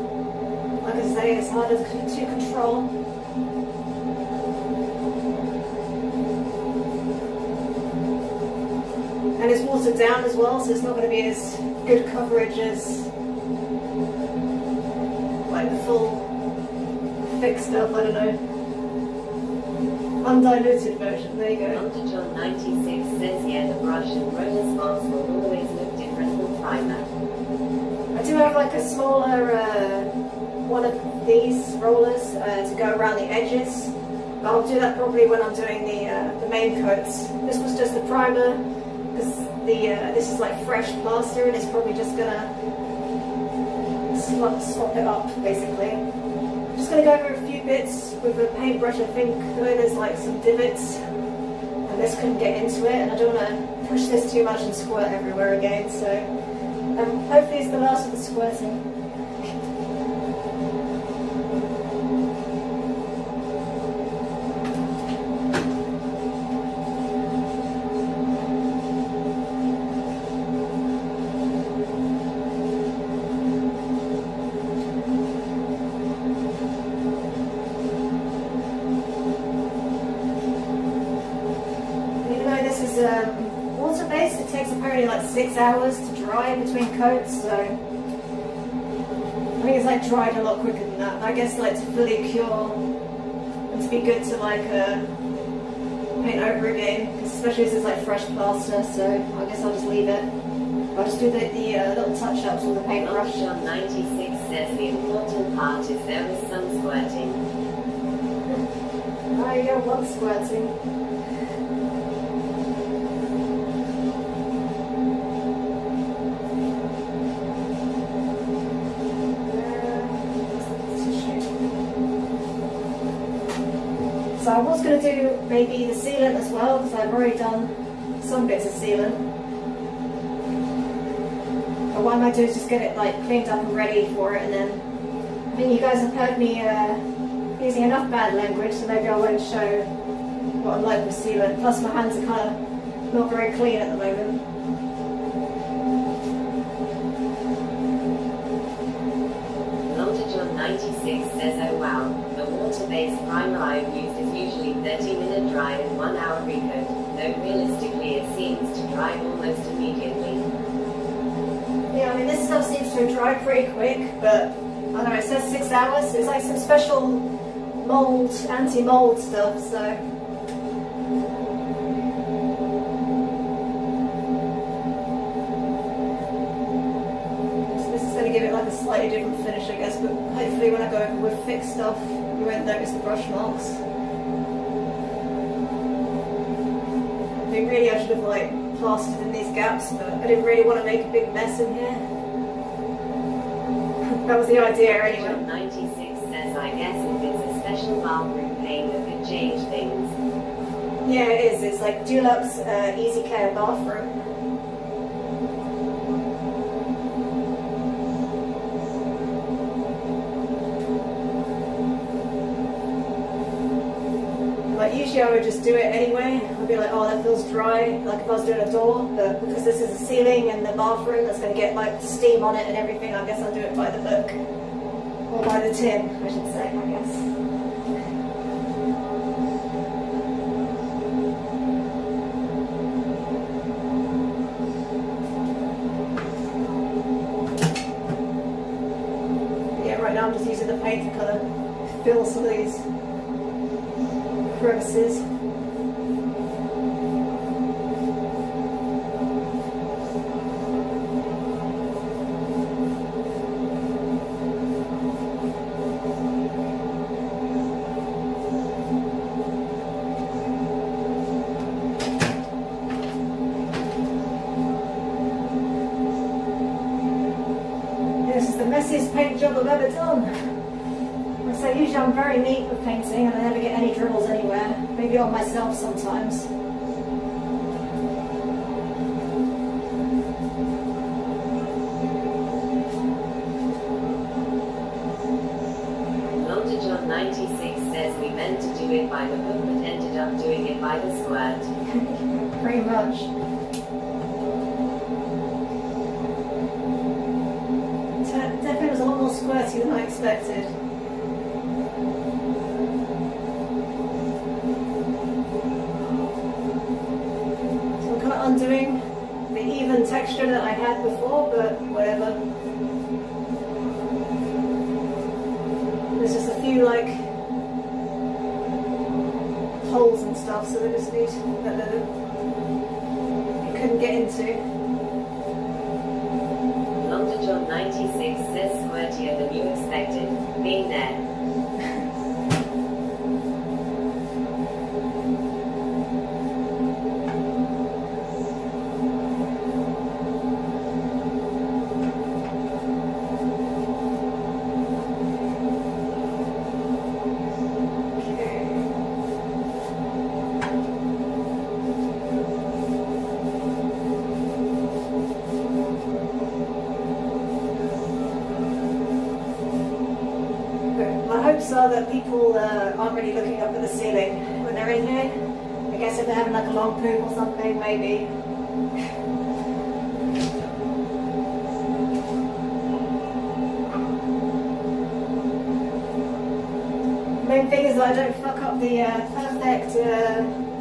like I say, it's harder to control. watered down as well, so it's not going to be as good coverage as like the full thick stuff, I don't know. Undiluted version, there you go. Dr. John 96 says, yeah, the brush and roller spots will always look different with primer. I do have like a smaller one of these rollers to go around the edges. But I'll do that probably when I'm doing the main coats. This was just the primer, because this is like fresh plaster and it's probably just gonna swap it up basically. I'm just gonna go over a few bits with a paintbrush. I think there's like some divots and this couldn't get into it, and I don't want to push this too much and squirt everywhere again, so hopefully it's the last of the squirting. Water-based, it takes apparently like 6 hours to dry between coats, so I think it's like dried a lot quicker than that. I guess like to fully cure and to be good to like paint over again, especially as it's like fresh plaster, so I guess I'll just leave it. I'll just do the little touch-ups with the paintbrush. John 96 says the important part is there is some squirting. Oh, you got one squirting. So I was going to do maybe the sealant as well, because I've already done some bits of sealant. But what I might do is just get it like cleaned up and ready for it, and then I think you guys have heard me using enough bad language, so maybe I won't show what I'm like with sealant. Plus my hands are kind of not very clean at the moment. Dr. John 96 says, oh wow, the water-based primer I've used is usually 30-minute dry and 1 hour recoat, though realistically it seems to dry almost immediately. Yeah, I mean this stuff seems to dry pretty quick, but I don't know, it says 6 hours. It's like some special mold, anti-mold stuff, so. This is going to give it like a slightly different finish, I guess, but hopefully when I go over with thick stuff, you won't notice the brush marks. I think really I should have like plastered in these gaps, but I didn't really want to make a big mess in here. That was the idea anyway. John 96 says, I guess if it's a special bathroom paint that could change things. Yeah, it is. It's like Dulux Easy Care bathroom. Like usually I would just do it anyway. I'd be like, oh, that feels dry, like if I was doing a door, but because this is a ceiling and the bathroom that's going to get like steam on it and everything, I guess I'll do it by the book. Or by the tin, I should say, I guess. Yeah, right now I'm just using the paint to kind of fill some of these crevices. This is the messiest paint job I've ever done. So usually I'm very neat with painting and I never get any dribbles anywhere. Maybe on myself sometimes. Dr. John 96 says we meant to do it by the book but ended up doing it by the squirt. Pretty much. Definitely was a lot more squirty than I expected. Undoing the even texture that I had before, but whatever. There's just a few like holes and stuff, so they just need that you couldn't get into. Longitude 96 says squirtier than you expected. Being there. So that people aren't really looking up at the ceiling when they're in here. I guess if they're having like a long poop or something, maybe. The main thing is that I don't fuck up the perfect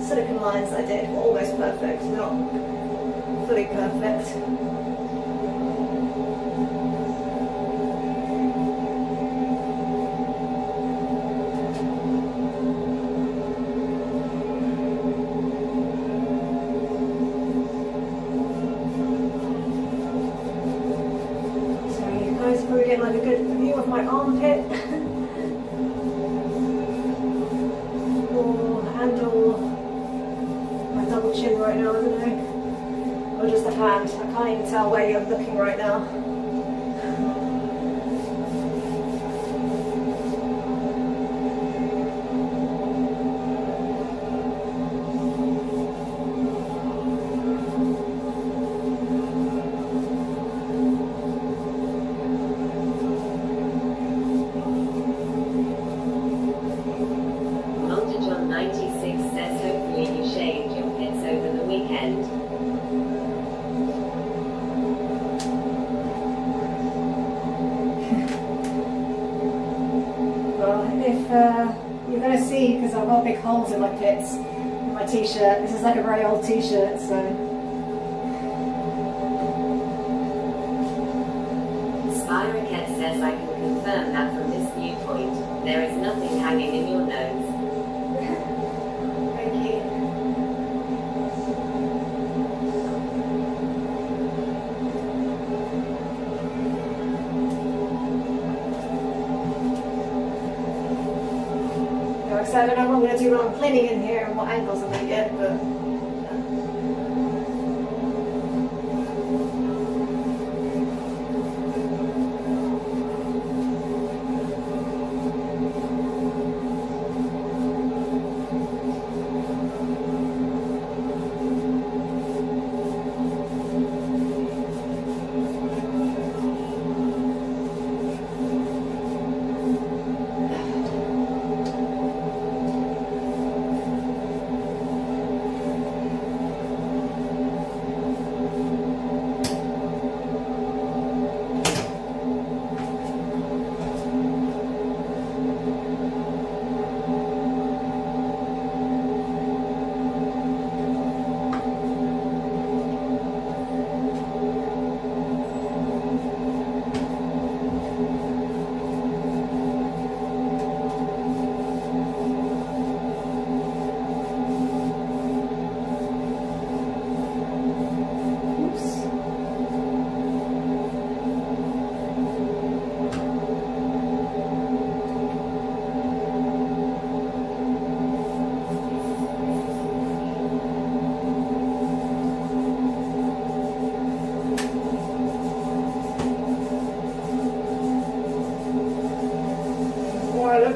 silicone lines I did. Well, almost perfect, not fully perfect. Like a good view of my armpit or handle my double chin right now, I don't know, or just a hand. I can't even tell where you're looking right now. You're going to see, because I've got big holes in my pits in my t-shirt. This is like a very old t-shirt, so. Spyrocket says I can confirm that from this viewpoint, there is nothing hanging in your nose. Thank you. So I don't know what I'm going to do when I'm cleaning in here and what angles I'm going to get, but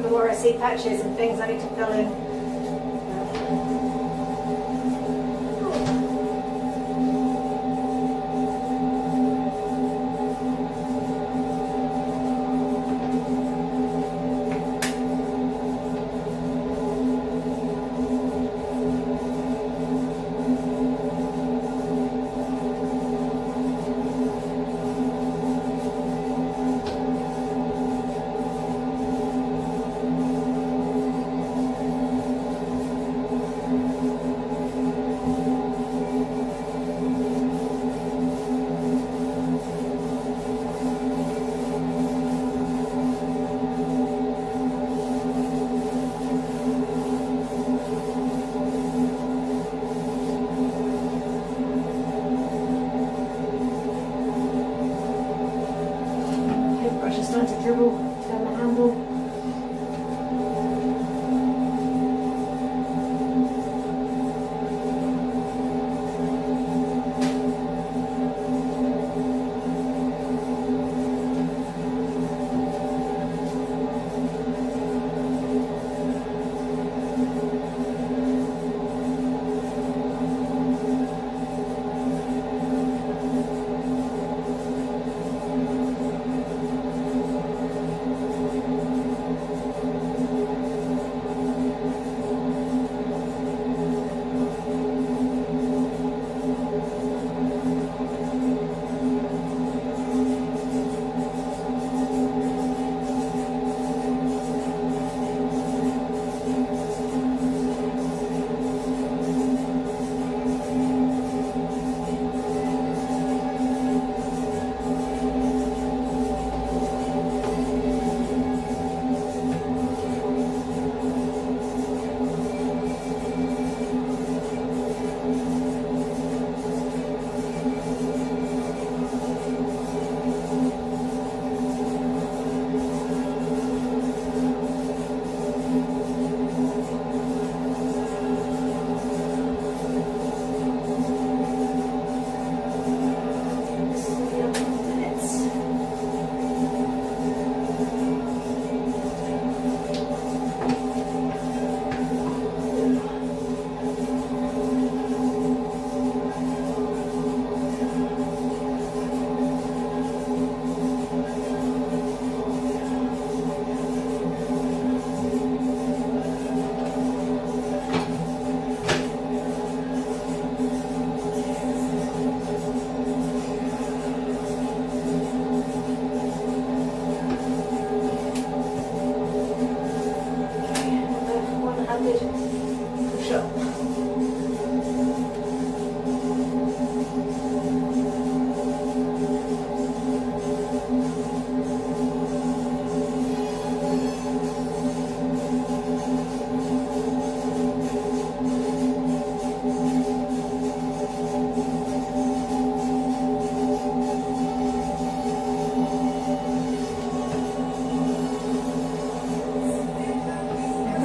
the more I see patches and things I need to fill in.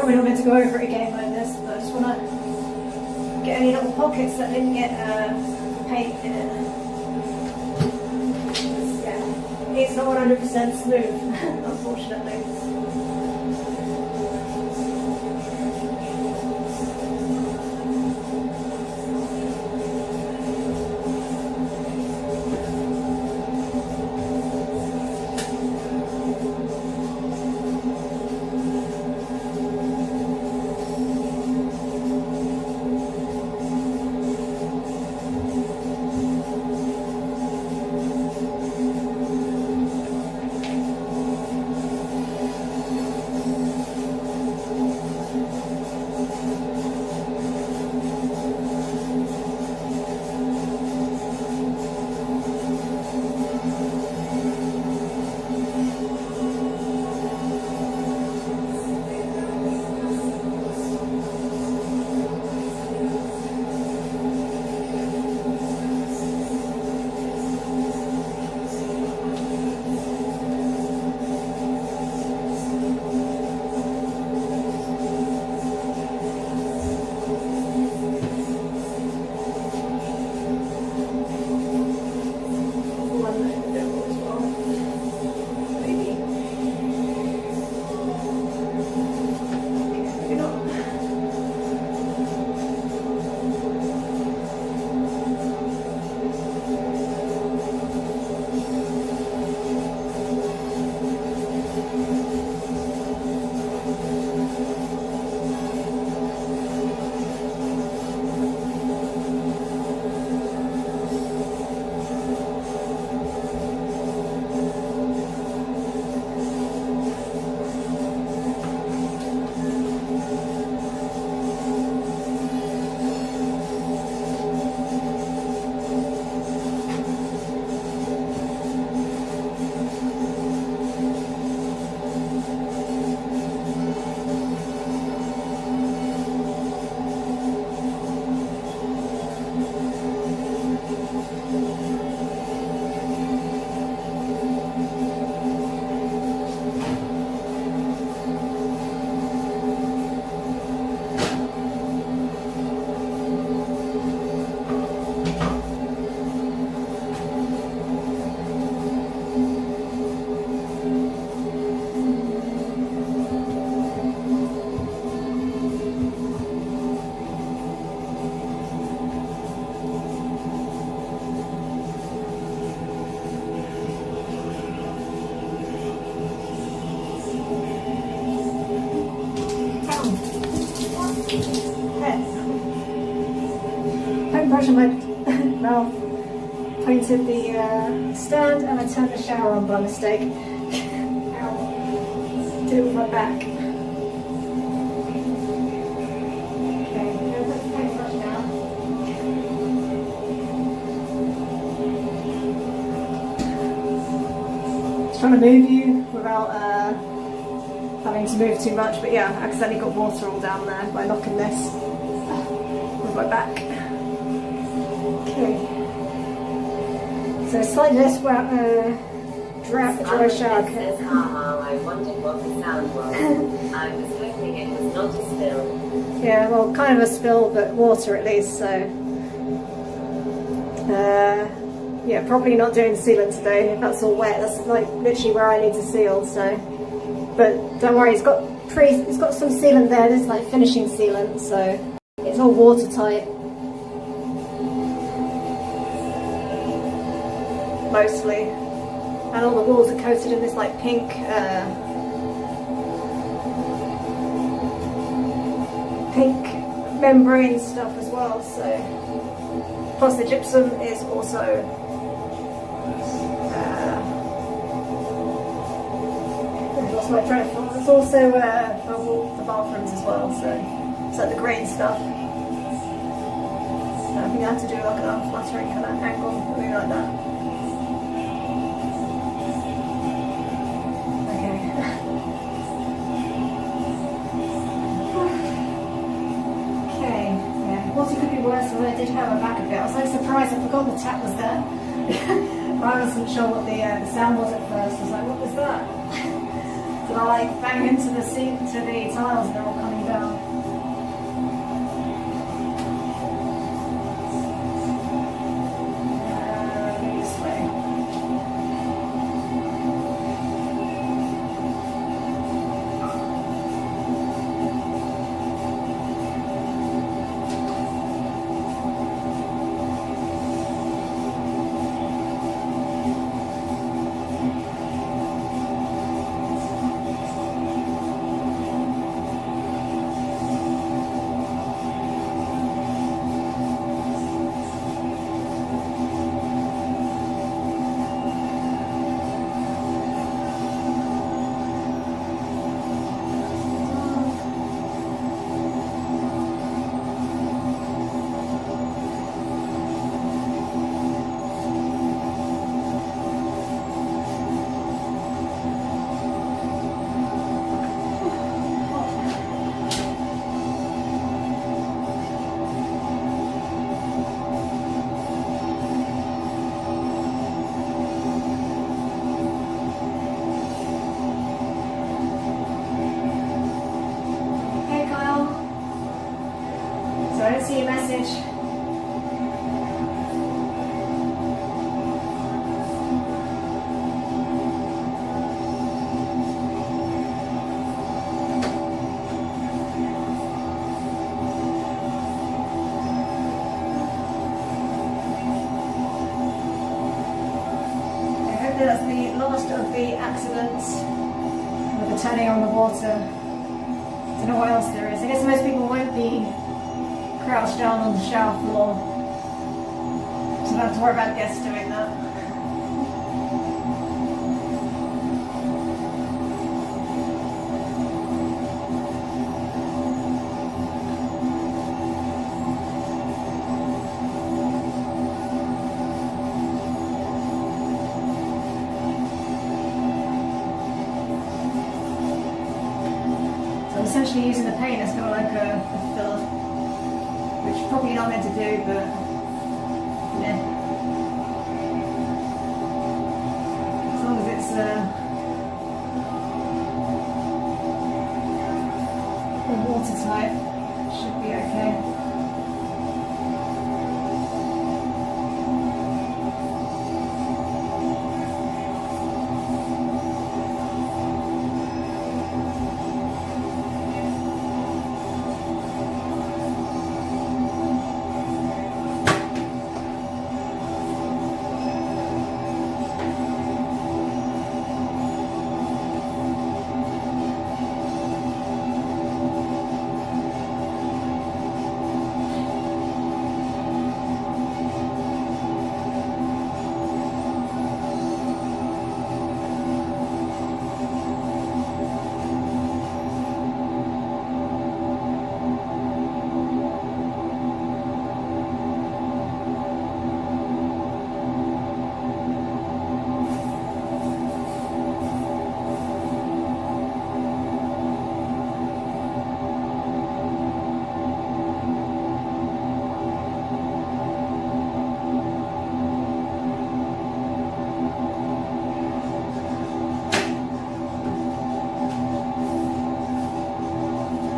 probably not meant to go over it again like this, but I just want to get any little pockets that didn't get paint in it. Yeah, it's not 100% smooth, unfortunately. Brush on my mouth, pointed the stand, and I turned the shower on by mistake. Ow. Did it with my back. Okay, I'm going to put the paintbrush down. Just trying to move you without having to move too much, but yeah, I accidentally got water all down there by knocking this with my back. Okay. So slightly less dry shower. Says, haha, I wondered what the sound was. I was hoping it was not a spill. Yeah, well, kind of a spill, but water at least, so... yeah, probably not doing sealant today. If that's all wet, that's like literally where I need to seal, so... But don't worry, it's got some sealant there. This is like finishing sealant, so it's all watertight. Mostly, and all the walls are coated in this like pink membrane stuff as well, so plus the gypsum is also lost my train of thought. It's also for bathrooms as well, so it's like the green stuff. I think I have to do like an unflattering kind of angle, something like that. It could be worse than I did hurt my back a bit. I was like surprised, I forgot the tap was there. I wasn't sure what the sound was at first. I was like, what was that? So but I like bang into the seat, to the tiles, and they're all coming down. This way. I don't see your message. I hope that's the last of the accidents with the turning on the water. I don't know what else there is. I guess most people won't be crouched down on the shower floor, so I don't have to worry about guests doing that. So I'm essentially using the paint as kind of like a filler, which probably not meant to do, but yeah. As long as it's watertight, it should be okay.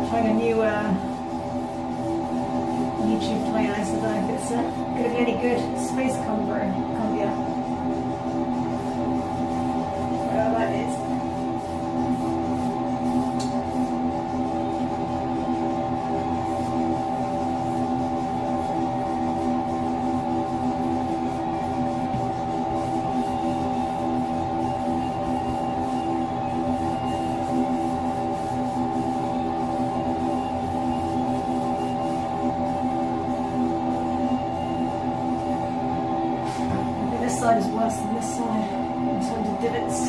Trying a new YouTube playlist. I don't know if it's going to be any good. Space Cumbia. Whatever that is. This side is worse than this side in terms of divots.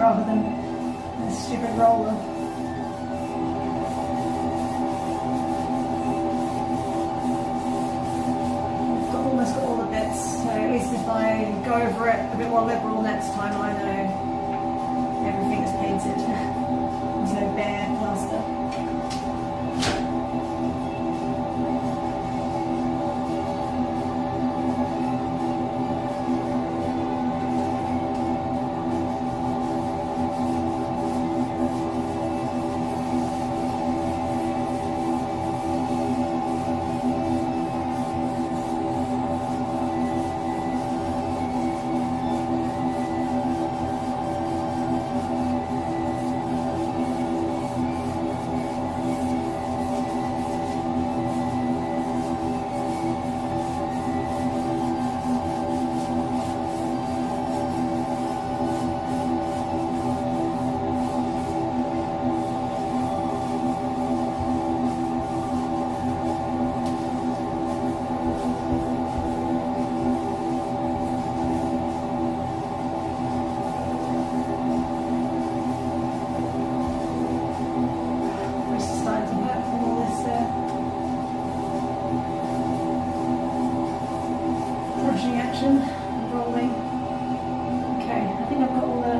rather than a stupid roller. Almost got all the bits, so at least if I go over it a bit more liberal next time, I know everything is painted. There's no bare plaster. Action, rolling. Okay, I think I've got all the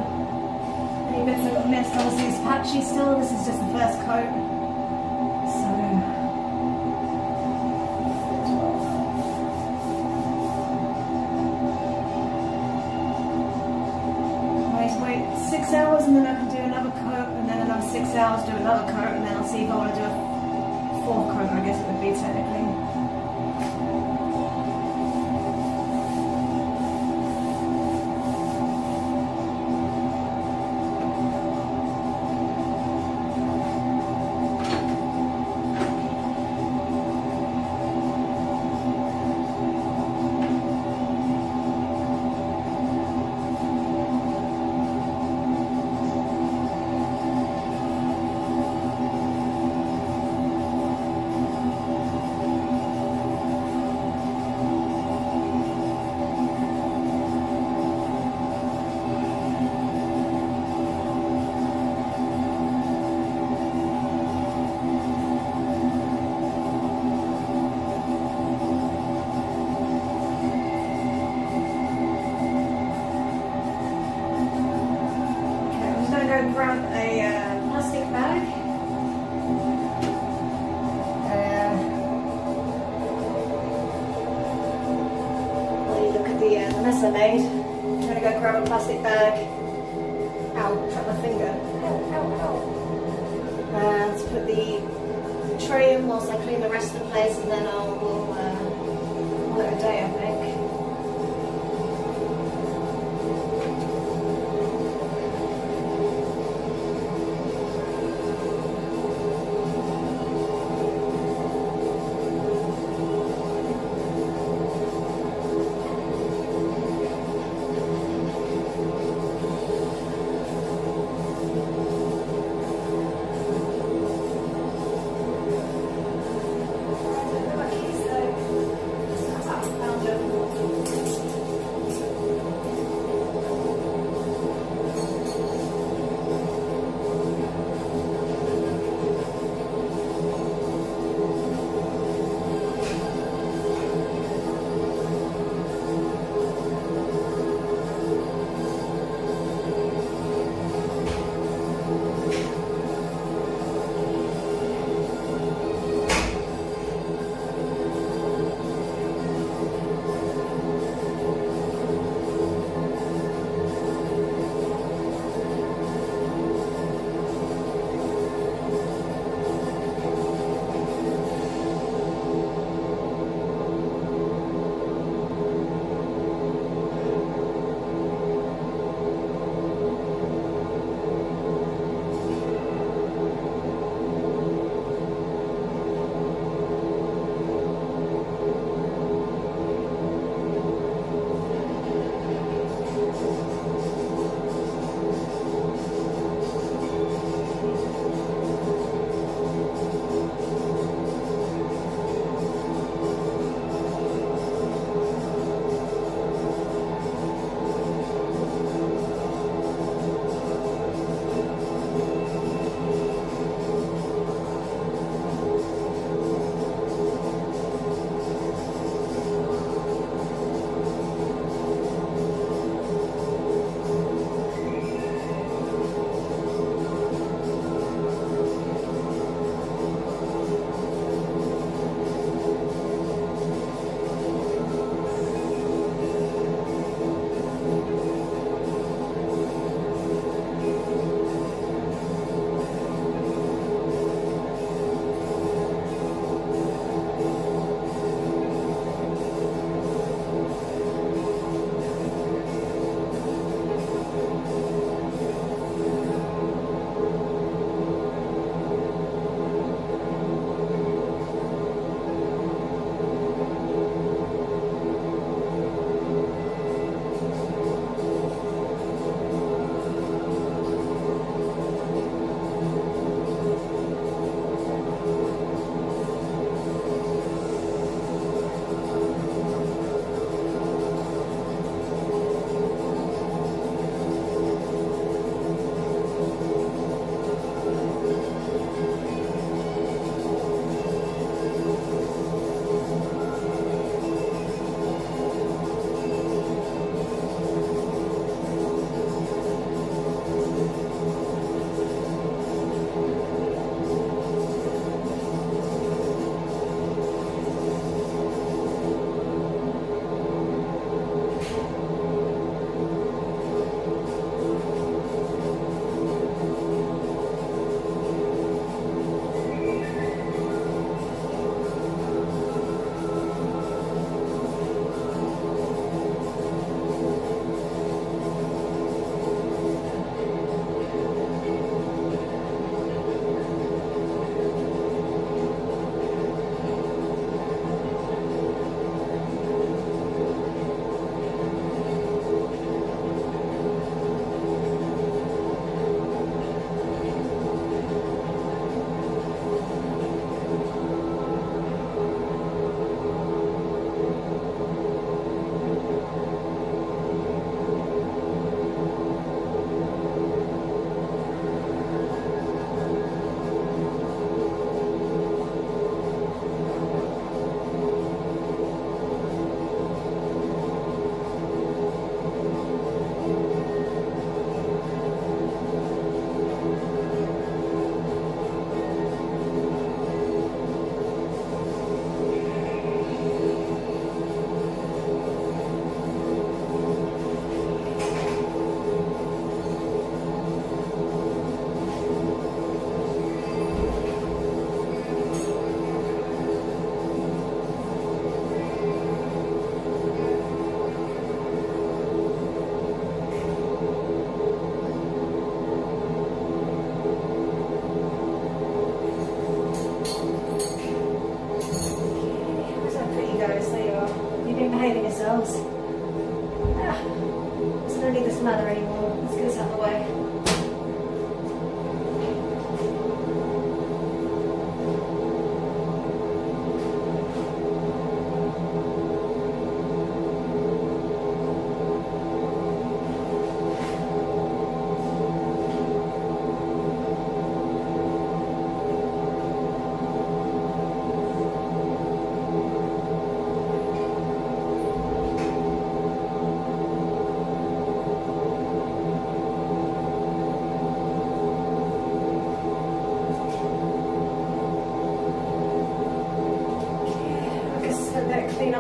any bits I've missed. Obviously it's patchy still, this is just the first coat. So wait 6 hours and then I can do another coat, and then another 6 hours, do another coat, and then I'll see if I want to do a fourth coat, I guess it would be technically. Grab a plastic bag. While you look at the mess I made, I'm going to go grab a plastic bag. Ow, cut my finger. Ow, ow, ow. To put the tray in whilst I clean the rest of the place, and then I'll call it a day, I think. Found it.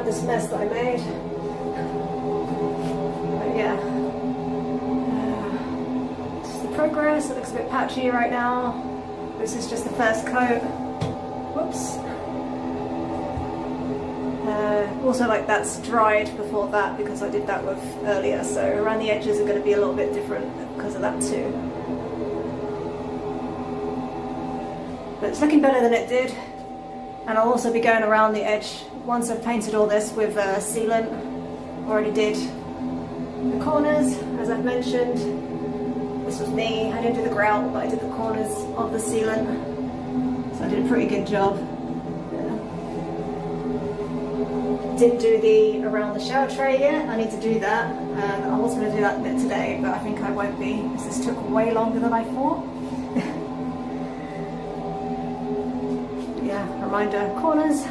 out this mess that I made. But yeah, this is the progress. It looks a bit patchy right now. This is just the first coat. Whoops. Also, like, that's dried before that because I did that with earlier, so around the edges are going to be a little bit different because of that too. But it's looking better than it did, and I'll also be going around the edge once I've painted all this with sealant. Already did the corners, as I've mentioned. This was me. I didn't do the grout, but I did the corners of the sealant, so I did a pretty good job. Didn't do the around the shower tray yet. I need to do that. I was going to do that bit today, but I think I won't be because this took way longer than I thought. Yeah, reminder, corners.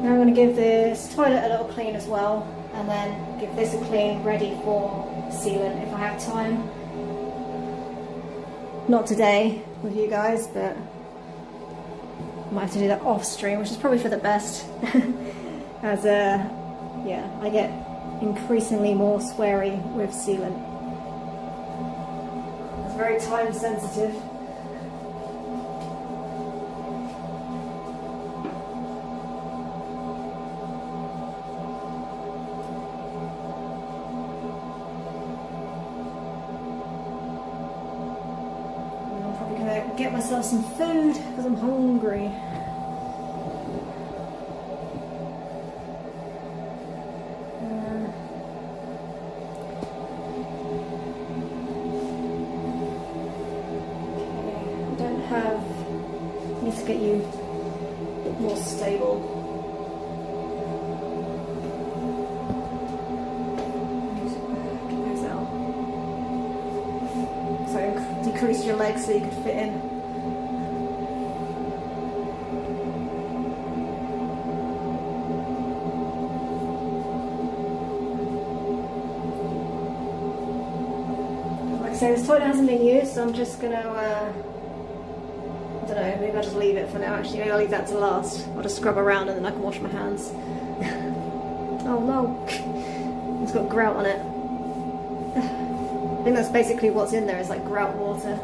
Now I'm going to give this toilet a little clean as well, and then give this a clean, ready for sealant if I have time. Not today with you guys, but I might have to do that off stream, which is probably for the best. As yeah, I get increasingly more sweary with sealant. It's very time sensitive. I'm probably gonna get myself some food because I'm hungry. Need to get you more stable. Get those out. So decrease your legs so you could fit in. Like I say, this toilet hasn't been used, so I'm just gonna I don't know, maybe I'll just leave it for now actually. Maybe I'll leave that to last. I'll just scrub around and then I can wash my hands. Oh no! It's got grout on it. I think that's basically what's in there, is like grout water.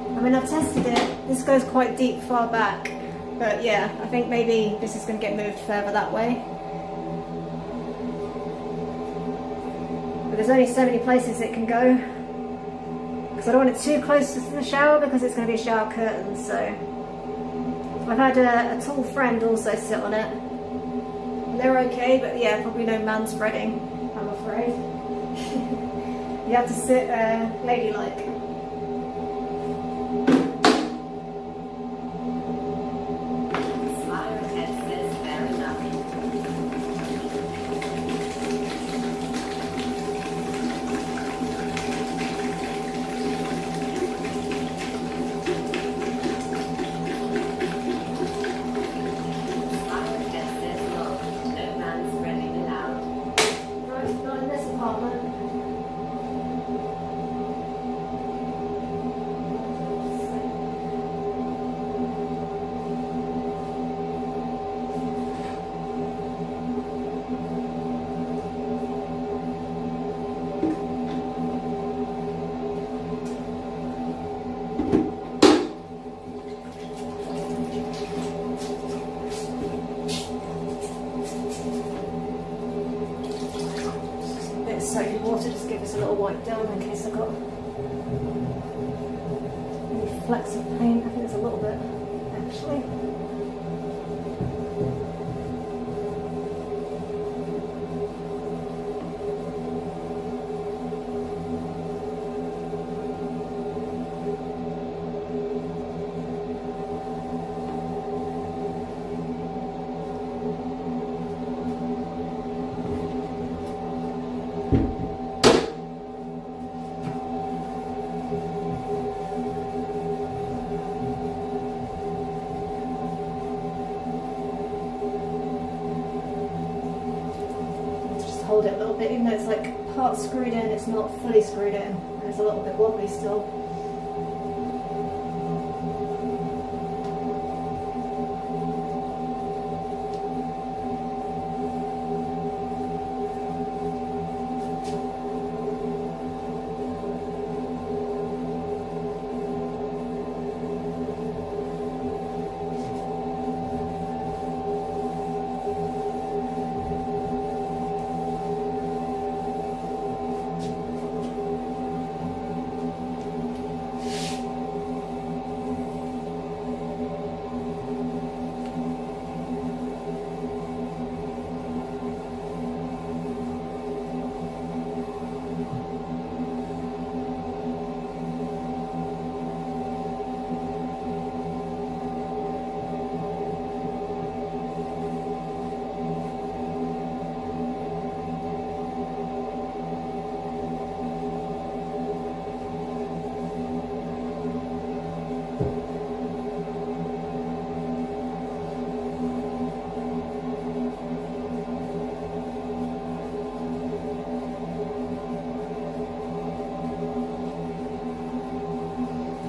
I mean, I've tested it. This goes quite deep, far back. But yeah, I think maybe this is going to get moved further that way. But there's only so many places it can go. Because I don't want it too close to the shower because it's going to be a shower curtain, so. I've had a tall friend also sit on it. And they're okay, but yeah, probably no man spreading, I'm afraid. You have to sit ladylike. Soapy water, just give us a little wipe down in case I got any flecks of paint. I think there's a little bit actually. it a little bit, even though it's like part screwed in, it's not fully screwed in, and it's a little bit wobbly still.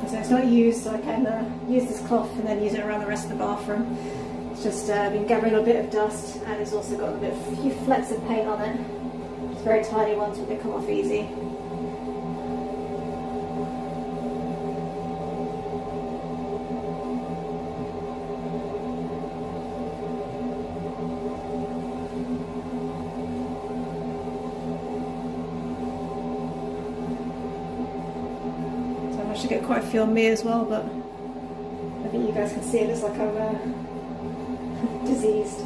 So it's not used, so I can use this cloth and then use it around the rest of the bathroom. It's just been gathering a bit of dust, and it's also got a few flecks of paint on it. It's very tiny ones, but they come off easy. I should get quite a few on me as well, but I think you guys can see it looks like I'm diseased.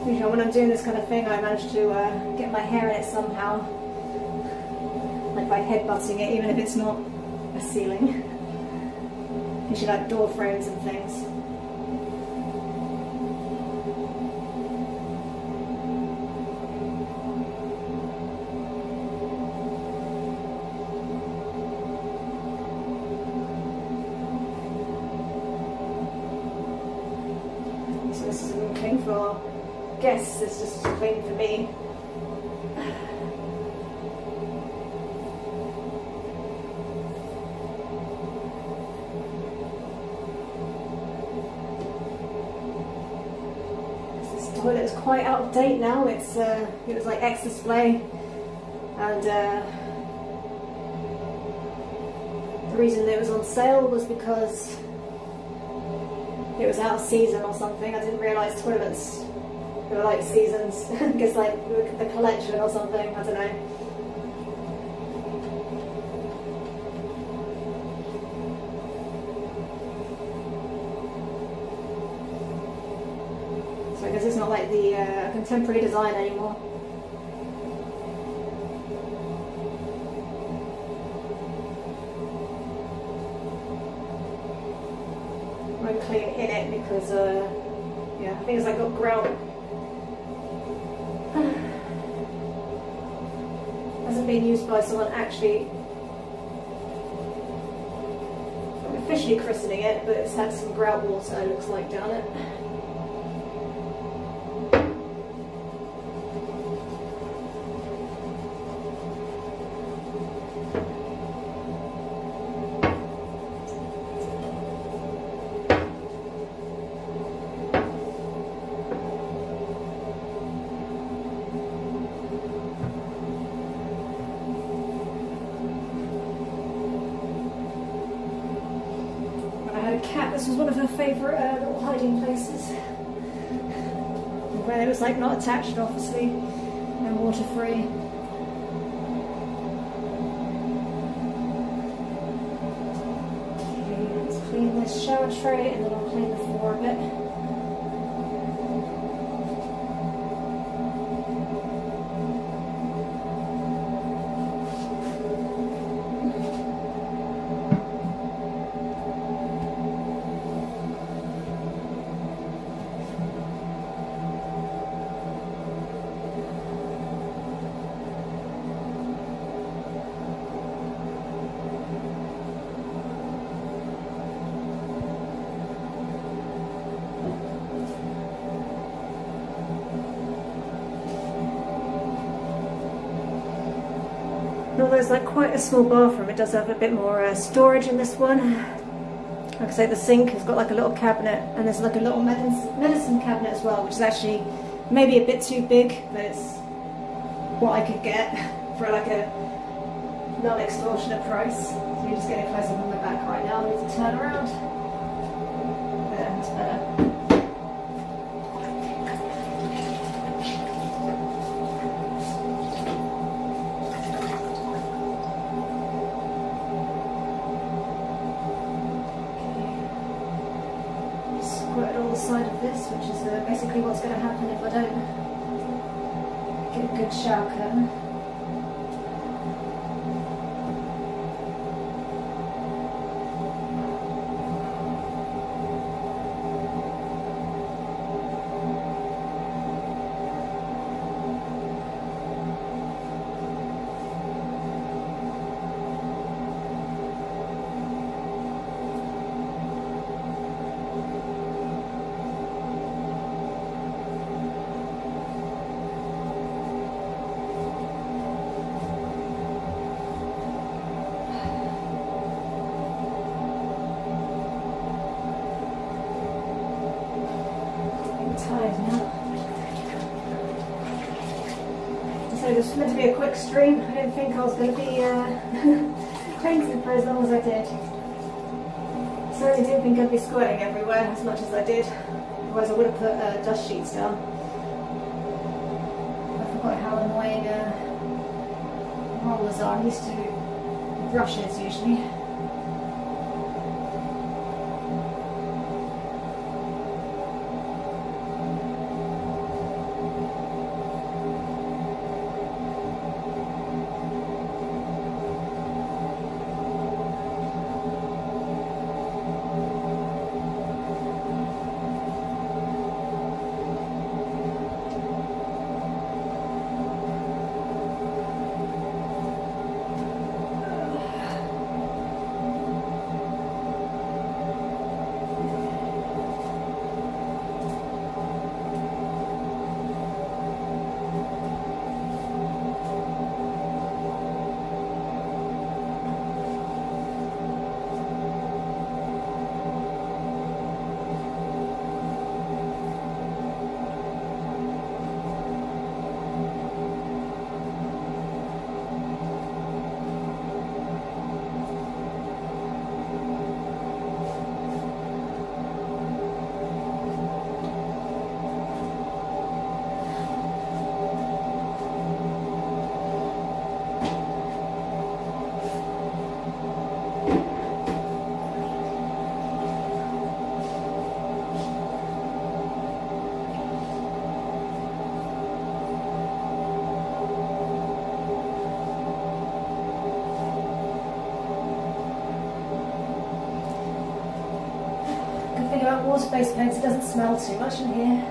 Usually when I'm doing this kind of thing, I manage to get my hair in it somehow, like by headbutting it, even if it's not a ceiling. Usually like door frames and things. So this isn't clean for guests, it's just clean for me. Toilet is quite out of date now. It was like X display, and the reason it was on sale was because it was out of season or something. I didn't realise toilets were like seasons. I guess like the collection or something. I don't know. I guess it's not like the contemporary design anymore. I won't clean in it because, yeah, I think it's like got grout. Hasn't been used by someone actually officially christening it, but it's had some grout water, it looks like, down it. Cat, this was one of her favourite little hiding places, where it was like not attached obviously and water free. Okay, let's clean this shower tray and then I'll clean the floor a bit. although it's like quite a small bathroom, it does have a bit more storage in this one. Like I say, the sink has got like a little cabinet, and there's like a little medicine cabinet as well, which is actually maybe a bit too big, but it's what I could get for like a non-extortionate price. So you're just getting close up on my back right now. I need to turn around. There, that's better. Squirted all the side of this, which is basically what's going to happen if I don't get a good shower curtain. Tired now. So this was meant to be a quick stream. I didn't think I was going to be painting for as long as I did. Certainly didn't think I'd be squirting everywhere as much as I did. Otherwise I would have put dust sheets down. I forgot how annoying rollers are. I'm used to brushes usually. About water-based paints, it doesn't smell too much in here.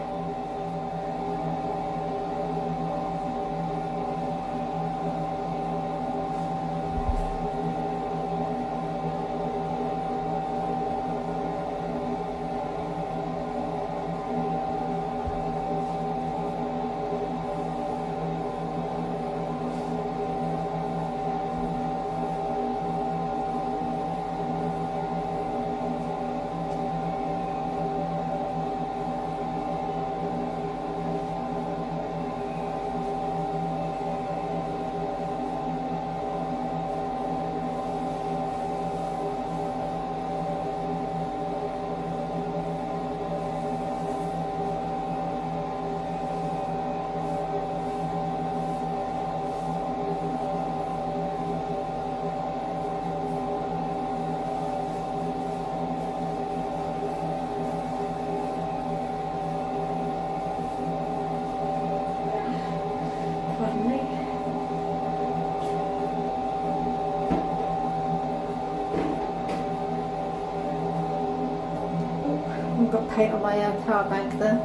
I've got paint on my power bank there.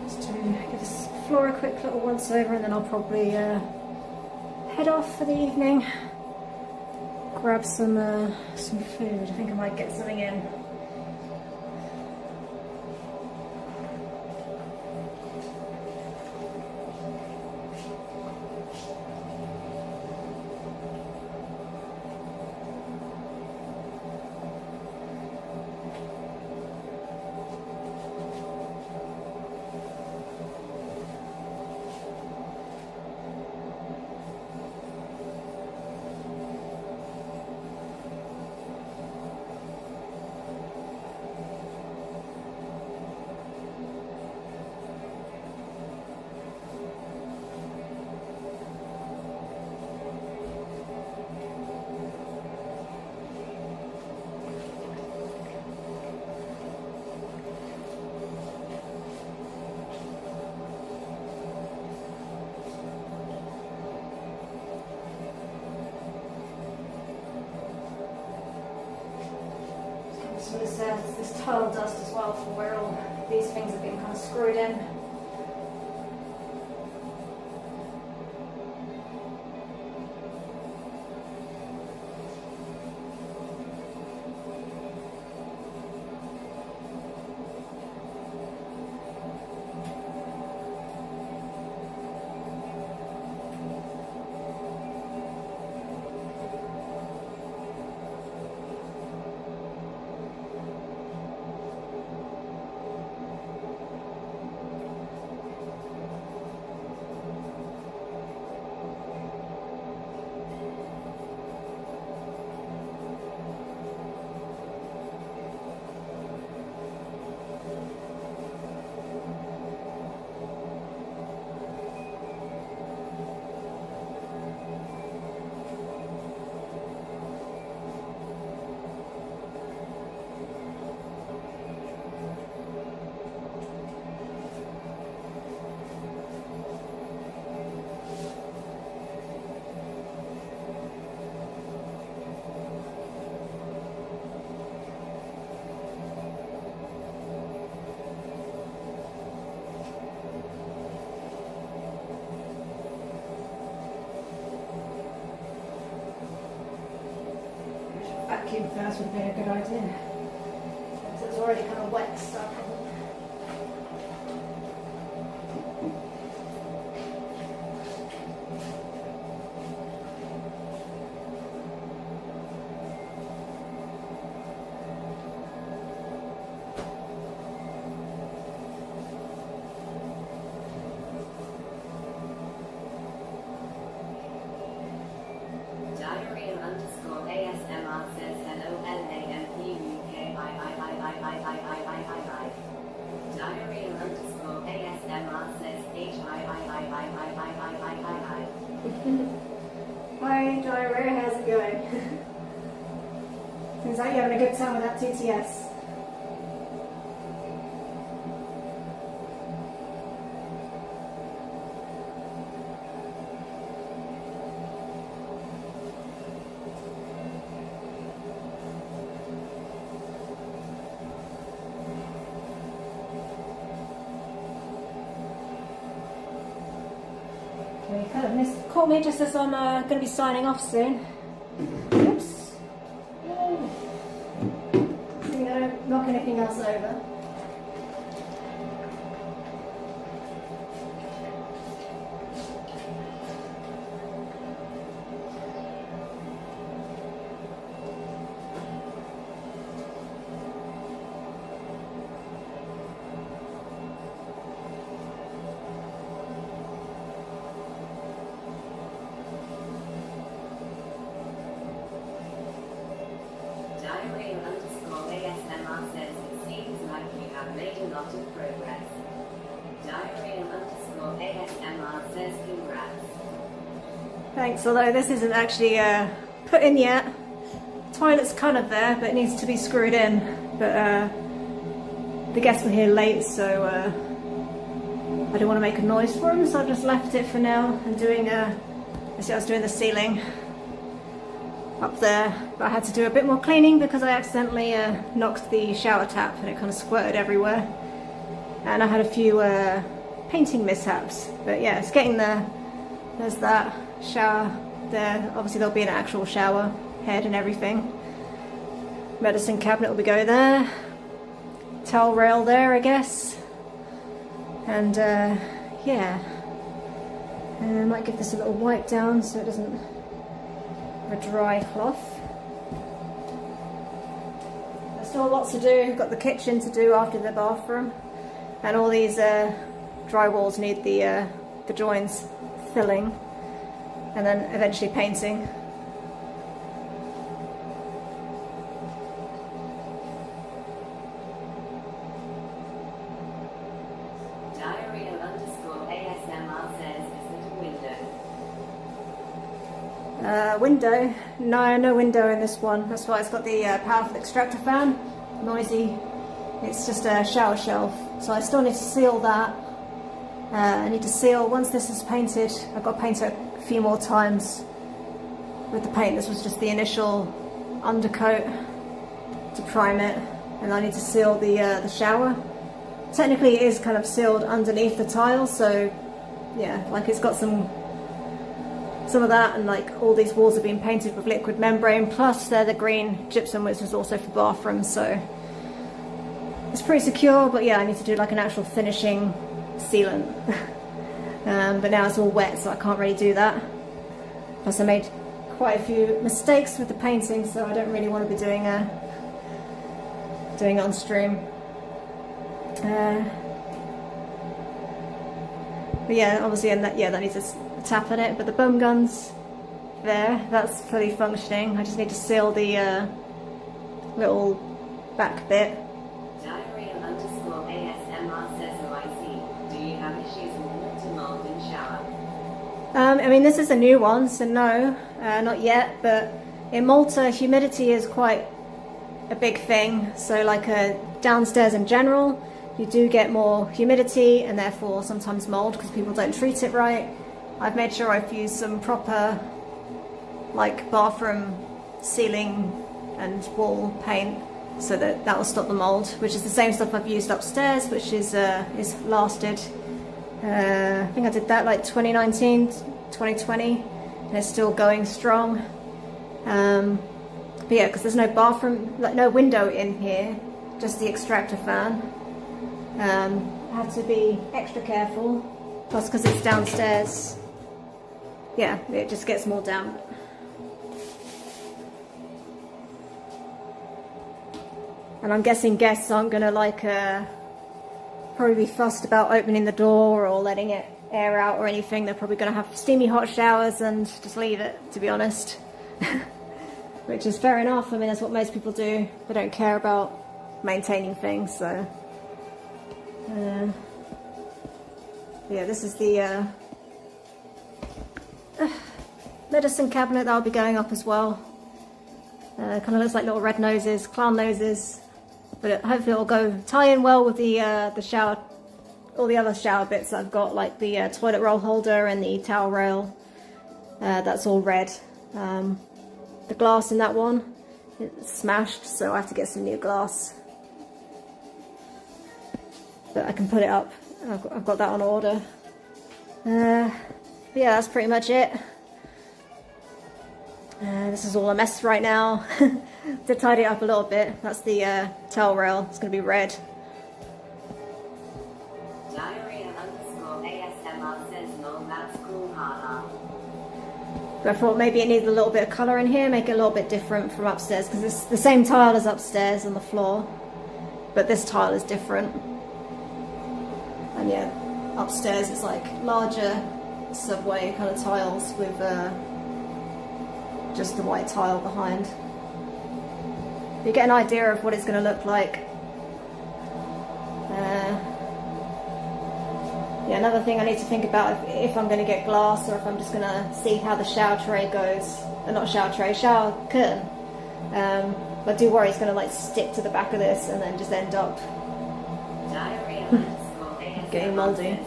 Just to give this floor a quick little once over, and then I'll probably head off for the evening. Grab some food. I think I might get something in. some of this tile dust as well from where all these things have been kind of screwed in. Vacuum first would be a good idea. So it's already kind of wet stuff. Diarrhea underscore ASMR says LOLAMPUKIIIIIIIIII. Diarrhea underscore ASMR says HIIIIIIIIIII. Hi Diarrhea, how's it going? Seems like you're having a good time with that TTS. You kind of caught me just as I'm going to be signing off soon. Oops. See, I don't knock anything else over. Diarrhea underscore ASMR says it seems like you have made a lot of progress. Diarrhea underscore ASMR says congrats. Thanks, although this isn't actually put in yet. Toilet's kind of there, but it needs to be screwed in. But the guests were here late, so I didn't want to make a noise for them, so I just left it for now and doing, I was doing the ceiling up there, but I had to do a bit more cleaning because I accidentally knocked the shower tap and it kind of squirted everywhere, and I had a few painting mishaps. But yeah, it's getting there. There's that shower there. Obviously there'll be an actual shower head and everything. Medicine cabinet will go there. Towel rail there, I guess. And yeah, I might give this a little wipe down so it doesn't a dry cloth. There's still lots to do. Got the kitchen to do after the bathroom, and all these dry walls need the joins filling, and then eventually painting. Diarrhea underscore ASMR says, is it a window? Window? No window in this one. That's why it's got the powerful extractor fan. Noisy. It's just a shower shelf. So I still need to seal that. I need to seal, once this is painted, I've got to paint it a few more times with the paint. This was just the initial undercoat to prime it. and I need to seal the shower. Technically it is kind of sealed underneath the tile, so yeah, like it's got some of that, and like all these walls have been painted with liquid membrane, plus they're the green gypsum, which is also for bathrooms, so it's pretty secure. But yeah, I need to do like an actual finishing sealant. But now it's all wet, so I can't really do that. Plus I made quite a few mistakes with the painting, so I don't really want to be doing it on stream. But yeah, obviously, and that needs a tap in it. But the bum gun's there, that's fully functioning. I just need to seal the little back bit. Diarrhea_ASMR says OIC. Do you have issues with water mold in shower? I mean, this is a new one, so no, not yet. But in Malta, humidity is quite a big thing. So like downstairs in general, you do get more humidity and therefore sometimes mold because people don't treat it right. I've made sure I've used some proper like bathroom ceiling and wall paint so that will stop the mold, which is the same stuff I've used upstairs, which is lasted, I think I did that like 2019, 2020, and it's still going strong. But yeah, because there's no bathroom, like no window in here, just the extractor fan. I have to be extra careful, plus because it's downstairs, yeah, it just gets more damp. And I'm guessing guests aren't gonna like probably be fussed about opening the door or letting it air out or anything. They're probably gonna have steamy hot showers and just leave it, to be honest. Which is fair enough. I mean, that's what most people do. They don't care about maintaining things, so yeah, this is the medicine cabinet that I'll be going up as well. Kind of looks like little red noses, clown noses, but hopefully it'll go tie in well with the shower, all the other shower bits that I've got, like the toilet roll holder and the towel rail. That's all red. The glass in that one, it's smashed, so I have to get some new glass. But I can put it up. I've got that on order. Yeah, that's pretty much it. This is all a mess right now. To tidy it up a little bit. That's the towel rail. It's going to be red. Diarrhea_ASMR says no, that's cool, haha. But I thought maybe it needed a little bit of colour in here, make it a little bit different from upstairs, because it's the same tile as upstairs on the floor, but this tile is different. And yeah, upstairs it's like larger subway kind of tiles with just the white tile behind. You get an idea of what it's going to look like. Yeah, another thing I need to think about if I'm going to get glass or if I'm just going to see how the shower tray goes. Not shower tray, shower curtain. But I do worry it's going to like stick to the back of this and then just end up getting mouldy.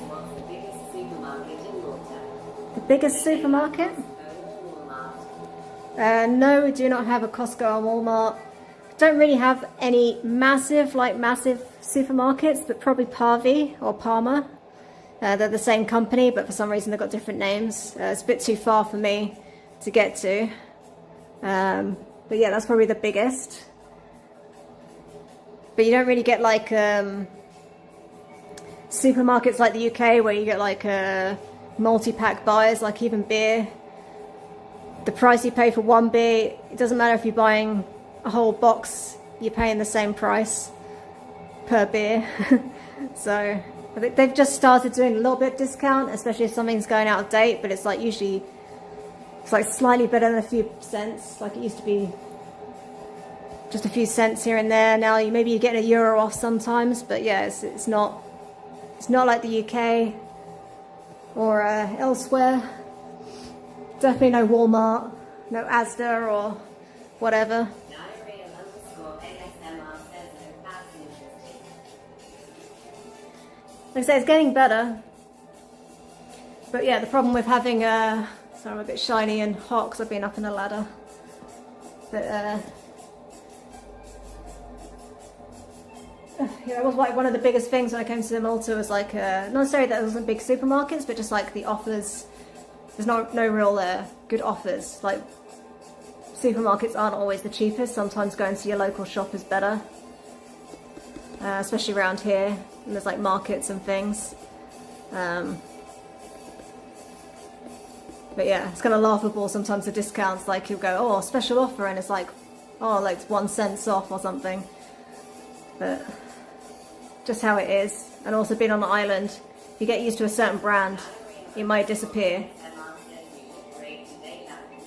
The biggest supermarket? No, we do not have a Costco or Walmart. Don't really have any massive supermarkets, but probably Parvi or Palmer. They're the same company, but for some reason they've got different names. It's a bit too far for me to get to. But yeah, that's probably the biggest. But you don't really get like supermarkets like the UK where you get like multi-pack buys, like even beer. The price you pay for one beer, it doesn't matter if you're buying a whole box, you're paying the same price per beer. So I think they've just started doing a little bit of discount, especially if something's going out of date, but it's like usually it's like slightly better than a few cents. Like it used to be just a few cents here and there. Now maybe you get €1 off sometimes, but yeah, it's not like the UK or elsewhere. Definitely no Walmart, no Asda or whatever. Like I say, it's getting better. But yeah, the problem with having sorry, I'm a bit shiny and hot because I've been up in a ladder. But yeah, it was like one of the biggest things when I came to Malta was like, not necessarily that there wasn't big supermarkets, but just like the offers. There's no real good offers. Like supermarkets aren't always the cheapest. Sometimes going to your local shop is better, especially around here. And there's like markets and things. But yeah, it's kind of laughable sometimes the discounts. Like you'll go, oh, special offer, and it's like, oh, like 1 cent off or something. But just how it is. And also being on the island, if you get used to a certain brand, it might disappear.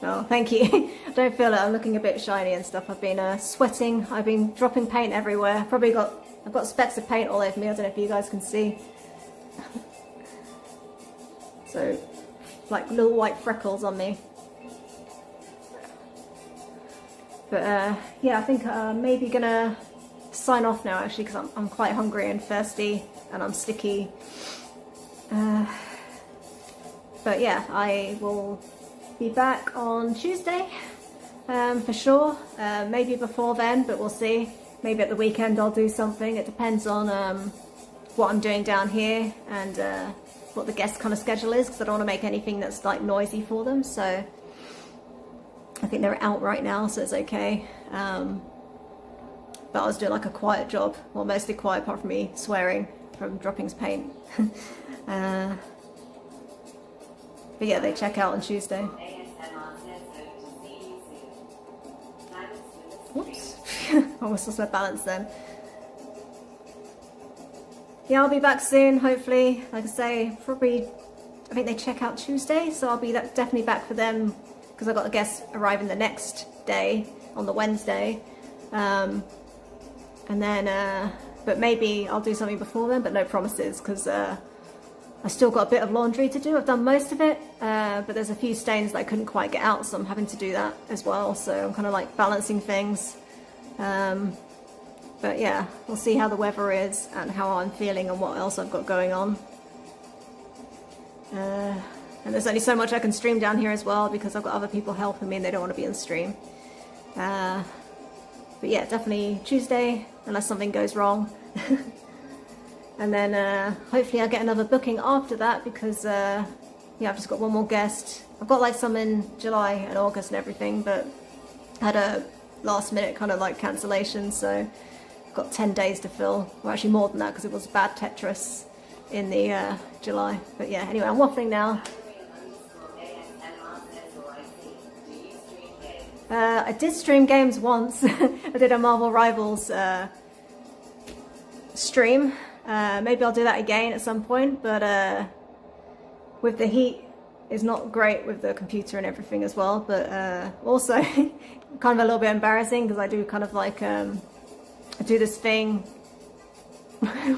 Oh, thank you. I don't feel it. I'm looking a bit shiny and stuff. I've been sweating. I've been dropping paint everywhere. I've got specks of paint all over me. I don't know if you guys can see. So, like little white freckles on me. But yeah, I think I'm maybe gonna sign off now actually, because I'm quite hungry and thirsty and I'm sticky. But yeah, I will be back on Tuesday for sure. Maybe before then, but we'll see. Maybe at the weekend I'll do something. It depends on what I'm doing down here and what the guest kind of schedule is, because I don't want to make anything that's like noisy for them. So I think they're out right now, so it's okay. But I was doing like a quiet job, well, mostly quiet apart from me swearing from dropping paint. But yeah, they check out on Tuesday. Whoops. I almost lost my balance then. Yeah, I'll be back soon, hopefully. Like I say, probably, I think they check out Tuesday, so I'll be definitely back for them, because I've got a guest arriving the next day, on the Wednesday. And then, but maybe I'll do something before then, but no promises, because I still got a bit of laundry to do. I've done most of it, but there's a few stains that I couldn't quite get out, so I'm having to do that as well. So I'm kind of like balancing things. But yeah, we'll see how the weather is and how I'm feeling and what else I've got going on. And there's only so much I can stream down here as well, because I've got other people helping me and they don't want to be on stream. But yeah, definitely Tuesday, unless something goes wrong. And then hopefully I'll get another booking after that, because yeah, I've just got one more guest. I've got like some in July and August and everything, but I had a last minute kind of like cancellation, so I've got 10 days to fill. Well, actually more than that, because it was bad Tetris in the July. But yeah, anyway, I'm waffling now. I did stream games once. I did a Marvel Rivals stream. Maybe I'll do that again at some point, but with the heat is not great with the computer and everything as well. But also kind of a little bit embarrassing, because I do kind of like I do this thing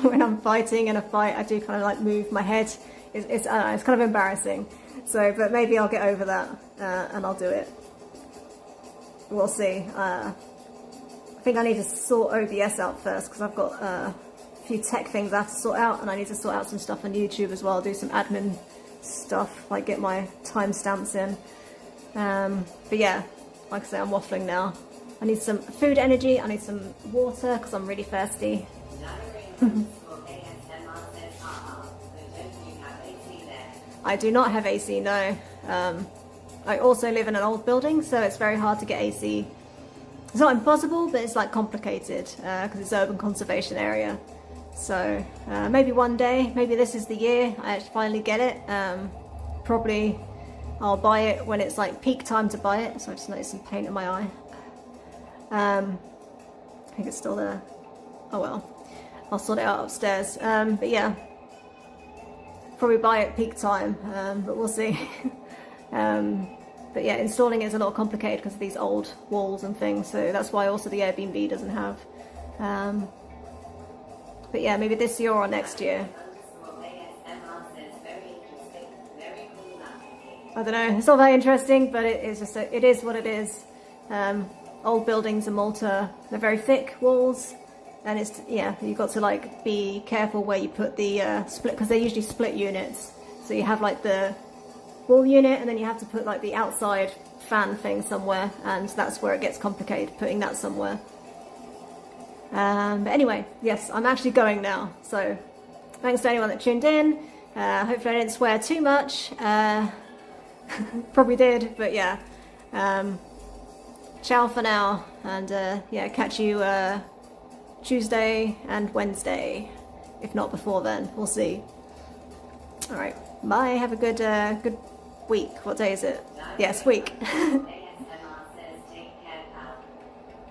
when I'm fighting in a fight. I do kind of like move my head. It's kind of embarrassing. So, but maybe I'll get over that and I'll do it. We'll see. I think I need to sort OBS out first, because I've got a few tech things I have to sort out, and I need to sort out some stuff on YouTube as well, do some admin stuff, like get my timestamps in. But yeah, like I say, I'm waffling now. I need some food energy, I need some water, because I'm really thirsty. I do not have AC, no. I also live in an old building, so it's very hard to get AC. It's not impossible, but it's like complicated, because it's an urban conservation area. So maybe one day, maybe this is the year I actually finally get it. Probably I'll buy it when it's like peak time to buy it. So I just noticed some paint in my eye. I think it's still there. Oh well, I'll sort it out upstairs. But yeah, probably buy it peak time, but we'll see. But yeah, installing it is a lot complicated because of these old walls and things, so that's why also the Airbnb doesn't have. But yeah, maybe this year or next year. I don't know, it's not very interesting, but it is just it is what it is. Old buildings in Malta, they're very thick walls, and it's, yeah, you've got to like be careful where you put the split, because they're usually split units. So you have like the wall unit, and then you have to put like the outside fan thing somewhere, and that's where it gets complicated, putting that somewhere. But anyway, yes, I'm actually going now. So thanks to anyone that tuned in. Hopefully I didn't swear too much. Probably did, but yeah. Ciao for now, and yeah, catch you Tuesday and Wednesday, if not before then. We'll see. All right, bye. Have a good week. What day is it? Yes, week.